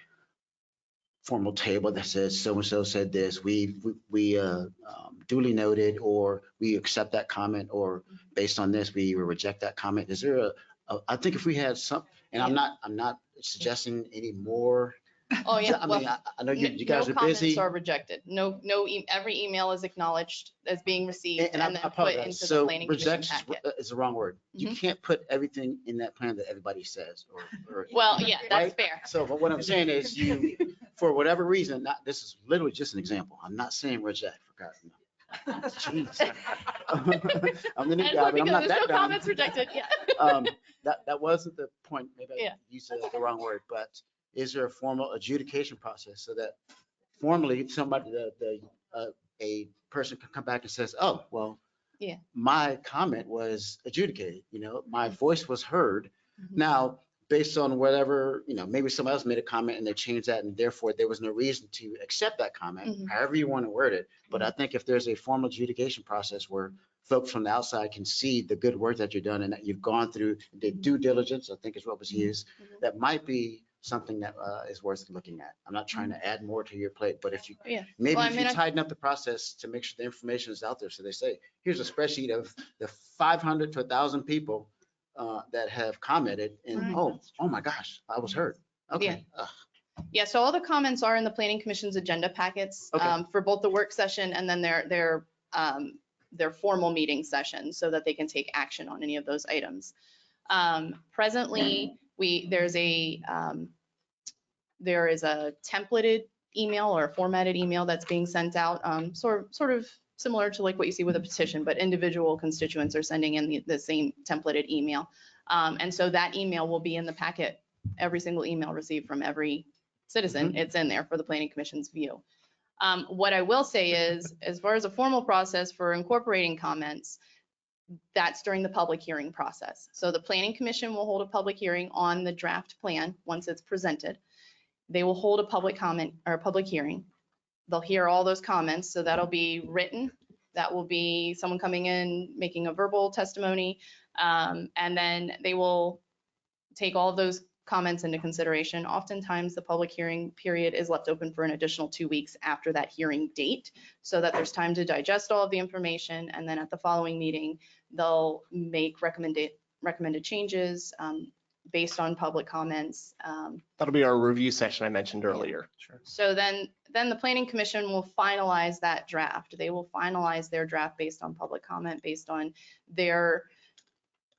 formal table that says so-and-so said this, we duly noted, or we accept that comment, or based on this, we reject that comment? Is there I think if we had some, and I'm not suggesting any more. Oh, yeah. I mean, I know you guys are busy. No comments are rejected. Every email is acknowledged as being received and then put into the planning commission packet. Is the wrong word. You can't put everything in that plan that everybody says. Well, yeah, that's fair. So but what I'm saying is you, for whatever reason, this is literally just an example. I'm not saying reject, for God's sake. Jeez. I'm the new guy, but I'm not that dumb. Comments rejected, yeah. That wasn't the point. Maybe I used the wrong word, but is there a formal adjudication process so that formally somebody, the a person can come back and says, oh, well, Yeah. my comment was adjudicated, my voice was heard. Mhm. Now, based on whatever, maybe someone else made a comment and they changed that, and therefore there was no reason to accept that comment, Mhm. however you want to word it. But I think if there's a formal adjudication process where folks from the outside can see the good work that you've done and that you've gone through the due diligence, I think is what was used, that might be something that is worth looking at. I'm not trying to add more to your plate, but if you, Yeah. maybe Well, I if mean, you I- tighten up the process to make sure the information is out there. So they say, here's a spreadsheet of the 500 to 1,000 people that have commented, and Right. oh my gosh, I was heard. Okay. Ugh. Yeah, so all the comments are in the planning commission's agenda packets Okay. for both the work session and then their formal meeting session so that they can take action on any of those items. Presently, there is a templated email or a formatted email that's being sent out, sort of similar to like what you see with a petition, but individual constituents are sending in the same templated email. And so that email will be in the packet, every single email received from every citizen, it's in there for the planning commission's view. What I will say is, as far as a formal process for incorporating comments, that's during the public hearing process. So the planning commission will hold a public hearing on the draft plan once it's presented. They will hold a public comment or a public hearing. They'll hear all those comments. So that'll be written. That will be someone coming in, making a verbal testimony. And then they will take all of those comments into consideration. Oftentimes, the public hearing period is left open for an additional 2 weeks after that hearing date, so that there's time to digest all of the information. And then at the following meeting, they'll make recommended changes based on public comments. That'll be our review session I mentioned earlier. Sure. So then the planning commission will finalize that draft. They will finalize their draft based on public comment, based on their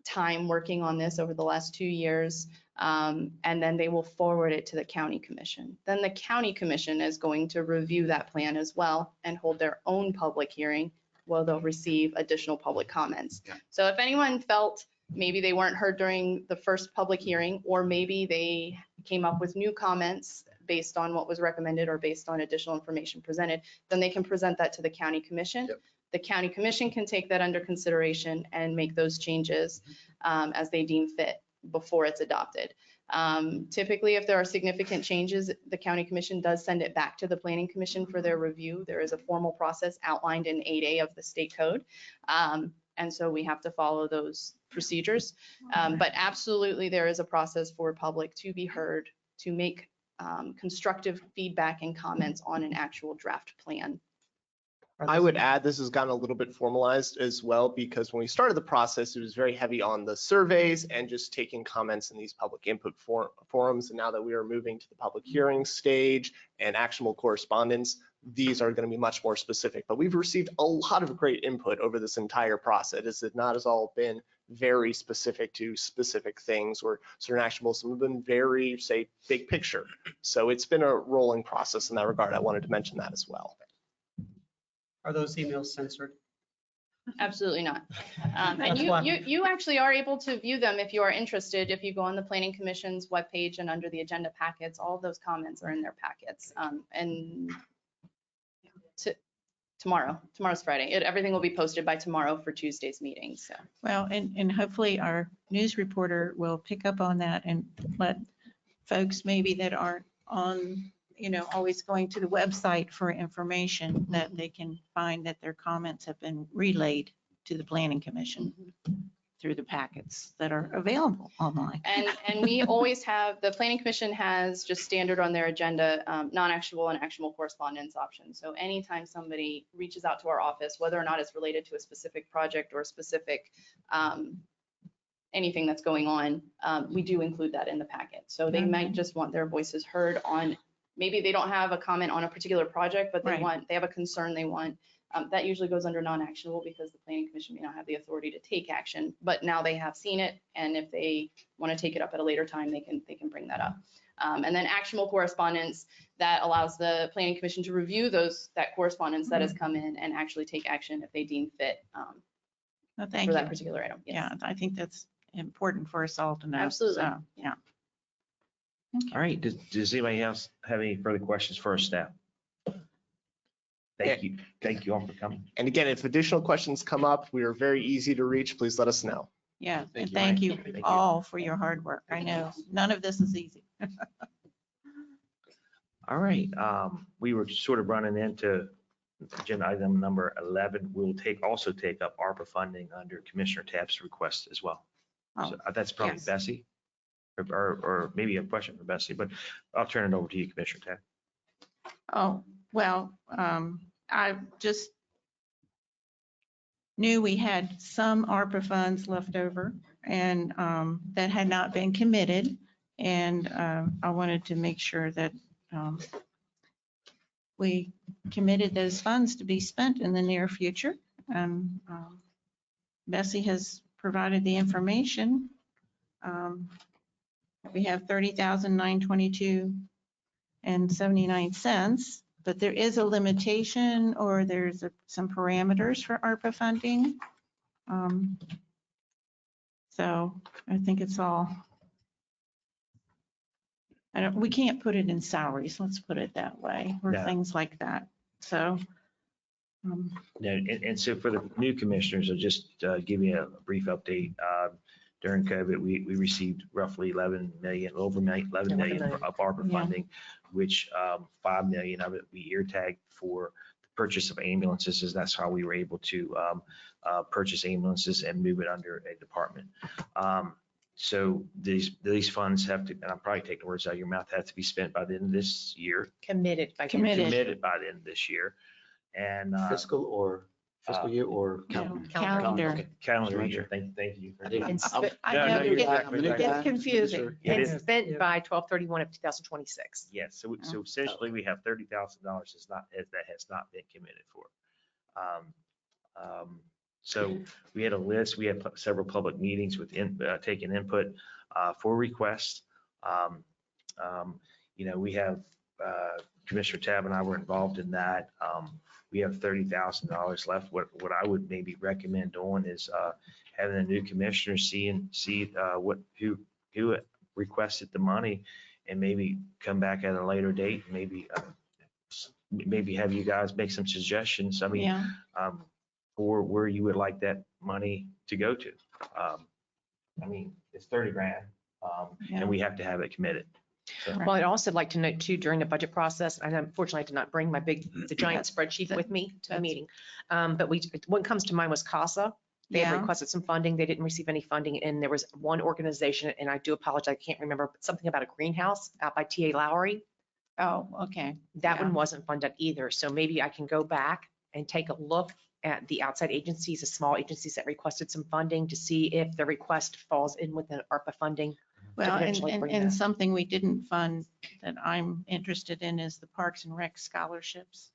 time working on this over the last 2 years. And then they will forward it to the county commission. Then the county commission is going to review that plan as well and hold their own public hearing where they'll receive additional public comments. Yeah. So if anyone felt maybe they weren't heard during the first public hearing, or maybe they came up with new comments based on what was recommended or based on additional information presented, then they can present that to the county commission. Yep. The county commission can take that under consideration and make those changes as they deem fit before it's adopted. Typically, if there are significant changes, the county commission does send it back to the planning commission for their review. There is a formal process outlined in 8A of the state code. And so we have to follow those procedures. But absolutely, there is a process for public to be heard, to make constructive feedback and comments on an actual draft plan. I would add, this has gotten a little bit formalized as well, because when we started the process, it was very heavy on the surveys and just taking comments in these public input forums. And now that we are moving to the public hearing stage and actionable correspondence, these are going to be much more specific. But we've received a lot of great input over this entire process. It not has all been very specific to specific things or certain actionable. Some have been very, say, big picture. So it's been a rolling process in that regard. I wanted to mention that as well. Are those emails censored? Absolutely not. And That's why- you actually are able to view them if you are interested. If you go on the planning commission's webpage and under the agenda packets, all of those comments are in their packets. And tomorrow's Friday. Everything will be posted by tomorrow for Tuesday's meeting. So. Well, and hopefully our news reporter will pick up on that and let folks maybe that aren't on, always going to the website for information, that they can find that their comments have been relayed to the planning commission through the packets that are available online. And we always have, the planning commission has just standard on their agenda, non-actionable and actionable correspondence options. So anytime somebody reaches out to our office, whether or not it's related to a specific project or a specific anything that's going on, we do include that in the packet. So they might just want their voices heard on, maybe they don't have a comment on a particular project, but they have a concern they want. That usually goes under non-actionable because the planning commission may not have the authority to take action, but now they have seen it. And if they want to take it up at a later time, they can bring that up. And then actionable correspondence, that allows the planning commission to review that correspondence that has come in and actually take action if they deem fit Well, thank for that you. particular item. Yes. Yeah, I think that's important for us all to know. Absolutely. So, yeah. All right, does anybody else have any further questions for our staff? Thank you all for coming. And again, if additional questions come up, we are very easy to reach. Please let us know. Yeah, Thank and you, thank Mike. you Thank you. all for your hard work. I know none of this is easy. All right, we were sort of running into agenda item number 11. We'll also take up ARPA funding under Commissioner Tapp's request as well. So that's probably yes. Bessie, or maybe a question for Bessie, but I'll turn it over to you, Commissioner Tapp. Oh, well, I just knew we had some ARPA funds left over and that had not been committed. And I wanted to make sure that we committed those funds to be spent in the near future. And Bessie has provided the information. We have $30,922.79, but there is a limitation or there's some parameters for ARPA funding. So I think it's all, we can't put it in salaries, let's put it that way, or No. things like that. So. No, and so for the new commissioners, I'll just give you a brief update. During COVID, we received roughly 11 million, over 11 million of ARPA funding, which 5 million of it we ear tagged for the purchase of ambulances, as that's how we were able to purchase ambulances and move it under a department. So these funds have to, and I'm probably taking words out of your mouth, have to be spent by the end of this year. Committed by. Committed by the end of this year. And Fiscal year or Calendar. Okay, calendar year. Thank you. I didn't- And I'll- spent- I No, know no, you're it exactly right. It's Sure. confusing. It And is. spent by 12/31 of 2026. Yes, so essentially we have $30,000 that has not been committed for. So we had a list, we had several public meetings with taking input for requests. We have Commissioner Tab and I were involved in that. We have $30,000 left. What I would maybe recommend doing is having a new commissioner see who requested the money and maybe come back at a later date, maybe have you guys make some suggestions. I mean, Yeah. for where you would like that money to go to. I mean, it's 30 grand, Yeah. and we have to have it committed. So, Well, I'd also like to note too, during the budget process, and unfortunately I did not bring the giant spreadsheet with me to the meeting. But what comes to mind was CASA. They had Yeah. requested some funding. They didn't receive any funding. And there was one organization, and I do apologize, I can't remember, but something about a greenhouse out by TA Lowry. Oh, okay. That Yeah. one wasn't funded either. So maybe I can go back and take a look at the outside agencies, the small agencies that requested some funding to see if the request falls in with the ARPA funding. Well, potentially bring and that. something we didn't fund that I'm interested in is the Parks and Rec scholarships.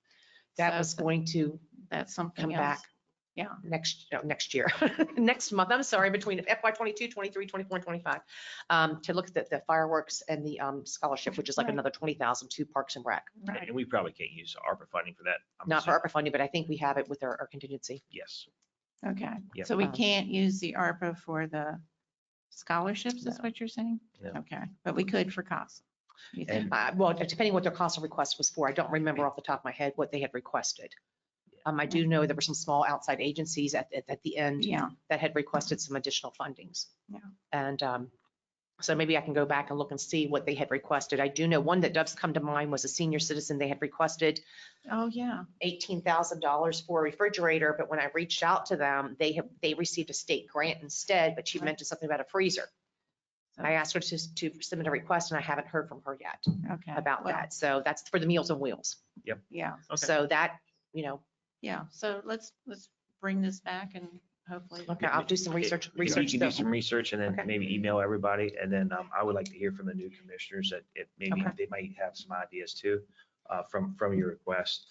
That So was going to That's something come else. back Yeah. next year, next month, I'm sorry, between FY 22, 23, 24, and 25, to look at the fireworks and the scholarship, which is like Right. another 20,000 to Parks and Rec. Right. and we probably can't use ARPA funding for that. I'm Not for assuming. ARPA funding, but I think we have it with our contingency. Yes. Okay. Yep. So we can't use the ARPA for the scholarships, is No. what you're saying? No. Okay, but we could for CASA. you think? Well, depending what their CASA request was for, I don't remember off the top of my head what they had requested. I do know there were some small outside agencies at the end Yeah. that had requested some additional fundings. Yeah. And so maybe I can go back and look and see what they had requested. I do know one that does come to mind was a senior citizen. They had requested Oh, yeah. $18,000 for a refrigerator, but when I reached out to them, they received a state grant instead, but she mentioned something about a freezer. I asked her to submit a request and I haven't heard from her yet Okay. about Well, that. So that's for the Meals on Wheels. Yeah. So that, Yeah. So let's bring this back and hopefully. okay, I'll do some research. You can do though. some research and then Okay. maybe email everybody. And then I would like to hear from the new commissioners that if maybe Okay. they might have some ideas too from your request.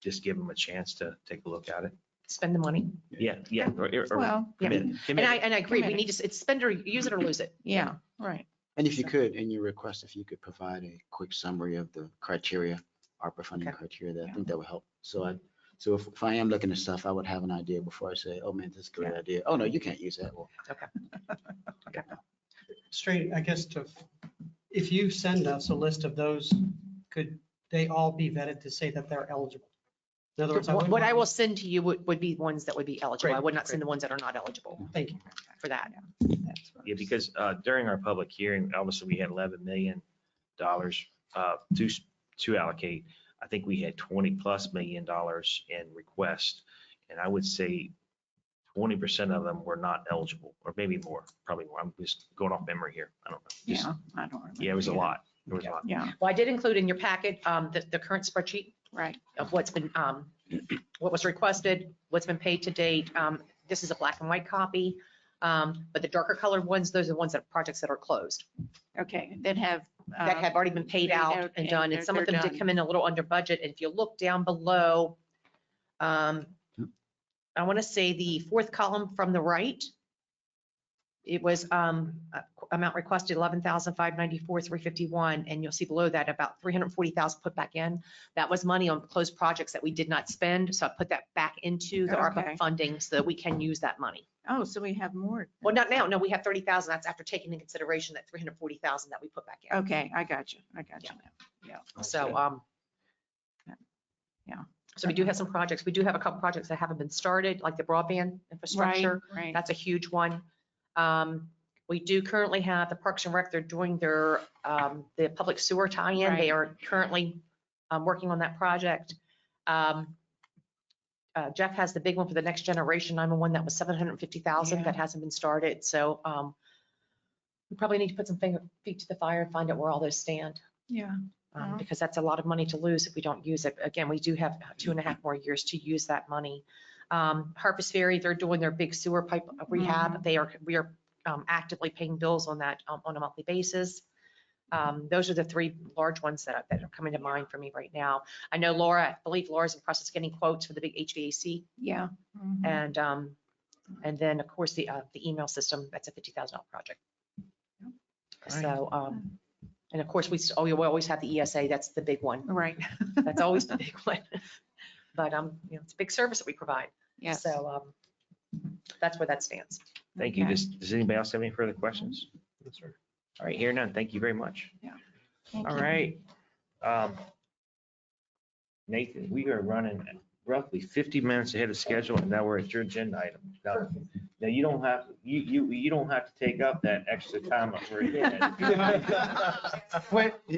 Just give them a chance to take a look at it. Spend the money. Yeah. Or Well, yeah. commit. And Commit. I agree. We Committed. need to, it's spend or use it or lose it. Yeah, right. And if you could, in your request, if you could provide a quick summary of the criteria, ARPA funding Okay. criteria, I think that would help. So if I am looking at stuff, I would have an idea before I say, oh man, this is a great idea. Oh, no, you can't use that. Well, Straight, I guess if you send us a list of those, could they all be vetted to say that they're eligible? In other words, What I will send to you would be ones that would be eligible. I Great, would not send great. the ones that are not eligible Thank you. for that. Yeah, because during our public hearing, obviously, we had $11 million to allocate. I think we had $20+ million in requests, and I would say 20% of them were not eligible, or maybe more, probably more. I'm just going off memory here. I don't know. Just- I don't remember. Yeah, it was a lot. There was a lot. Yeah, Well, I did include in your packet the current spreadsheet right. of what's been, what was requested, what's been paid to date. This is a black and white copy, but the darker colored ones, those are the ones that projects that are closed, Okay, that have. that have already been paid out and done. And some of them did come in a little under budget. And if you look down below, I want to say the fourth column from the right, it was amount requested 11,594,351, and you'll see below that about 340,000 put back in. That was money on closed projects that we did not spend, so I put that back into the Okay. ARPA funding so that we can use that money. Oh, so we have more. Well, not now. No, we have 30,000. That's after taking into consideration that 340,000 that we put back in. Okay, I got you. I got you now. Yeah. So, Yeah. So we do have some projects. We do have a couple projects that haven't been started, like the broadband infrastructure. Right. That's a huge one. We do currently have the Parks and Rec, they're doing their, the public sewer tie-in. They are currently working on that project. Jeff has the big one for the next generation 911 that was 750,000 that hasn't been started. So we probably need to put some feet to the fire and find out where all those stand. Yeah. Because that's a lot of money to lose if we don't use it. Again, we do have 2.5 more years to use that money. Harpers Ferry, they're doing their big sewer pipe rehab. We are actively paying bills on that on a monthly basis. Those are the three large ones that are coming to mind for me right now. I know Laura, I believe Laura's in the process of getting quotes for the big HVAC. Yeah. And then, of course, the email system, that's a $50,000 project. So, and of course, we always have the ESA, that's the big one. Right. That's always the big one. But, it's a big service that we provide. Yes. So that's where that stands. Thank you. Does anybody else have any further questions? Yes, sir. All right, here none. Thank you very much. Thank All you. right. Nathan, we are running roughly 50 minutes ahead of schedule, and now we're at your agenda item. Now you don't have, you don't have to take up that extra time that we're in.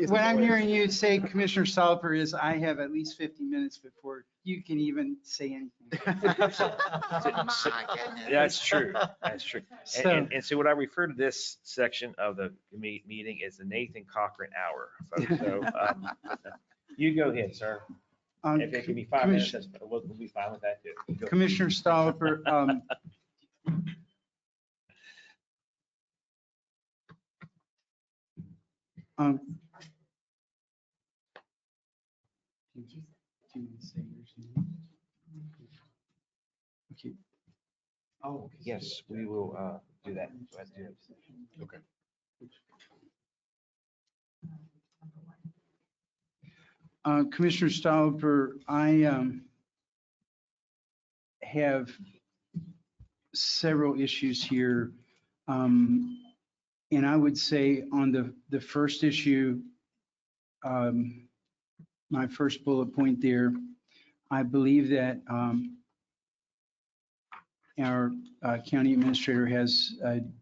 What I'm hearing you say, Commissioner Soliper, is I have at least 50 minutes before you can even say anything. That's true. That's true. So- And so what I refer to this section of the meeting is the Nathan Cochran hour. folks. So you go ahead, sir. If it can be 5 minutes, we'll be fine with that too. Go. Commissioner Stoliper, okay. Oh, yes, we will do that. Let's do it. Okay. Commissioner Stoliper, I have several issues here. And I would say on the first issue, my first bullet point there, I believe that our county administrator has an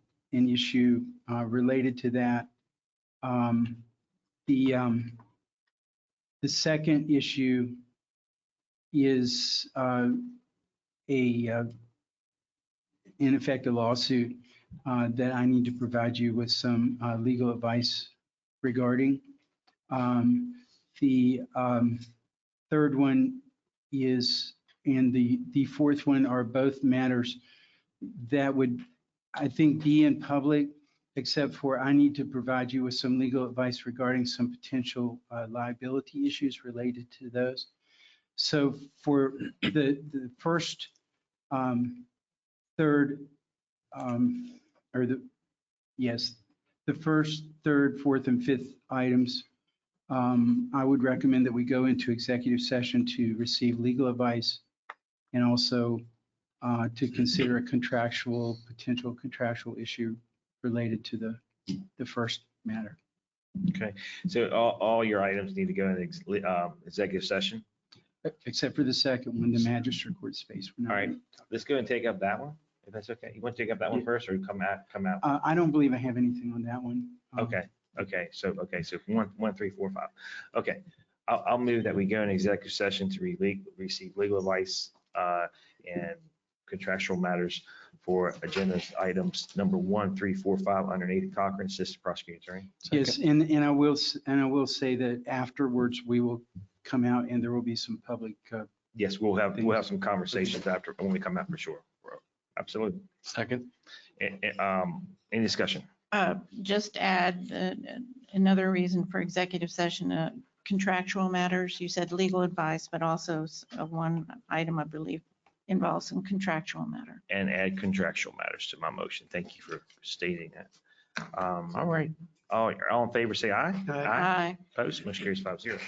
issue related to that. The second issue is in effect a lawsuit that I need to provide you with some legal advice regarding. The third one is, and the fourth one are both matters that would, I think, be in public, except for I need to provide you with some legal advice regarding some potential liability issues related to those. So for the first, third, the first, third, fourth, and fifth items, I would recommend that we go into executive session to receive legal advice and also to consider a potential contractual issue related to the first matter. Okay, so all your items need to go into executive session. except for the second one, the magistrate court space. We're not All right. gonna talk- Let's go and take up that one, if that's okay. You want to take up that one Yeah. first or come out? I don't believe I have anything on that one. Okay, so 1, 3, 4, 5. Okay, I'll move that we go in executive session to receive legal advice and contractual matters for agenda items number 1, 3, 4, 5 underneath Cochran, Assistant Prosecuting Attorney. Yes, and I will say that afterwards, we will come out and there will be some public. Yes, we'll have some conversations after, when we come out for sure. Absolutely. Second. Any discussion? Just add another reason for executive session, contractual matters. You said legal advice, but also one item, I believe, involves some contractual matter. And add contractual matters to my motion. Thank you for stating that. All right. All in favor, say aye. Aye. Opposed, motion carries 5-0.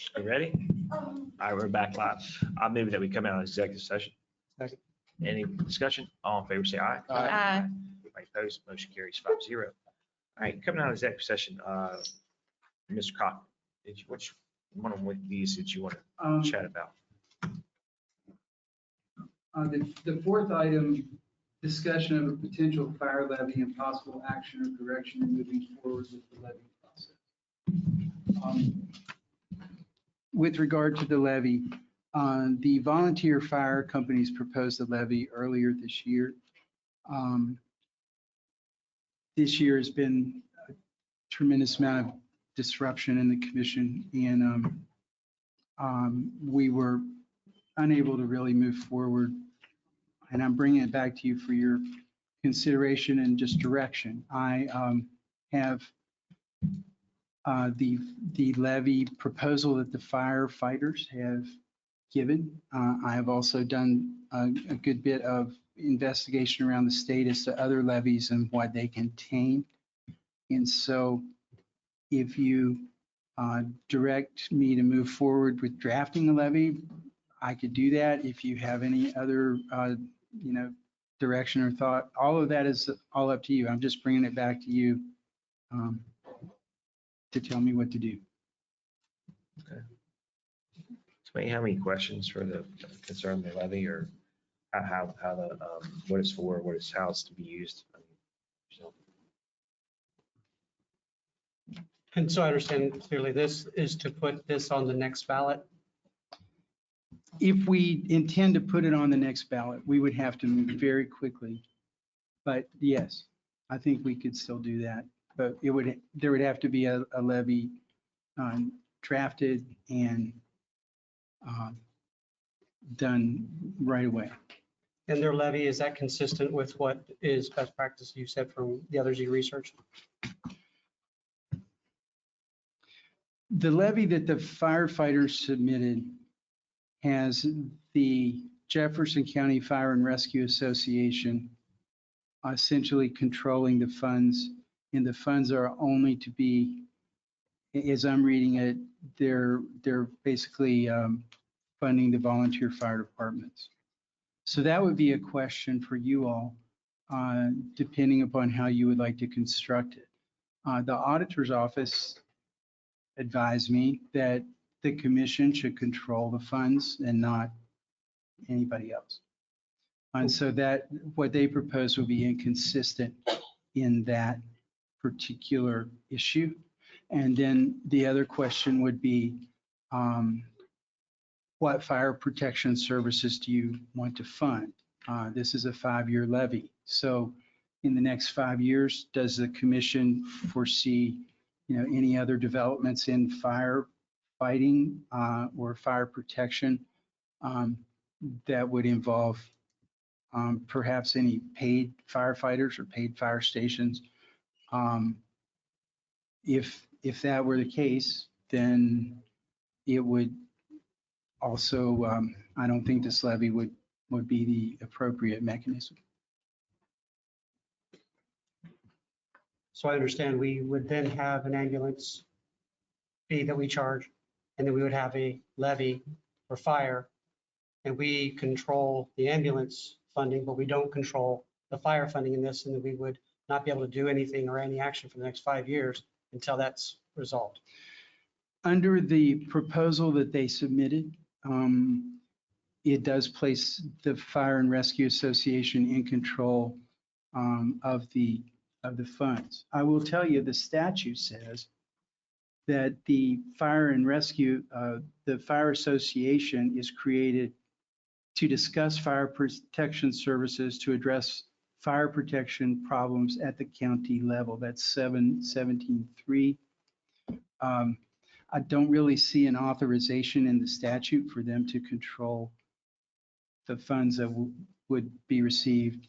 You ready? All right, we're back live. I'll move that we come out of executive session. Second. Any discussion? All in favor, say aye. Aye. Anybody opposed? Motion carries 5-0. All right, coming out of executive session, Mr. Cotton, which one of these did you want to chat about? The fourth item, discussion of a potential fire levy and possible action or direction in moving forward with the levy process. With regard to the levy, the volunteer fire companies proposed a levy earlier this year. This year has been a tremendous amount of disruption in the commission, and we were unable to really move forward. And I'm bringing it back to you for your consideration and just direction. I have the levy proposal that the firefighters have given. I have also done a good bit of investigation around the state as to other levies and what they contain. And so if you direct me to move forward with drafting a levy, I could do that. If you have any other, direction or thought, all of that is all up to you. I'm just bringing it back to you to tell me what to do. Okay. So you have any questions for the concern the levy, or how the, what it's for, what it's, how it's to be used? And so I understand clearly this is to put this on the next ballot. If we intend to put it on the next ballot, we would have to move very quickly. But yes, I think we could still do that. But there would have to be a levy drafted and done right away. And their levy, is that consistent with what is best practice you said from the others you researched? The levy that the firefighters submitted has the Jefferson County Fire and Rescue Association essentially controlling the funds, and the funds are only to be, as I'm reading it, they're basically funding the volunteer fire departments. So that would be a question for you all, depending upon how you would like to construct it. The auditor's office advised me that the commission should control the funds and not anybody else. And so that what they propose will be inconsistent in that particular issue. And then the other question would be, what fire protection services do you want to fund? This is a 5-year levy. So in the next 5 years, does the commission foresee, any other developments in fire fighting or fire protection that would involve perhaps any paid firefighters or paid fire stations? If that were the case, then it would also, I don't think this levy would be the appropriate mechanism. So I understand we would then have an ambulance fee that we charge, and then we would have a levy for fire, and we control the ambulance funding, but we don't control the fire funding in this, and then we would not be able to do anything or any action for the next 5 years until that's resolved. Under the proposal that they submitted, it does place the Fire and Rescue Association in control of the funds. I will tell you, the statute says that the Fire and Rescue, the Fire Association is created to discuss fire protection services to address fire protection problems at the county level. That's 717.3. I don't really see an authorization in the statute for them to control the funds that would be received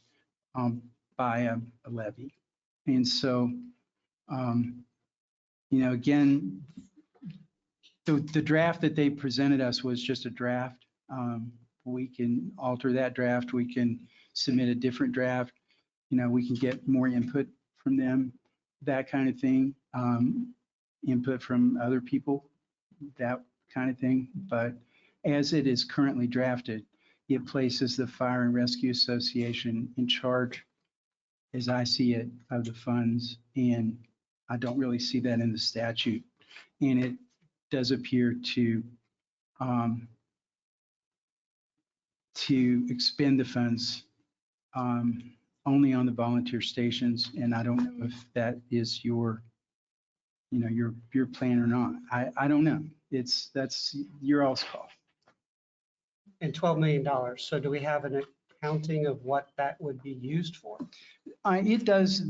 by a levy. And so, again, the draft that they presented us was just a draft. We can alter that draft. We can submit a different draft. We can get more input from them, that kind of thing. Input from other people. That kind of thing. But as it is currently drafted, it places the Fire and Rescue Association in charge, as I see it, of the funds. And I don't really see that in the statute. And it does appear to expend the funds only on the volunteer stations. And I don't know if that is your plan or not. I don't know. That's your all's call. And $12 million. So do we have an accounting of what that would be used for? It does,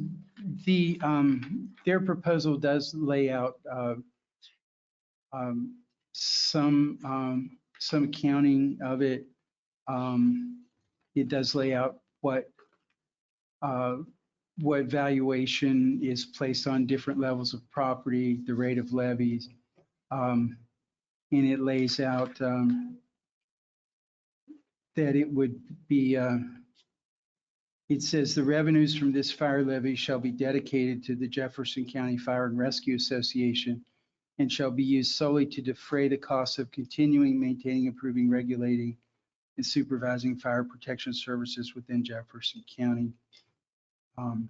their proposal does lay out some accounting of it. It does lay out what valuation is placed on different levels of property, the rate of levies. And it lays out that it would be, it says the revenues from this fire levy shall be dedicated to the Jefferson County Fire and Rescue Association and shall be used solely to defray the costs of continuing, maintaining, improving, regulating, and supervising fire protection services within Jefferson County. And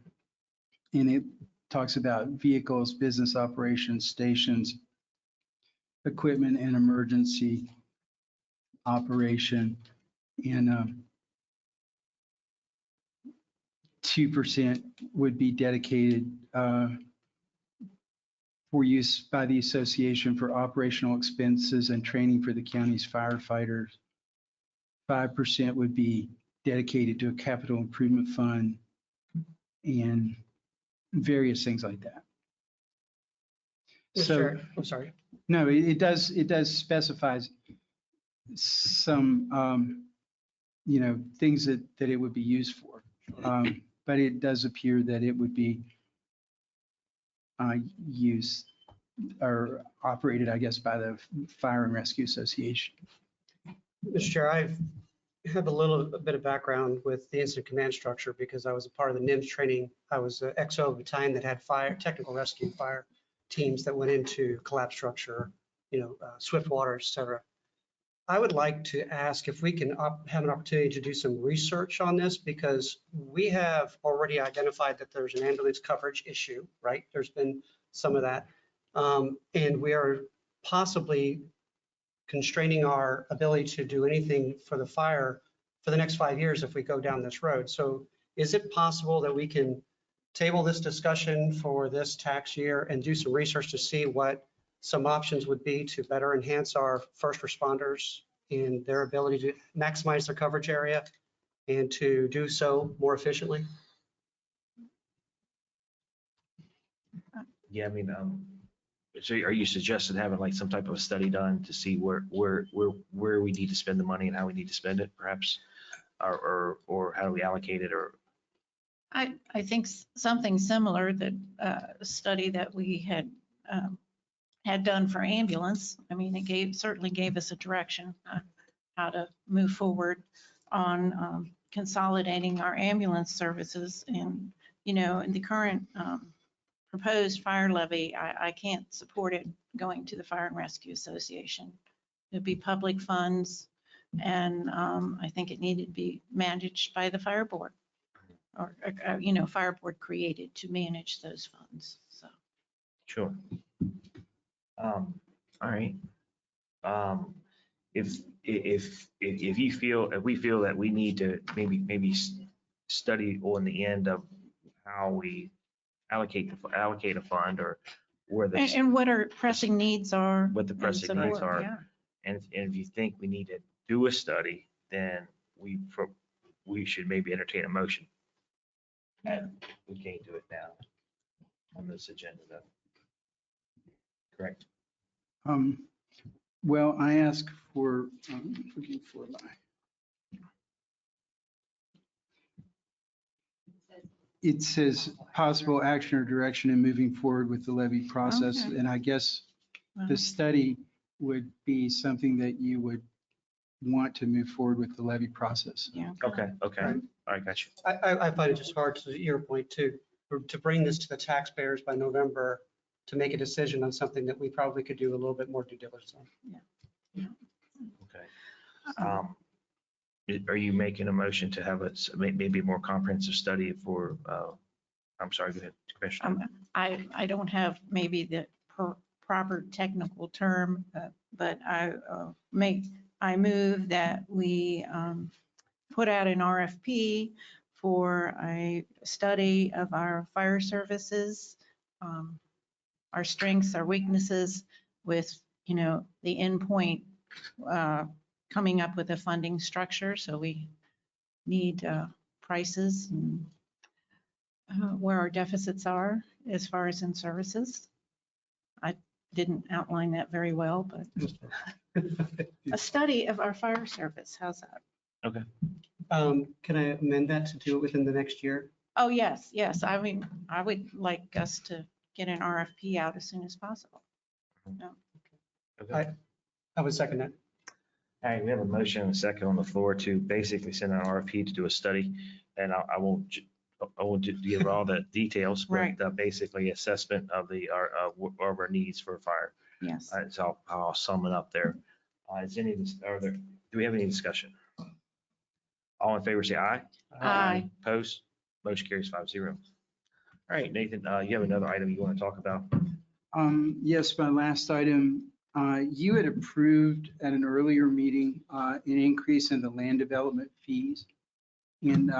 it talks about vehicles, business operations, stations, equipment, and emergency operation. And 2% would be dedicated for use by the association for operational expenses and training for the county's firefighters. 5% would be dedicated to a capital improvement fund and various things like that. So, I'm sorry. no, it does specify some, things that it would be used for. But it does appear that it would be used or operated, I guess, by the Fire and Rescue Association. Mr. Chair, I have a little bit of background with the incident command structure because I was a part of the NIMS training. I was an XO battalion that had technical rescue fire teams that went into collapse structure, swift water, et cetera. I would like to ask if we can have an opportunity to do some research on this because we have already identified that there's an ambulance coverage issue, right? There's been some of that. And we are possibly constraining our ability to do anything for the fire for the next 5 years if we go down this road. So is it possible that we can table this discussion for this tax year and do some research to see what some options would be to better enhance our first responders in their ability to maximize their coverage area and to do so more efficiently? Yeah, I mean, so are you suggesting having like some type of a study done to see where we need to spend the money and how we need to spend it, perhaps? Or how do we allocate it, or? I think something similar that a study that we had done for ambulance. I mean, it certainly gave us a direction how to move forward on consolidating our ambulance services. And, in the current proposed fire levy, I can't support it going to the Fire and Rescue Association. It'd be public funds, and I think it needed to be managed by the fire board or fire board created to manage those funds. So. Sure. All right. If we feel that we need to maybe study on the end of how we allocate a fund or where the And what our pressing needs are. what the pressing needs are, Yeah. and if you think we need to do a study, then we should maybe entertain a motion. And we can't do it now on this agenda, though. Correct. Well, I ask for, looking for it says possible action or direction in moving forward with the levy process. Okay. And I guess the study would be something that you would want to move forward with the levy process. Yeah. Okay. Right. All right, got you. I find it just hard, to your point, to bring this to the taxpayers by November to make a decision on something that we probably could do a little bit more due diligence on. Are you making a motion to have maybe a more comprehensive study for, I'm sorry, go ahead, Commissioner. I don't have maybe the proper technical term, but I move that we put out an RFP for a study of our fire services, our strengths, our weaknesses, with, the endpoint coming up with a funding structure. So we need prices and where our deficits are as far as in services. I didn't outline that very well, but a study of our fire service, how's that? Okay. Can I amend that to do it within the next year? Oh, yes. I mean, I would like us to get an RFP out as soon as possible. Okay. I would second that. All right, we have a motion and a second on the floor to basically send an RFP to do a study. And I won't give all the details, Right. but basically assessment of our needs for fire. Yes. So I'll sum it up there. Do we have any discussion? All in favor, say aye. Aye. Opposed? Motion carries 5-0. All right, Nathan, you have another item you want to talk about? Yes, my last item, you had approved at an earlier meeting an increase in the land development fees. And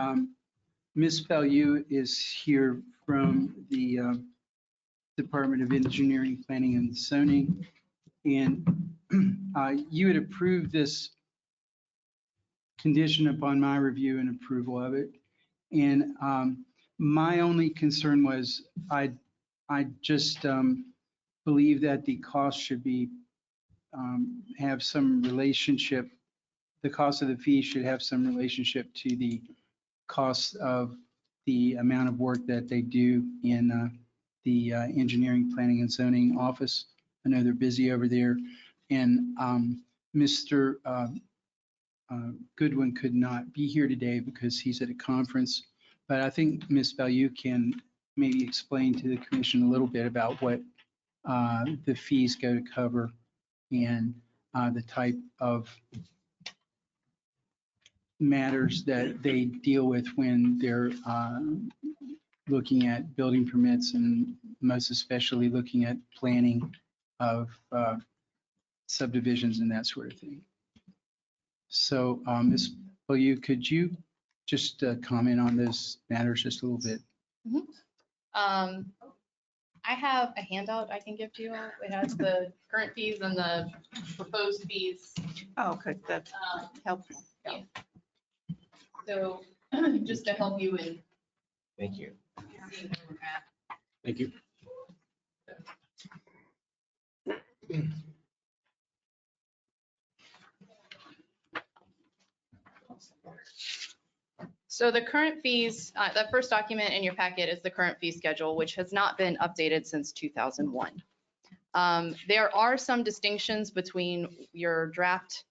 Ms. Bellew is here from the Department of Engineering, Planning and Zoning. And you had approved this condition upon my review and approval of it. And my only concern was I just believe that the cost should be have some relationship. The cost of the fee should have some relationship to the cost of the amount of work that they do in the engineering, planning and zoning office. I know they're busy over there. And Mr. Goodwin could not be here today because he's at a conference. But I think Ms. Bellew can maybe explain to the commission a little bit about what the fees go to cover and the type of matters that they deal with when they're looking at building permits and most especially looking at planning of subdivisions and that sort of thing. So Ms. Bellew, could you just comment on those matters just a little bit? I have a handout I can give to you all. It has the current fees and the proposed fees. Oh, good. That's helpful. Yeah. So just to help you in. Thank you. seeing where we're at. Thank you. So the current fees, that first document in your packet is the current fee schedule, which has not been updated since 2001. There are some distinctions between the draft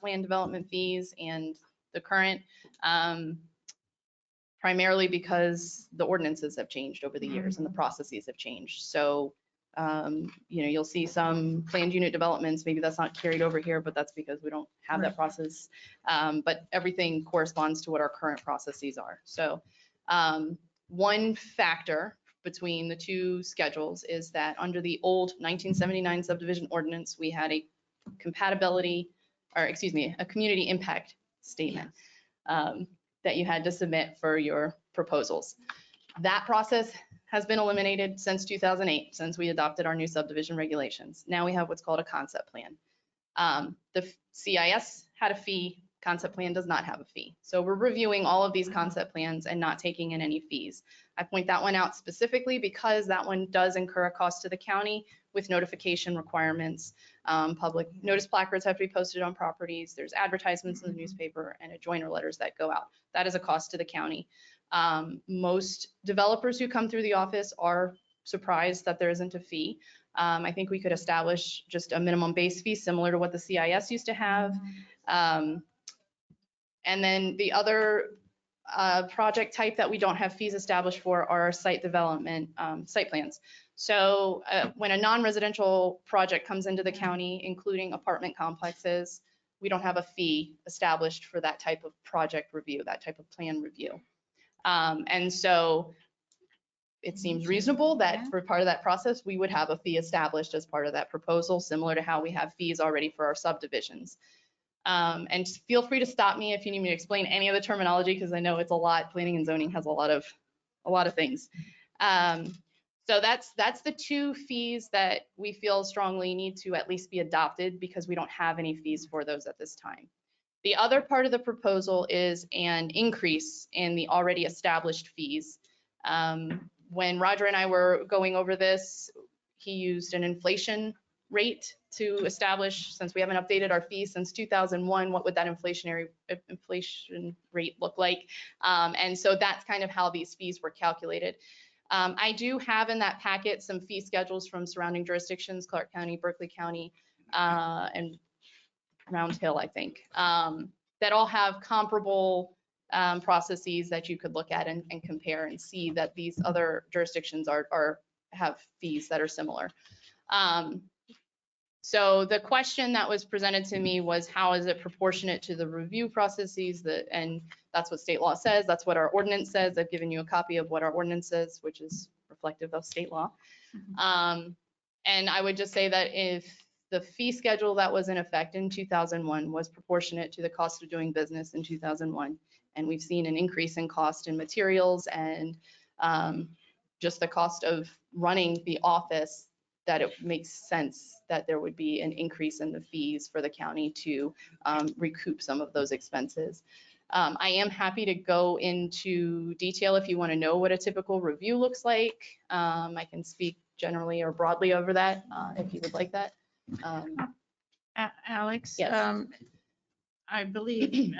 land development fees and the current, primarily because the ordinances have changed over the years and the processes have changed. So, you'll see some planned unit developments, maybe that's not carried over here, but that's because we don't have that process. But everything corresponds to what our current processes are. So one factor between the two schedules is that under the old 1979 subdivision ordinance, we had a community impact statement that you had to submit for your proposals. That process has been eliminated since 2008, since we adopted our new subdivision regulations. Now we have what's called a concept plan. The CIS had a fee, concept plan does not have a fee. So we're reviewing all of these concept plans and not taking in any fees. I point that one out specifically because that one does incur a cost to the county with notification requirements. Public notice placards have to be posted on properties. There's advertisements in the newspaper and adjoiner letters that go out. That is a cost to the county. Most developers who come through the office are surprised that there isn't a fee. I think we could establish just a minimum base fee similar to what the CIS used to have. And then the other project type that we don't have fees established for are site development site plans. So when a non-residential project comes into the county, including apartment complexes, we don't have a fee established for that type of project review, that type of plan review. And so it seems reasonable that for part of that process, we would have a fee established as part of that proposal, similar to how we have fees already for our subdivisions. And feel free to stop me if you need me to explain any of the terminology, because I know it's a lot. Planning and zoning has a lot of things. So that's the two fees that we feel strongly need to at least be adopted, because we don't have any fees for those at this time. The other part of the proposal is an increase in the already established fees. When Roger and I were going over this, he used an inflation rate to establish, since we haven't updated our fees since 2001, what would that inflation rate look like? And so that's kind of how these fees were calculated. I do have in that packet some fee schedules from surrounding jurisdictions, Clark County, Berkeley County, and Round Hill, I think, that all have comparable processes that you could look at and compare and see that these other jurisdictions have fees that are similar. So the question that was presented to me was, how is it proportionate to the review processes? And that's what state law says. That's what our ordinance says. I've given you a copy of what our ordinance says, which is reflective of state law. And I would just say that if the fee schedule that was in effect in 2001 was proportionate to the cost of doing business in 2001, and we've seen an increase in cost in materials and just the cost of running the office, that it makes sense that there would be an increase in the fees for the county to recoup some of those expenses. I am happy to go into detail if you want to know what a typical review looks like. I can speak generally or broadly over that if you would like that. Alex? Yes. I believe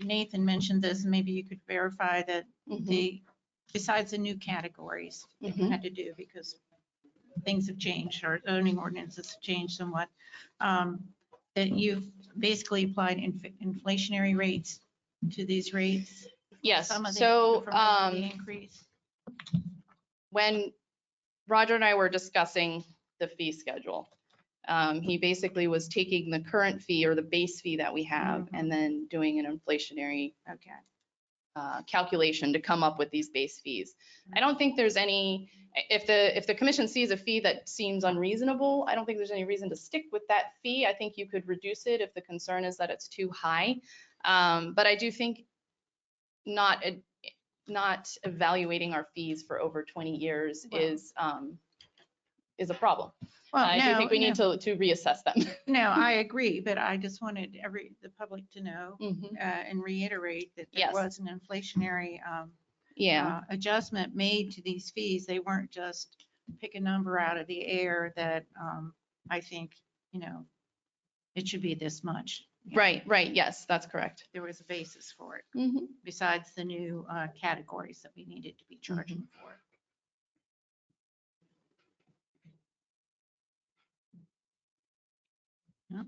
Nathan mentioned this, maybe you could verify that besides the new categories that you had to do, because things have changed, our zoning ordinances have changed somewhat, that you've basically applied inflationary rates to these rates? Yes, Some of the so information, the increase. when Roger and I were discussing the fee schedule, he basically was taking the current fee or the base fee that we have and then doing an inflationary calculation to come up with these base fees. I don't think there's any, if the commission sees a fee that seems unreasonable, I don't think there's any reason to stick with that fee. I think you could reduce it if the concern is that it's too high. But I do think not evaluating our fees for over 20 years is a problem. Well, I do think we need to reassess them. No, I agree, but I just wanted the public to know and reiterate that there was an inflationary adjustment made to these fees. They weren't just pick a number out of the air that I think, it should be this much. Right. Yes, that's correct. There was a basis for it, besides the new categories that we needed to be charging for. Yep.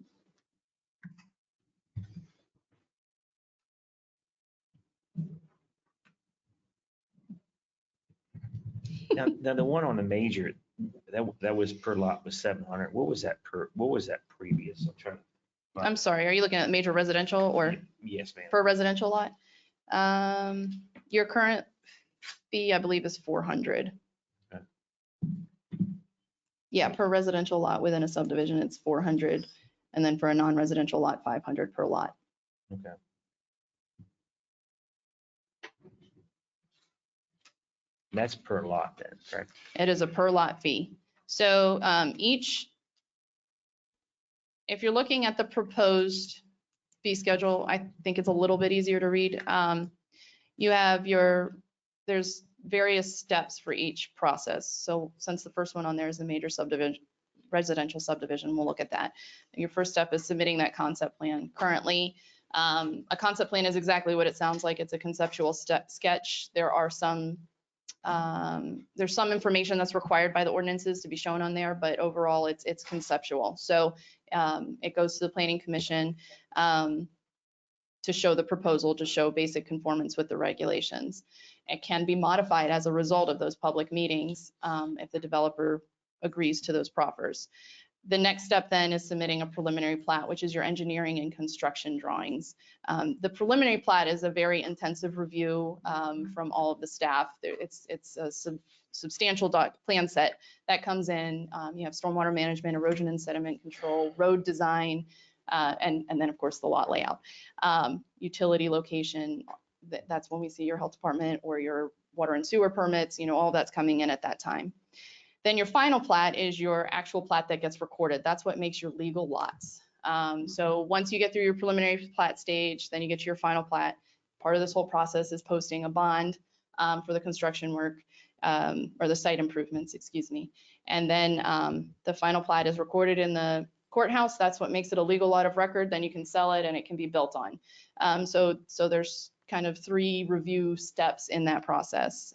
Now the one on the major, that was per lot was 700. What was that previous? I'm sorry, are you looking at major residential or? Yes, ma'am. Per residential lot? Your current fee, I believe, is 400. Okay. Yeah, per residential lot within a subdivision, it's 400. And then for a non-residential lot, 500 per lot. Okay. That's per lot then, correct? It is a per lot fee. So if you're looking at the proposed fee schedule, I think it's a little bit easier to read. You have there's various steps for each process. So since the first one on there is the major subdivision, residential subdivision, we'll look at that. Your first step is submitting that concept plan. Currently, a concept plan is exactly what it sounds like. It's a conceptual sketch. There's some information that's required by the ordinances to be shown on there, but overall it's conceptual. So it goes to the Planning Commission to show the proposal, to show basic conformance with the regulations. It can be modified as a result of those public meetings if the developer agrees to those proffers. The next step then is submitting a preliminary plat, which is your engineering and construction drawings. The preliminary plat is a very intensive review from all of the staff. It's a substantial plan set that comes in. You have stormwater management, erosion and sediment control, road design, and then of course the lot layout. Utility location, that's when we see your health department or your water and sewer permits, all that's coming in at that time. Then your final plat is your actual plat that gets recorded. That's what makes your legal lots. So once you get through your preliminary plat stage, then you get to your final plat. Part of this whole process is posting a bond for the construction work or the site improvements, excuse me. And then the final plat is recorded in the courthouse. That's what makes it a legal lot of record. Then you can sell it and it can be built on. So there's kind of 3 review steps in that process.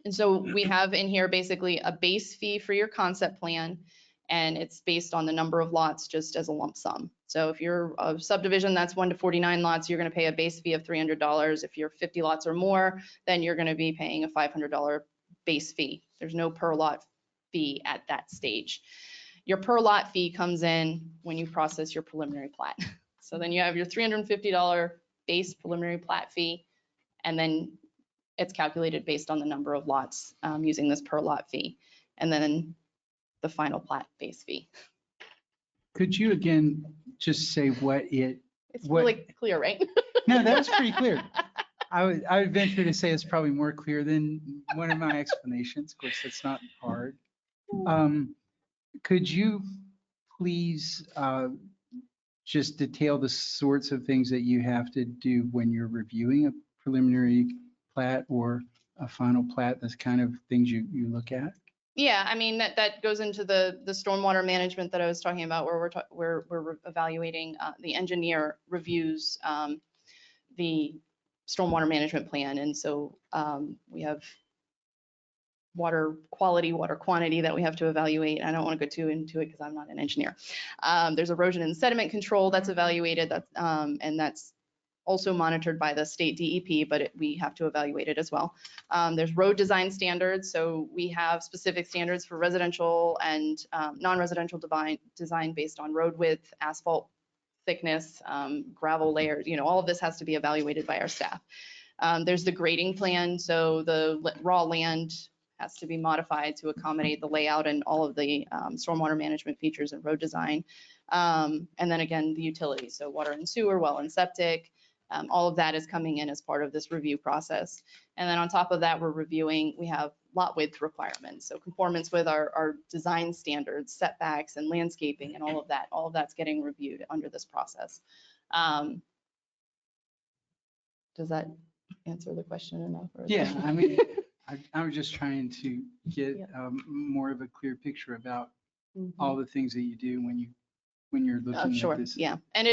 And so we have in here basically a base fee for your concept plan, and it's based on the number of lots just as a lump sum. So if you're a subdivision that's 1 to 49 lots, you're going to pay a base fee of $300. If you're 50 lots or more, then you're going to be paying a $500 base fee. There's no per lot fee at that stage. Your per lot fee comes in when you process your preliminary plat. So then you have your $350 base preliminary plat fee, and then it's calculated based on the number of lots using this per lot fee, and then the final plat base fee. Could you again just say what it? It's really clear, right? No, that was pretty clear. I would venture to say it's probably more clear than one of my explanations. Of course, that's not hard. Could you please just detail the sorts of things that you have to do when you're reviewing a preliminary plat or a final plat, that's kind of things you look at? Yeah, I mean, that goes into the stormwater management that I was talking about, where we're evaluating, the engineer reviews the stormwater management plan. And so we have water quality, water quantity that we have to evaluate. I don't want to go too into it because I'm not an engineer. There's erosion and sediment control that's evaluated, and that's also monitored by the state DEP, but we have to evaluate it as well. There's road design standards. So we have specific standards for residential and non-residential design based on road width, asphalt thickness, gravel layers, all of this has to be evaluated by our staff. There's the grading plan. So the raw land has to be modified to accommodate the layout and all of the stormwater management features and road design. And then again, the utilities. So water and sewer, well and septic. All of that is coming in as part of this review process. And then on top of that, we have lot width requirements. So conformance with our design standards, setbacks and landscaping and all of that's getting reviewed under this process. Does that answer the question enough? Yeah, I mean, I was just trying to get more of a clear picture about all the things that you do when you're looking at this. Yeah, and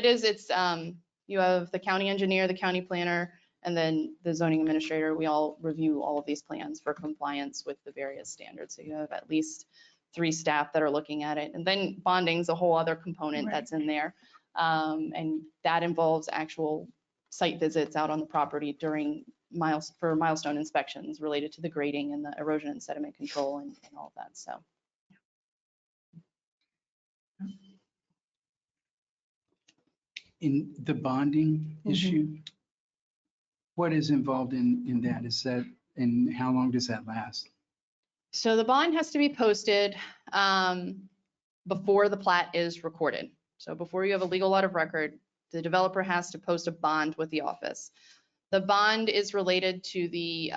you have the county engineer, the county planner, and then the zoning administrator. We all review all of these plans for compliance with the various standards. So you have at least 3 staff that are looking at it. And then bonding's a whole other component that's in there. And that involves actual site visits out on the property during milestone inspections related to the grading and the erosion and sediment control and all of that. So. In the bonding issue, what is involved in that? Is that, and how long does that last? So the bond has to be posted before the plat is recorded. So before you have a legal lot of record, the developer has to post a bond with the office. The bond is related to the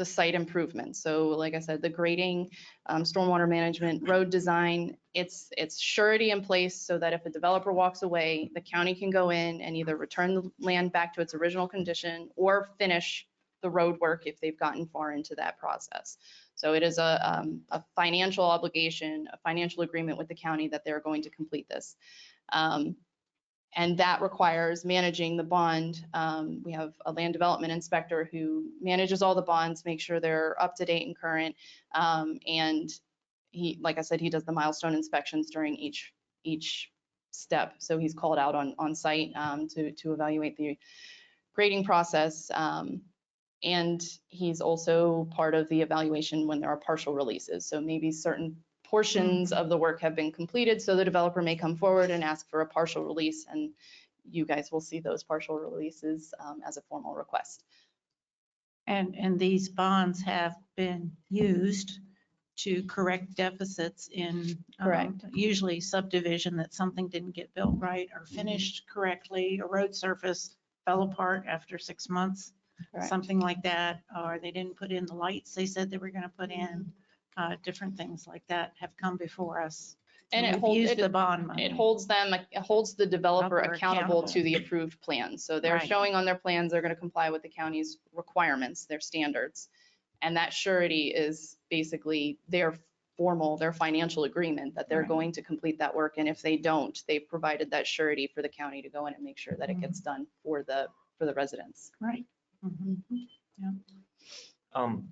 site improvements. So like I said, the grading, stormwater management, road design, it's surety in place so that if a developer walks away, the county can go in and either return the land back to its original condition or finish the road work if they've gotten far into that process. So it is a financial obligation, a financial agreement with the county that they're going to complete this. And that requires managing the bond. We have a land development inspector who manages all the bonds, makes sure they're up to date and current. And he, like I said, he does the milestone inspections during each step. So he's called out on site to evaluate the grading process. And he's also part of the evaluation when there are partial releases. So maybe certain portions of the work have been completed, so the developer may come forward and ask for a partial release, and you guys will see those partial releases as a formal request. And these bonds have been used to correct deficits in Correct. usually subdivision that something didn't get built right or finished correctly, a road surface fell apart after 6 months, Correct. something like that, or they didn't put in the lights they said they were going to put in. Different things like that have come before us. And it we've holds used the bond money. It holds the developer Developer accountable to accountable. the approved plan. So they're Right. showing on their plans, they're going to comply with the county's requirements, their standards. And that surety is basically their financial agreement that they're Right. going to complete that work. And if they don't, they've provided that surety for the county to go in and make sure that it gets done for the residents. Right. Mhm. Yeah.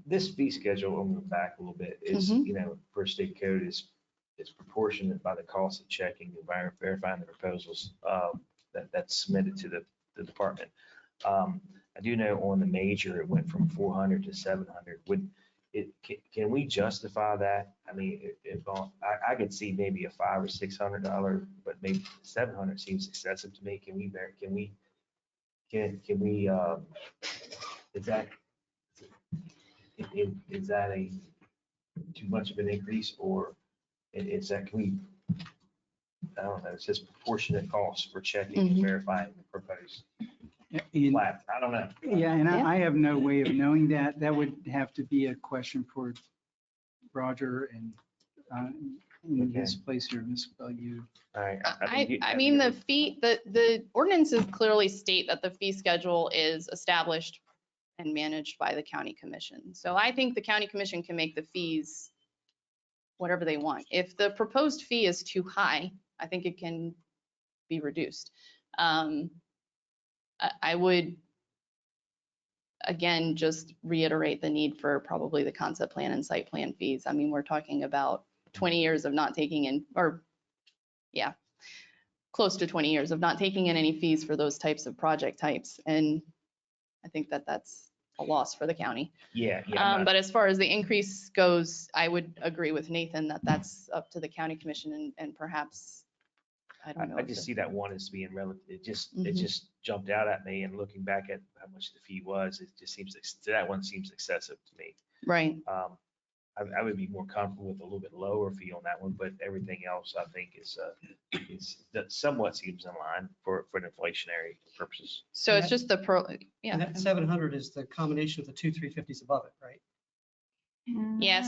This fee schedule, I'm going back a little bit, is, Mhm. you know, per state code is proportionate by the cost of checking and verifying the proposals that's submitted to the department. I do know on the major, it went from 400 to 700. Can we justify that? I mean, I could see maybe a $500 or $600, but maybe 700 seems excessive to me. Can we, is that a too much of an increase, or is that, can we, I don't know, it says proportionate costs for checking and Mhm. verifying the proposed And- plat. I don't know. Yeah, and Yeah. I have no way of knowing that. That would have to be a question for Roger and in his place here, Ms. Bellew. All right. I mean, the ordinances clearly state that the fee schedule is established and managed by the county commission. So I think the county commission can make the fees whatever they want. If the proposed fee is too high, I think it can be reduced. I would, again, just reiterate the need for probably the concept plan and site plan fees. I mean, we're talking about 20 years of not taking in, or yeah, close to 20 years of not taking in any fees for those types of project types. And I think that that's a loss for the county. Yeah. I'm not- But as far as the increase goes, I would agree with Nathan that that's up to the county commission and perhaps, I don't know. I if just it- see that one as being relative. It Mhm. just jumped out at me, and looking back at how much the fee was, it just seems, that one seems excessive to me. Right. I would be more comfortable with a little bit lower fee on that one, but everything else I think is that somewhat seems in line for an inflationary purposes. So it's just the And yeah. that 700 is the combination of the 350s above it, right? Yeah,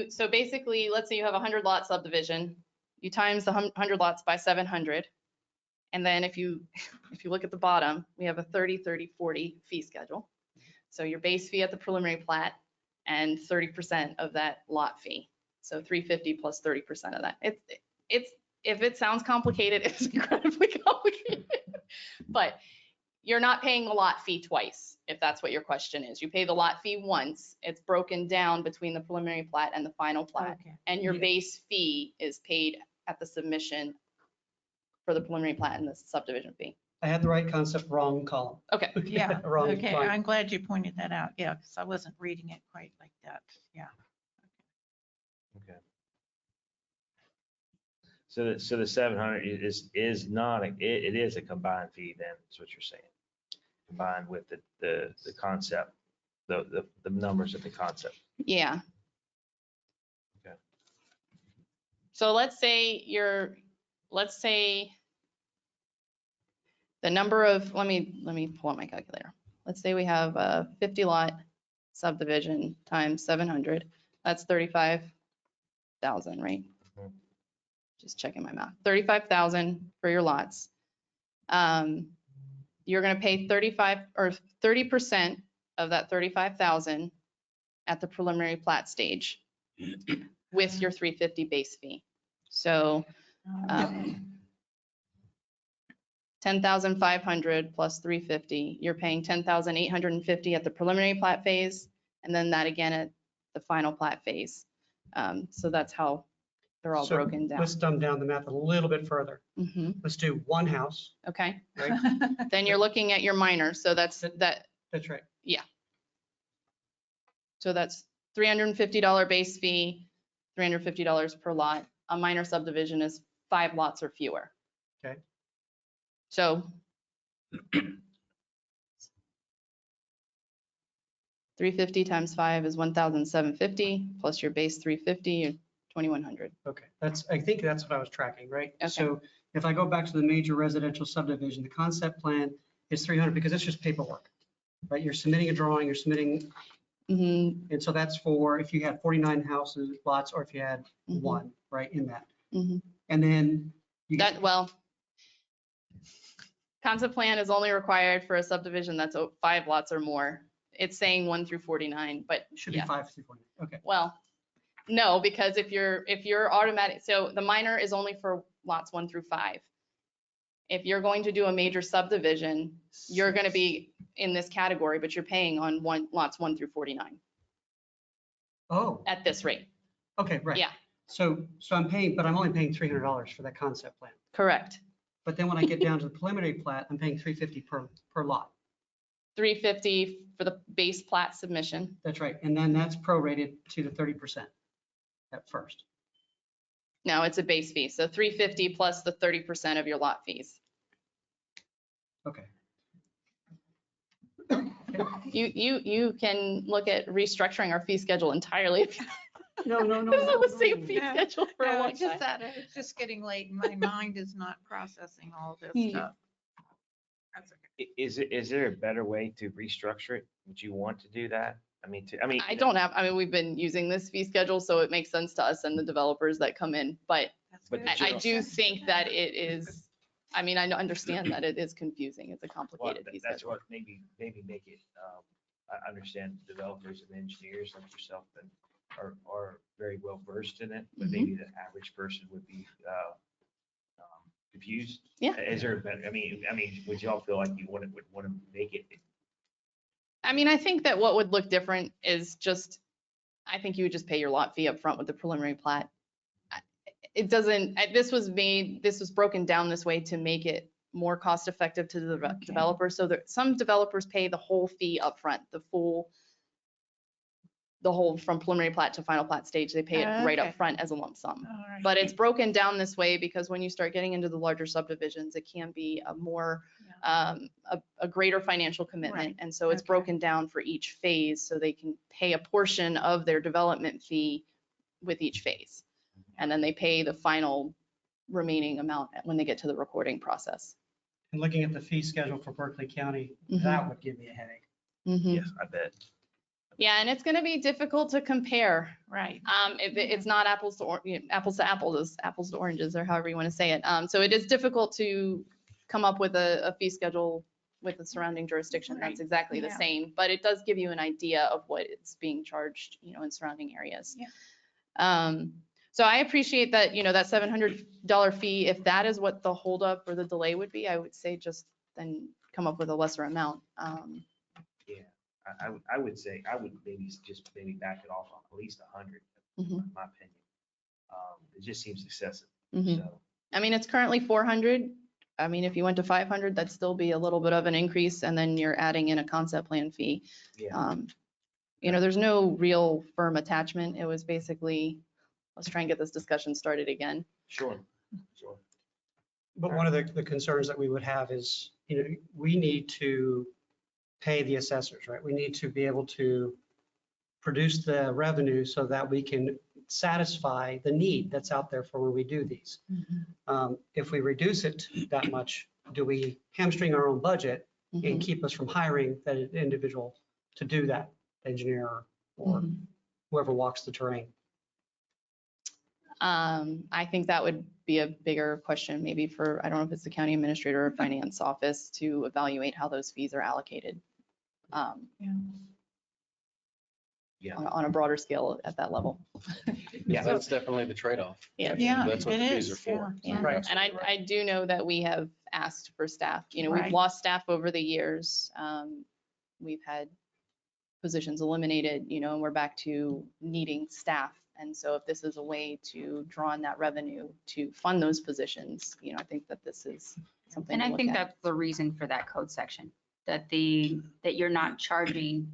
so basically, let's say you have a 100 lot subdivision, you times the 100 lots by 700. And then if you look at the bottom, we have a 30, 30, 40 fee schedule. So your base fee at the preliminary plat and 30% of that lot fee. So 350 plus 30% of that. It's if it sounds complicated, it's incredibly complicated. But you're not paying the lot fee twice, if that's what your question is. You pay the lot fee once. It's broken down between the preliminary plat and the final plat. Okay. And your Yeah. base fee is paid at the submission for the preliminary plat and the subdivision fee. I had the right concept, wrong column. Okay. Yeah, Wrong okay, line. I'm glad you pointed that out. Yeah, because I wasn't reading it quite like that. Yeah. Okay. So the 700 is not, it is a combined fee then, is what you're saying. Combined with the concept, the numbers of the concept. Yeah. Okay. So let's say the number of, let me pull out my calculator. Let's say we have a 50 lot subdivision times 700. That's 35,000, right? Mhm. Just checking my math. 35,000 for your lots. You're going to pay 30% of that 35,000 at the preliminary plat stage with your 350 base fee. So 10,500 plus 350, you're paying 10,850 at the preliminary plat phase, and then that again at the final plat phase. So that's how they're all So broken down. Let's dumb down the math a little bit further. Mhm. Let's do one house, Okay, right? then you're looking at your minor, so that's That's right. So that's $350 base fee, $350 per lot. A minor subdivision is 5 lots or fewer. Okay. So 350 times 5 is 1,750 plus your base 350, you're 2,100. Okay, I think that's what I was tracking, right? Okay. So if I go back to the major residential subdivision, the concept plan is 300 because it's just paperwork, right? You're submitting a drawing, you're submitting, and so that's for if you had 49 houses, lots, or if you had one, right, in that. And then you That, well, concept plan is only required for a subdivision that's 5 lots or more. It's saying 1 through 49, but should be yeah. 5 through 49. Okay. Well, no, because if you're automatic, so the minor is only for lots 1 through 5. If you're going to do a major subdivision, you're going to be in this category, but you're paying on lots 1 through 49 Oh, at this rate. okay, right. Yeah, So I'm paying, but I'm only paying $300 for that concept plan. correct. But then when I get down to the preliminary plat, I'm paying $350 per lot. 350 for the base plat submission. That's right. And then that's prorated to the 30% at first. No, it's a base fee. So 350 plus the 30% of your lot fees. Okay. You can look at restructuring our fee schedule entirely. No. This is the same fee No, schedule for a No, long it's just time. that it's just getting late and my mind is not processing all this stuff. That's okay. Is there a better way to restructure it? Would you want to do that? I mean, we've been using this fee schedule, so it makes sense to us and the developers that come in, but But the I general- do think that it is, I mean, I understand that it is confusing. It's a Well, complicated fee that's schedule. what maybe make it, I understand developers and engineers like yourself that are very well versed in it, but maybe the average person would be confused. Yeah. Is there a better, would y'all feel like you would want to make it? I mean, I think that what would look different is just, I think you would just pay your lot fee up front with the preliminary plat. It doesn't, this was broken down this way to make it more cost effective to the developer. So that some developers pay the whole fee up front, the whole from preliminary plat to final plat stage, they pay it right Okay. up front as a lump sum. All right. But it's broken down this way because when you start getting into the larger subdivisions, it can be a more, a greater financial commitment. Right. And so it's Okay. broken down for each phase so they can pay a portion of their development fee with each phase. And then they pay the final remaining amount when they get to the recording process. And looking at the fee schedule for Berkeley County, that would give me a headache. Yes, I bet. Yeah, and it's going to be difficult to compare. Right. It's not apples to apples, apples to oranges, or however you want to say it. So it is difficult to come up with a fee schedule with the surrounding jurisdiction that's exactly the Yeah. same, but it does give you an idea of what it's being charged, in surrounding areas. Yeah. So I appreciate that, that $700 fee. If that is what the holdup or the delay would be, I would say just then come up with a lesser amount. Yeah, I would say, I would maybe back it off on at least 100, in my opinion. It just seems excessive, so. I mean, it's currently 400. I mean, if you went to 500, that'd still be a little bit of an increase, and then you're adding in a concept plan fee. Yeah. There's no real firm attachment. It was basically, let's try and get this discussion started again. Sure. But one of the concerns that we would have is, we need to pay the assessors, right? We need to be able to produce the revenue so that we can satisfy the need that's out there for when we do these. If we reduce it that much, do we hamstring our own budget and keep us from hiring that individual to do that, engineer or whoever walks the terrain? I think that would be a bigger question maybe for, I don't know if it's the county administrator or finance office to evaluate how those fees are allocated. On a broader scale at that level. Yeah, that's definitely the trade-off. Yeah. That's what the fees are for. Yeah. Right. And I do know that we have asked for staff, we've Right. lost staff over the years. We've had positions eliminated, and we're back to needing staff. And so if this is a way to draw on that revenue to fund those positions, I think that this is something And to I look think at. that's the reason for that code section, that you're not charging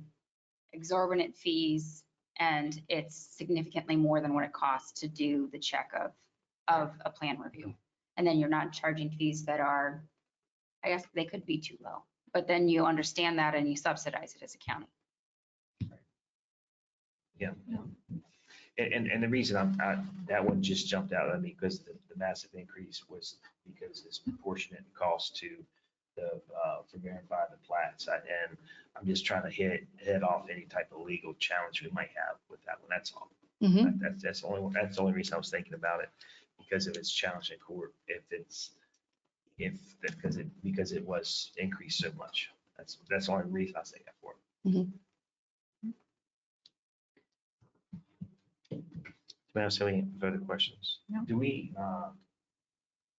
exorbitant fees And it's significantly more than what it costs to do the check of a plan review. And then you're not charging fees that are, I guess they could be too low, but then you understand that and you subsidize it as a county. Yeah. And the reason that one just jumped out at me because the massive increase was because it's proportionate in cost to the, for verifying the plats. And I'm just trying to head off any type of legal challenge we might have with that one. That's all. That's the only reason I was thinking about it, because if it's challenged in court, because it was increased so much. That's the only reason I say that for. Do we have any further questions? No. Do we,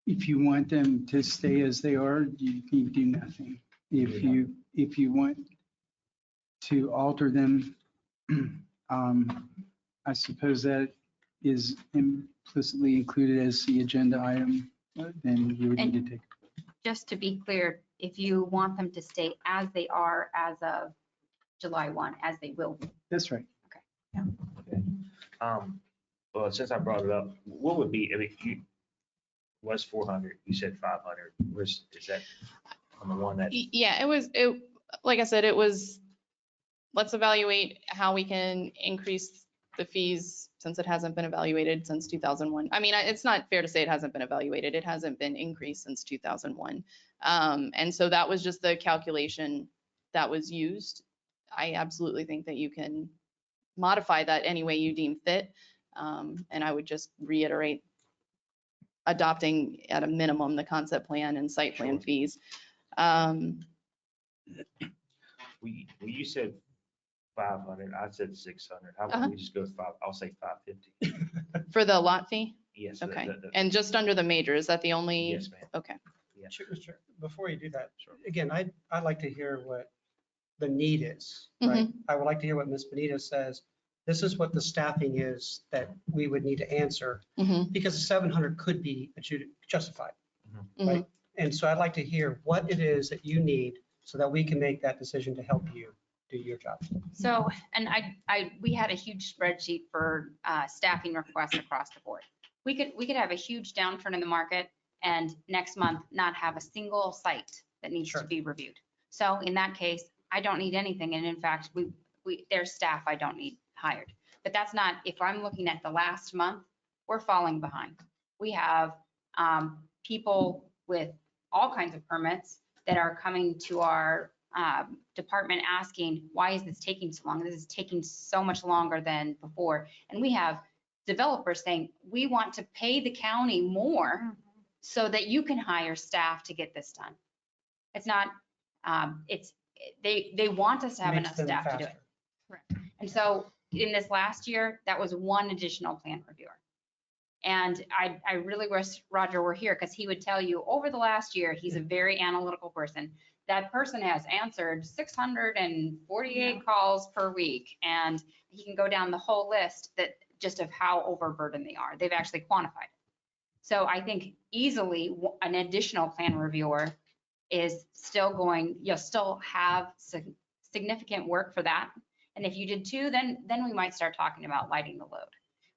If you want them to stay as they are, you need to do nothing. If you want to alter them, I suppose that is implicitly included as the agenda item, then you would need to take. Just to be clear, if you want them to stay as they are as of July 1, as they will be. That's right. okay. Well, since I brought it up, what would be, I mean, you was 400, you said 500. Is that on the one that? Yeah, like I said, it was, let's evaluate how we can increase the fees since it hasn't been evaluated since 2001. I mean, it's not fair to say it hasn't been evaluated. It hasn't been increased since 2001. And so that was just the calculation that was used. I absolutely think that you can modify that any way you deem fit. And I would just reiterate adopting at a minimum the concept plan and site plan fees. You said 500, I said 600. How about we just go with I'll say 550. For the lot fee? Yes. Okay. And just under the major, is that the only? Yes, ma'am. Okay. Yeah. Sure. Before you do that, again, I'd like to hear what the need is, right? I would like to hear what Ms. Benita says. This is what the staffing is that we would need to answer, because the 700 could be justified, right? And so I'd like to hear what it is that you need so that we can make that decision to help you do your job. So, and we had a huge spreadsheet for staffing requests across the board. We could have a huge downturn in the market and next month not have a single site that needs to be reviewed. So in that case, I don't need anything. And in fact, there's staff I don't need hired. But that's not, if I'm looking at the last month, we're falling behind. We have people with all kinds of permits that are coming to our department asking, why is this taking so long? This is taking so much longer than before. And we have developers saying, we want to pay the county more so that you can hire staff to get this done. It's not, they want us to have enough staff to do it. Correct. And so in this last year, that was one additional plan reviewer. And I really wish Roger were here because he would tell you over the last year, he's a very analytical person. That person has answered 648 calls per week. And he can go down the whole list that just of how overburdened they are. They've actually quantified it. So I think easily an additional plan reviewer is still going, you'll still have significant work for that. And if you did two, then we might start talking about lighting the load.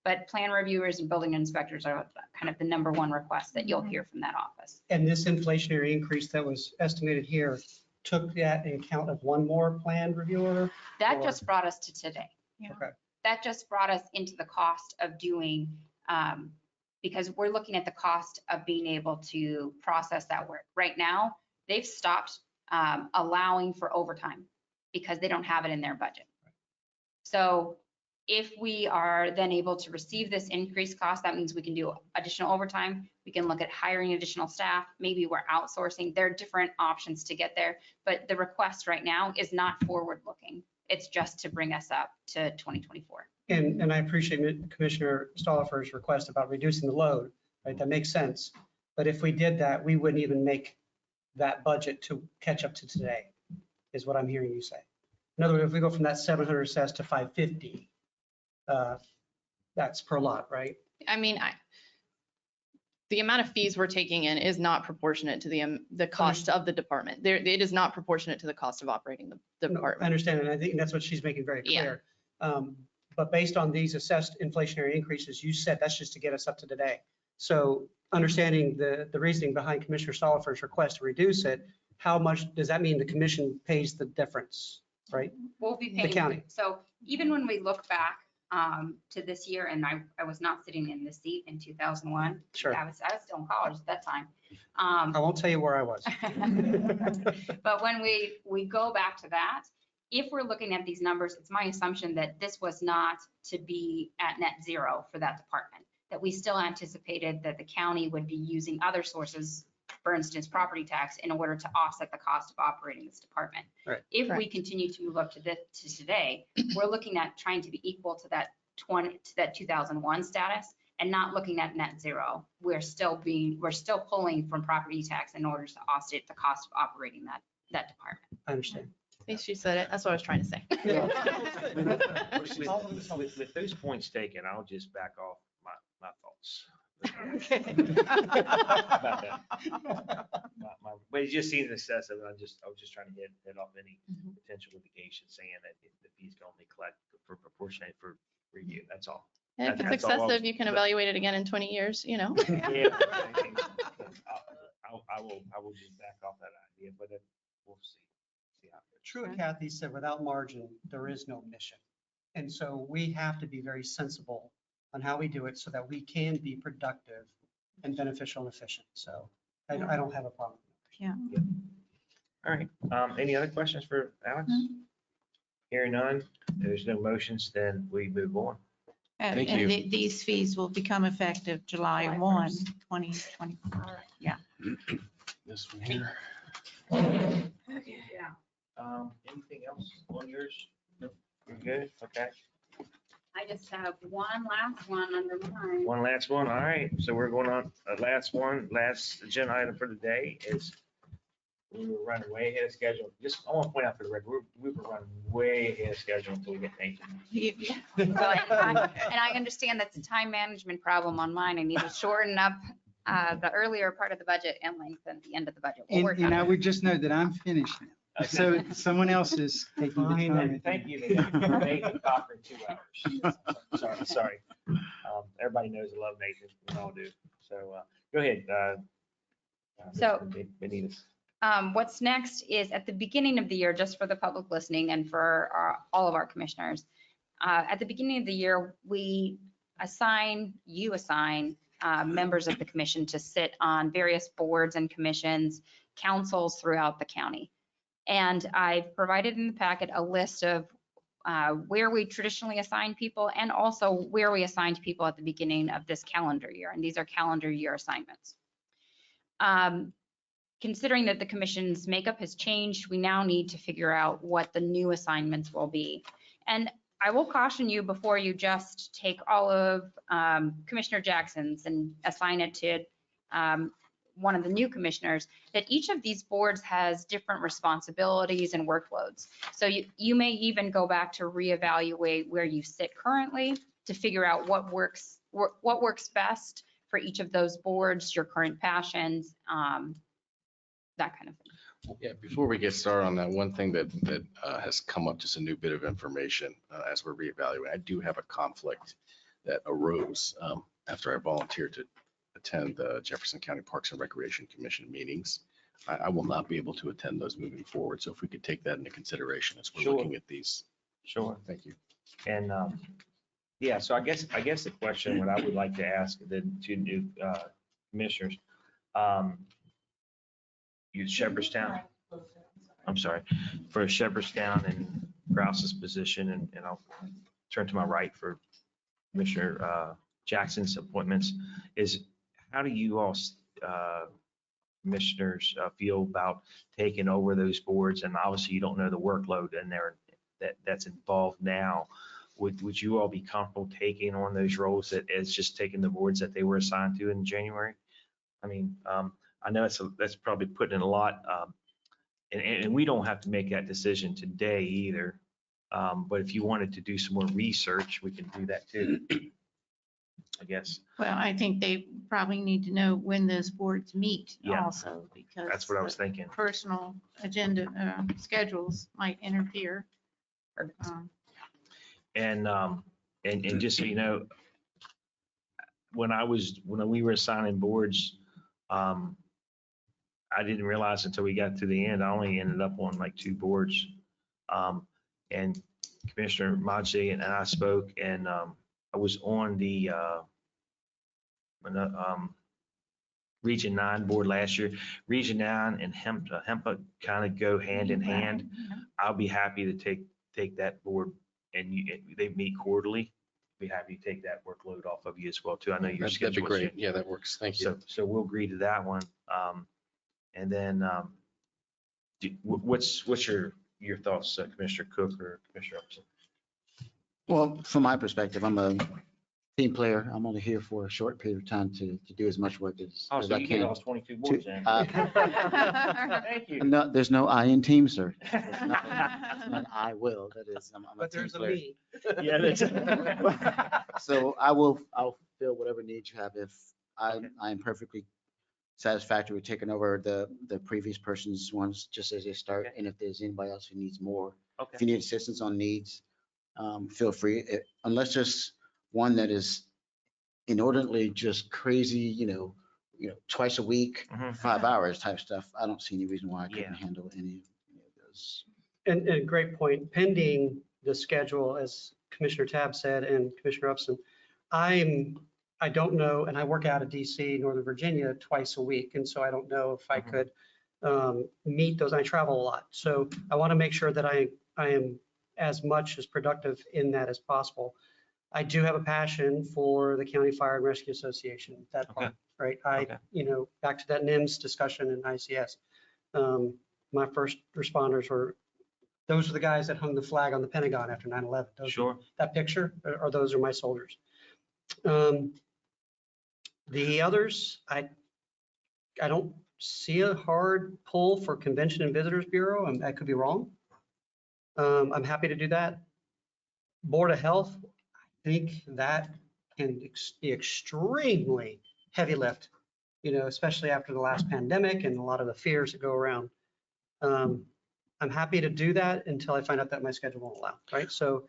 But plan reviewers and building inspectors are kind of the number one request that you'll hear from that office. And this inflationary increase that was estimated here took that in account of one more plan reviewer? That just brought us to today. Okay. That just brought us into the cost of doing, because we're looking at the cost of being able to process that work. Right now, they've stopped allowing for overtime because they don't have it in their budget. So if we are then able to receive this increased cost, that means we can do additional overtime. We can look at hiring additional staff. Maybe we're outsourcing. There are different options to get there. But the request right now is not forward looking. It's just to bring us up to 2024. And I appreciate Commissioner Stollifer's request about reducing the load, right? That makes sense. But if we did that, we wouldn't even make that budget to catch up to today, is what I'm hearing you say. In other words, if we go from that 700 assessed to 550, that's per lot, right? I mean, the amount of fees we're taking in is not proportionate to the cost of the department. It is not proportionate to the cost of operating the department. I understand, and I think that's what she's making very clear. But based on these assessed inflationary increases, you said that's just to get us up to today. So understanding the reasoning behind Commissioner Solifer's request to reduce it, how much does that mean the commission pays the difference, right? We'll be The paying. county. So even when we look back to this year, and I was not sitting in this seat in 2001. Sure. I was still in college at that time. I won't tell you where I was. But when we go back to that, if we're looking at these numbers, it's my assumption that this was not to be at net zero for that department, that we still anticipated that the county would be using other sources, for instance, property tax, in order to offset the cost of operating this department. Right. If we continue to move up to today, we're looking at trying to be equal to that 2001 status and not looking at net zero. We're still pulling from property tax in order to offset the cost of operating that department. I understand. She said it. That's what I was trying to say. With those points taken, I'll just back off my thoughts. About that. But it just seems excessive. I was just trying to head off any potential litigation saying that the fees can only collect for proportionate for review. That's all. And if it's That's all. excessive, you can evaluate it again in 20 years, you know? Yeah. I will just back off that idea, but we'll see. how it goes. True, Kathy said, without margin, there is no mission. And so we have to be very sensible on how we do it so that we can be productive and beneficial and efficient. So I don't have a problem. Yeah. All right. Any other questions for Alex? Hearing none, there's no motions, then we move on. Thank And you. these fees will become effective July 1, 2024. Yeah. This one here. Yeah. Anything else on yours? No. You're good? Okay. I just have one last one under mine. One last one. All right. So we're going on, last agenda item for the day is we were running way ahead of schedule. Just, I want to point out for the record, we were running way ahead of schedule until we get Nathan. Well, and I understand that's a time management problem on mine. I need to shorten up the earlier part of the budget and lengthen the end of the budget. We'll work And on I it. would just note that I'm finished now. So someone else is taking the time. Thank you, Nathan, for making Cochran 2 hours. Sorry. Everybody knows I love Nathan. We all do. So go ahead. So- Benitez. What's next is at the beginning of the year, just for the public listening and for all of our commissioners, at the beginning of the year, you assign members of the commission to sit on various boards and commissions, councils throughout the county. And I've provided in the packet a list of where we traditionally assign people and also where we assigned people at the beginning of this calendar year. And these are calendar year assignments. Considering that the commission's makeup has changed, we now need to figure out what the new assignments will be. And I will caution you before you just take all of Commissioner Jackson's and assign it to one of the new commissioners, that each of these boards has different responsibilities and workloads. So you may even go back to reevaluate where you sit currently to figure out what works best for each of those boards, your current passions, that kind of thing. Yeah, before we get started on that, one thing that has come up, just a new bit of information as we're reevaluating. I do have a conflict that arose after I volunteered to attend the Jefferson County Parks and Recreation Commission meetings. I will not be able to attend those moving forward. So if we could take that into consideration as we're Sure. looking at these. Sure. Thank you. And yeah, so I guess the question, what I would like to ask the two new commissioners, use Shepherdstown. I'm sorry, for Shepherdstown and Grouse's position, and I'll turn to my right for Commissioner Jackson's appointments, is how do you all commissioners feel about taking over those boards? And obviously you don't know the workload in there that's involved now. Would you all be comfortable taking on those roles that is just taking the boards that they were assigned to in January? I mean, I know that's probably putting in a lot, and we don't have to make that decision today either. But if you wanted to do some more research, we can do that too, I guess. Well, I think they probably need to know when those boards meet Yeah. also, because That's what I was thinking. personal agenda schedules might interfere. And And just so you know, when we were assigning boards, I didn't realize until we got to the end, I only ended up on like 2 boards. And Commissioner Machi and I spoke, and I was on the Region 9 board last year. Region 9 and HEMPA kind of go hand in hand. I'll be happy to take that board, and they meet quarterly. Be happy to take that workload off of you as well too. I know your That'd be schedule. great. Yeah, that works. Thank you. So we'll agree to that one. And then what's your thoughts, Commissioner Cook or Commissioner Upson? Well, from my perspective, I'm a team player. I'm only here for a short period of time to do as much work as So I you can. get all 22 boards in. Thank you. No, there's no I in team, sir. It's not I will. That is, I'm a But team there's a player. me. Yeah, that's. So I'll fill whatever needs you have. If I'm perfectly satisfactory with taking over the previous person's ones just as they start. Okay. And if there's anybody else who needs more, Okay. if you need assistance on needs, feel free. Unless there's one that is inordinately just crazy, twice a week, 5 hours type stuff, I don't see any reason why I couldn't handle any of those. And great point. Pending the schedule, as Commissioner Tabb said, and Commissioner Upson, I don't know, and I work out of DC, Northern Virginia, twice a week. And so I don't know if I could meet those. I travel a lot. So I want to make sure that I am as much as productive in that as possible. I do have a passion for the County Fire and Rescue Association, that part, right? Back to that NIMS discussion in ICS. My first responders those are the guys that hung the flag on the Pentagon after 9/11. Sure. That picture, or those are my soldiers. The others, I don't see a hard pull for Convention and Visitors Bureau, and I could be wrong. I'm happy to do that. Board of Health, I think that can be extremely heavy lift, especially after the last pandemic and a lot of the fears that go around. I'm happy to do that until I find out that my schedule won't allow, right? So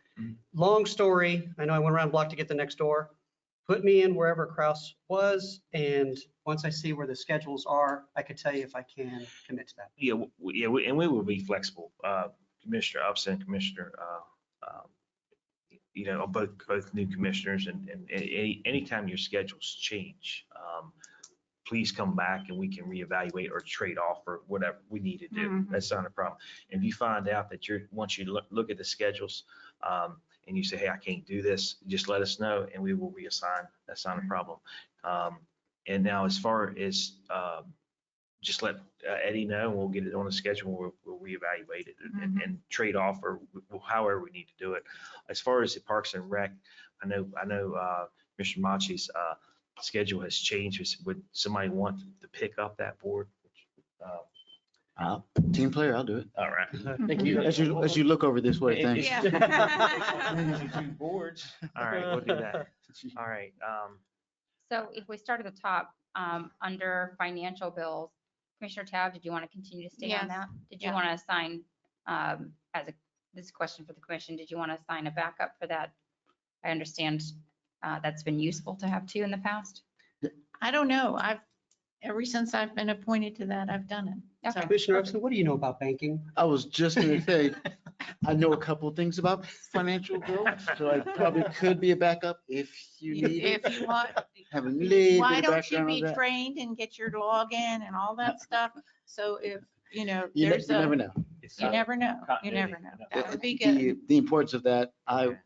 long story, I know I went around the block to get the next door. Put me in wherever Kraus was, and once I see where the schedules are, I could tell you if I can commit to that. Yeah, and we will be flexible. Commissioner Upson, Commissioner, both new commissioners, and anytime your schedules change, please come back and we can reevaluate or trade off or whatever we need to do. That's not a problem. If you find out that once you look at the schedules, and you say, hey, I can't do this, just let us know and we will reassign. That's not a problem. And now as far as just let Eddie know, and we'll get it on the schedule. We'll reevaluate it and trade off or however we need to do it. As far as the Parks and Rec, I know Mr. Machi's schedule has changed. Would somebody want to pick up that board? Team player, I'll do it. All right. Thank you. As you look over this way, thanks. Two boards. All right, we'll do that. All right. So if we start at the top, under financial bills, Commissioner Tabb, did you want to continue to stay on Yes. that? Did you want to assign, this is a question for the commission, did you want to assign a backup for that? I understand that's been useful to have two in the past. I don't know. Ever since I've been appointed to that, I've done it. Okay. Commissioner Upson, what do you know about banking? I was just going to say, I know a couple of things about financial growth, so I probably could be a backup if you need it. If you want. Have a little Why bit of don't you background be on that. trained and get your login and all that stuff? So if, You there's never know. You never know. You Continuity. never know. That would be good. The importance of that, I'm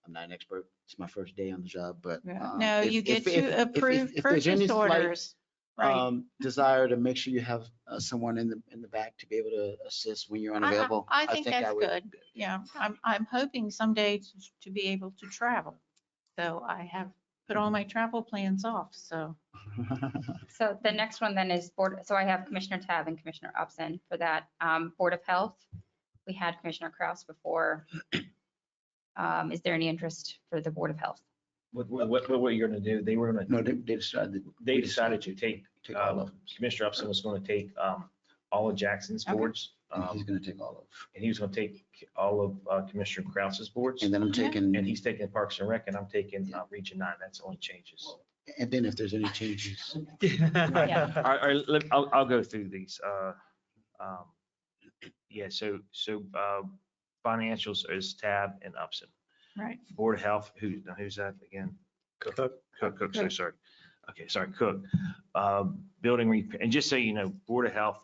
not an expert. It's my first day on the job, but. No, if- you if- get if- to if- approve if there's any purchase slight, orders. Right. Desire to make sure you have someone in the back to be able to assist when you're unavailable. I think that's would. good. Yeah, I'm hoping someday to be able to travel. So I have put all my travel plans off, so. So the next one then is board. So I have Commissioner Tabb and Commissioner Upson for that. Board of Health. We had Commissioner Kraus before. Is there any interest for the Board of Health? What you're gonna do, they were gonna. No, they decided. They decided to take, all of them. Commissioner Upson was gonna take all of Jackson's Okay. boards. And he's going to take all of. And he was going to take all of Commissioner Krause's boards. And then I'm taking, And he's taking Parks and Rec, and I'm taking Region 9. That's the only changes. and then if there's any changes. All right, I'll go through these. Yeah, so financials is Tab and Upson. Right. Board of Health, who's that again? Cook, so sorry. Okay, sorry, Cook. Building repair, and just so you know, Board of Health,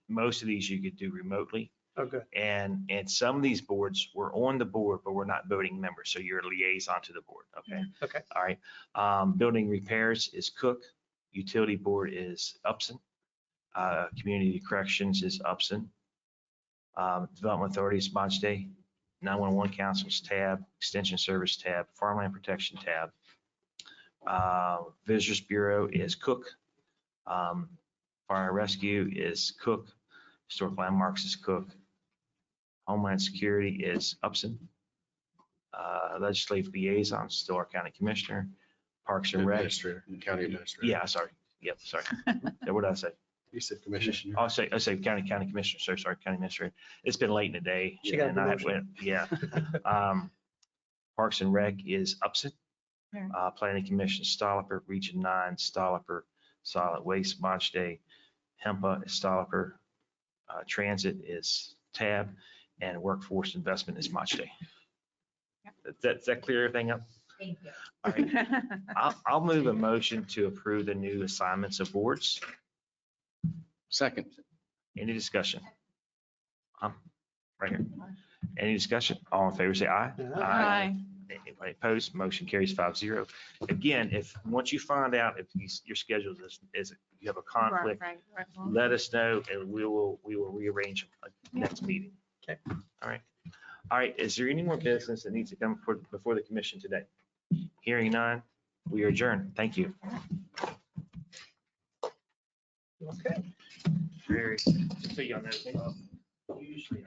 most of these you could do remotely. Okay. And some of these boards were on the board, but we're not voting members, so you're a liaison to the board, okay? Okay. All right. Building repairs is Cook. Utility board is Upson. Community corrections is Upson. Development authority is Monte. 911 council is Tab. Extension service Tab. Farmland protection Tab. Visitors Bureau is Cook. Fire and rescue is Cook. Historic landmarks is Cook. Homeland Security is Upson. Legislative liaison, still our county commissioner. Parks and Rec. Administrator, county administrator. Yeah, sorry. Yep, sorry. What did I say? You said commissioner. I say county commissioner. So sorry, county administrator. It's been late in the day. She got and I promotion. Yeah. Parks and Rec is Upson. Planning Commission, Stolliper. Region 9, Stolliper. Solid Waste, Monte. HEMPA is Stolliper. Transit is Tab. And Workforce Investment is Monte. Does that clear everything up? Thank you. All right. I'll move a motion to approve the new assignments of boards. Second. Any discussion? Right here. Any discussion? All in favor, say aye. Aye. Anybody opposed? Motion carries 5-0. Again, once you find out if your schedule is you have a conflict, Right. let us know and we will rearrange a next meeting. Okay. All right. All right. Is there any more business that needs to come before the commission today? Hearing none, we are adjourned. Thank you. Okay. Just so y'all know, usually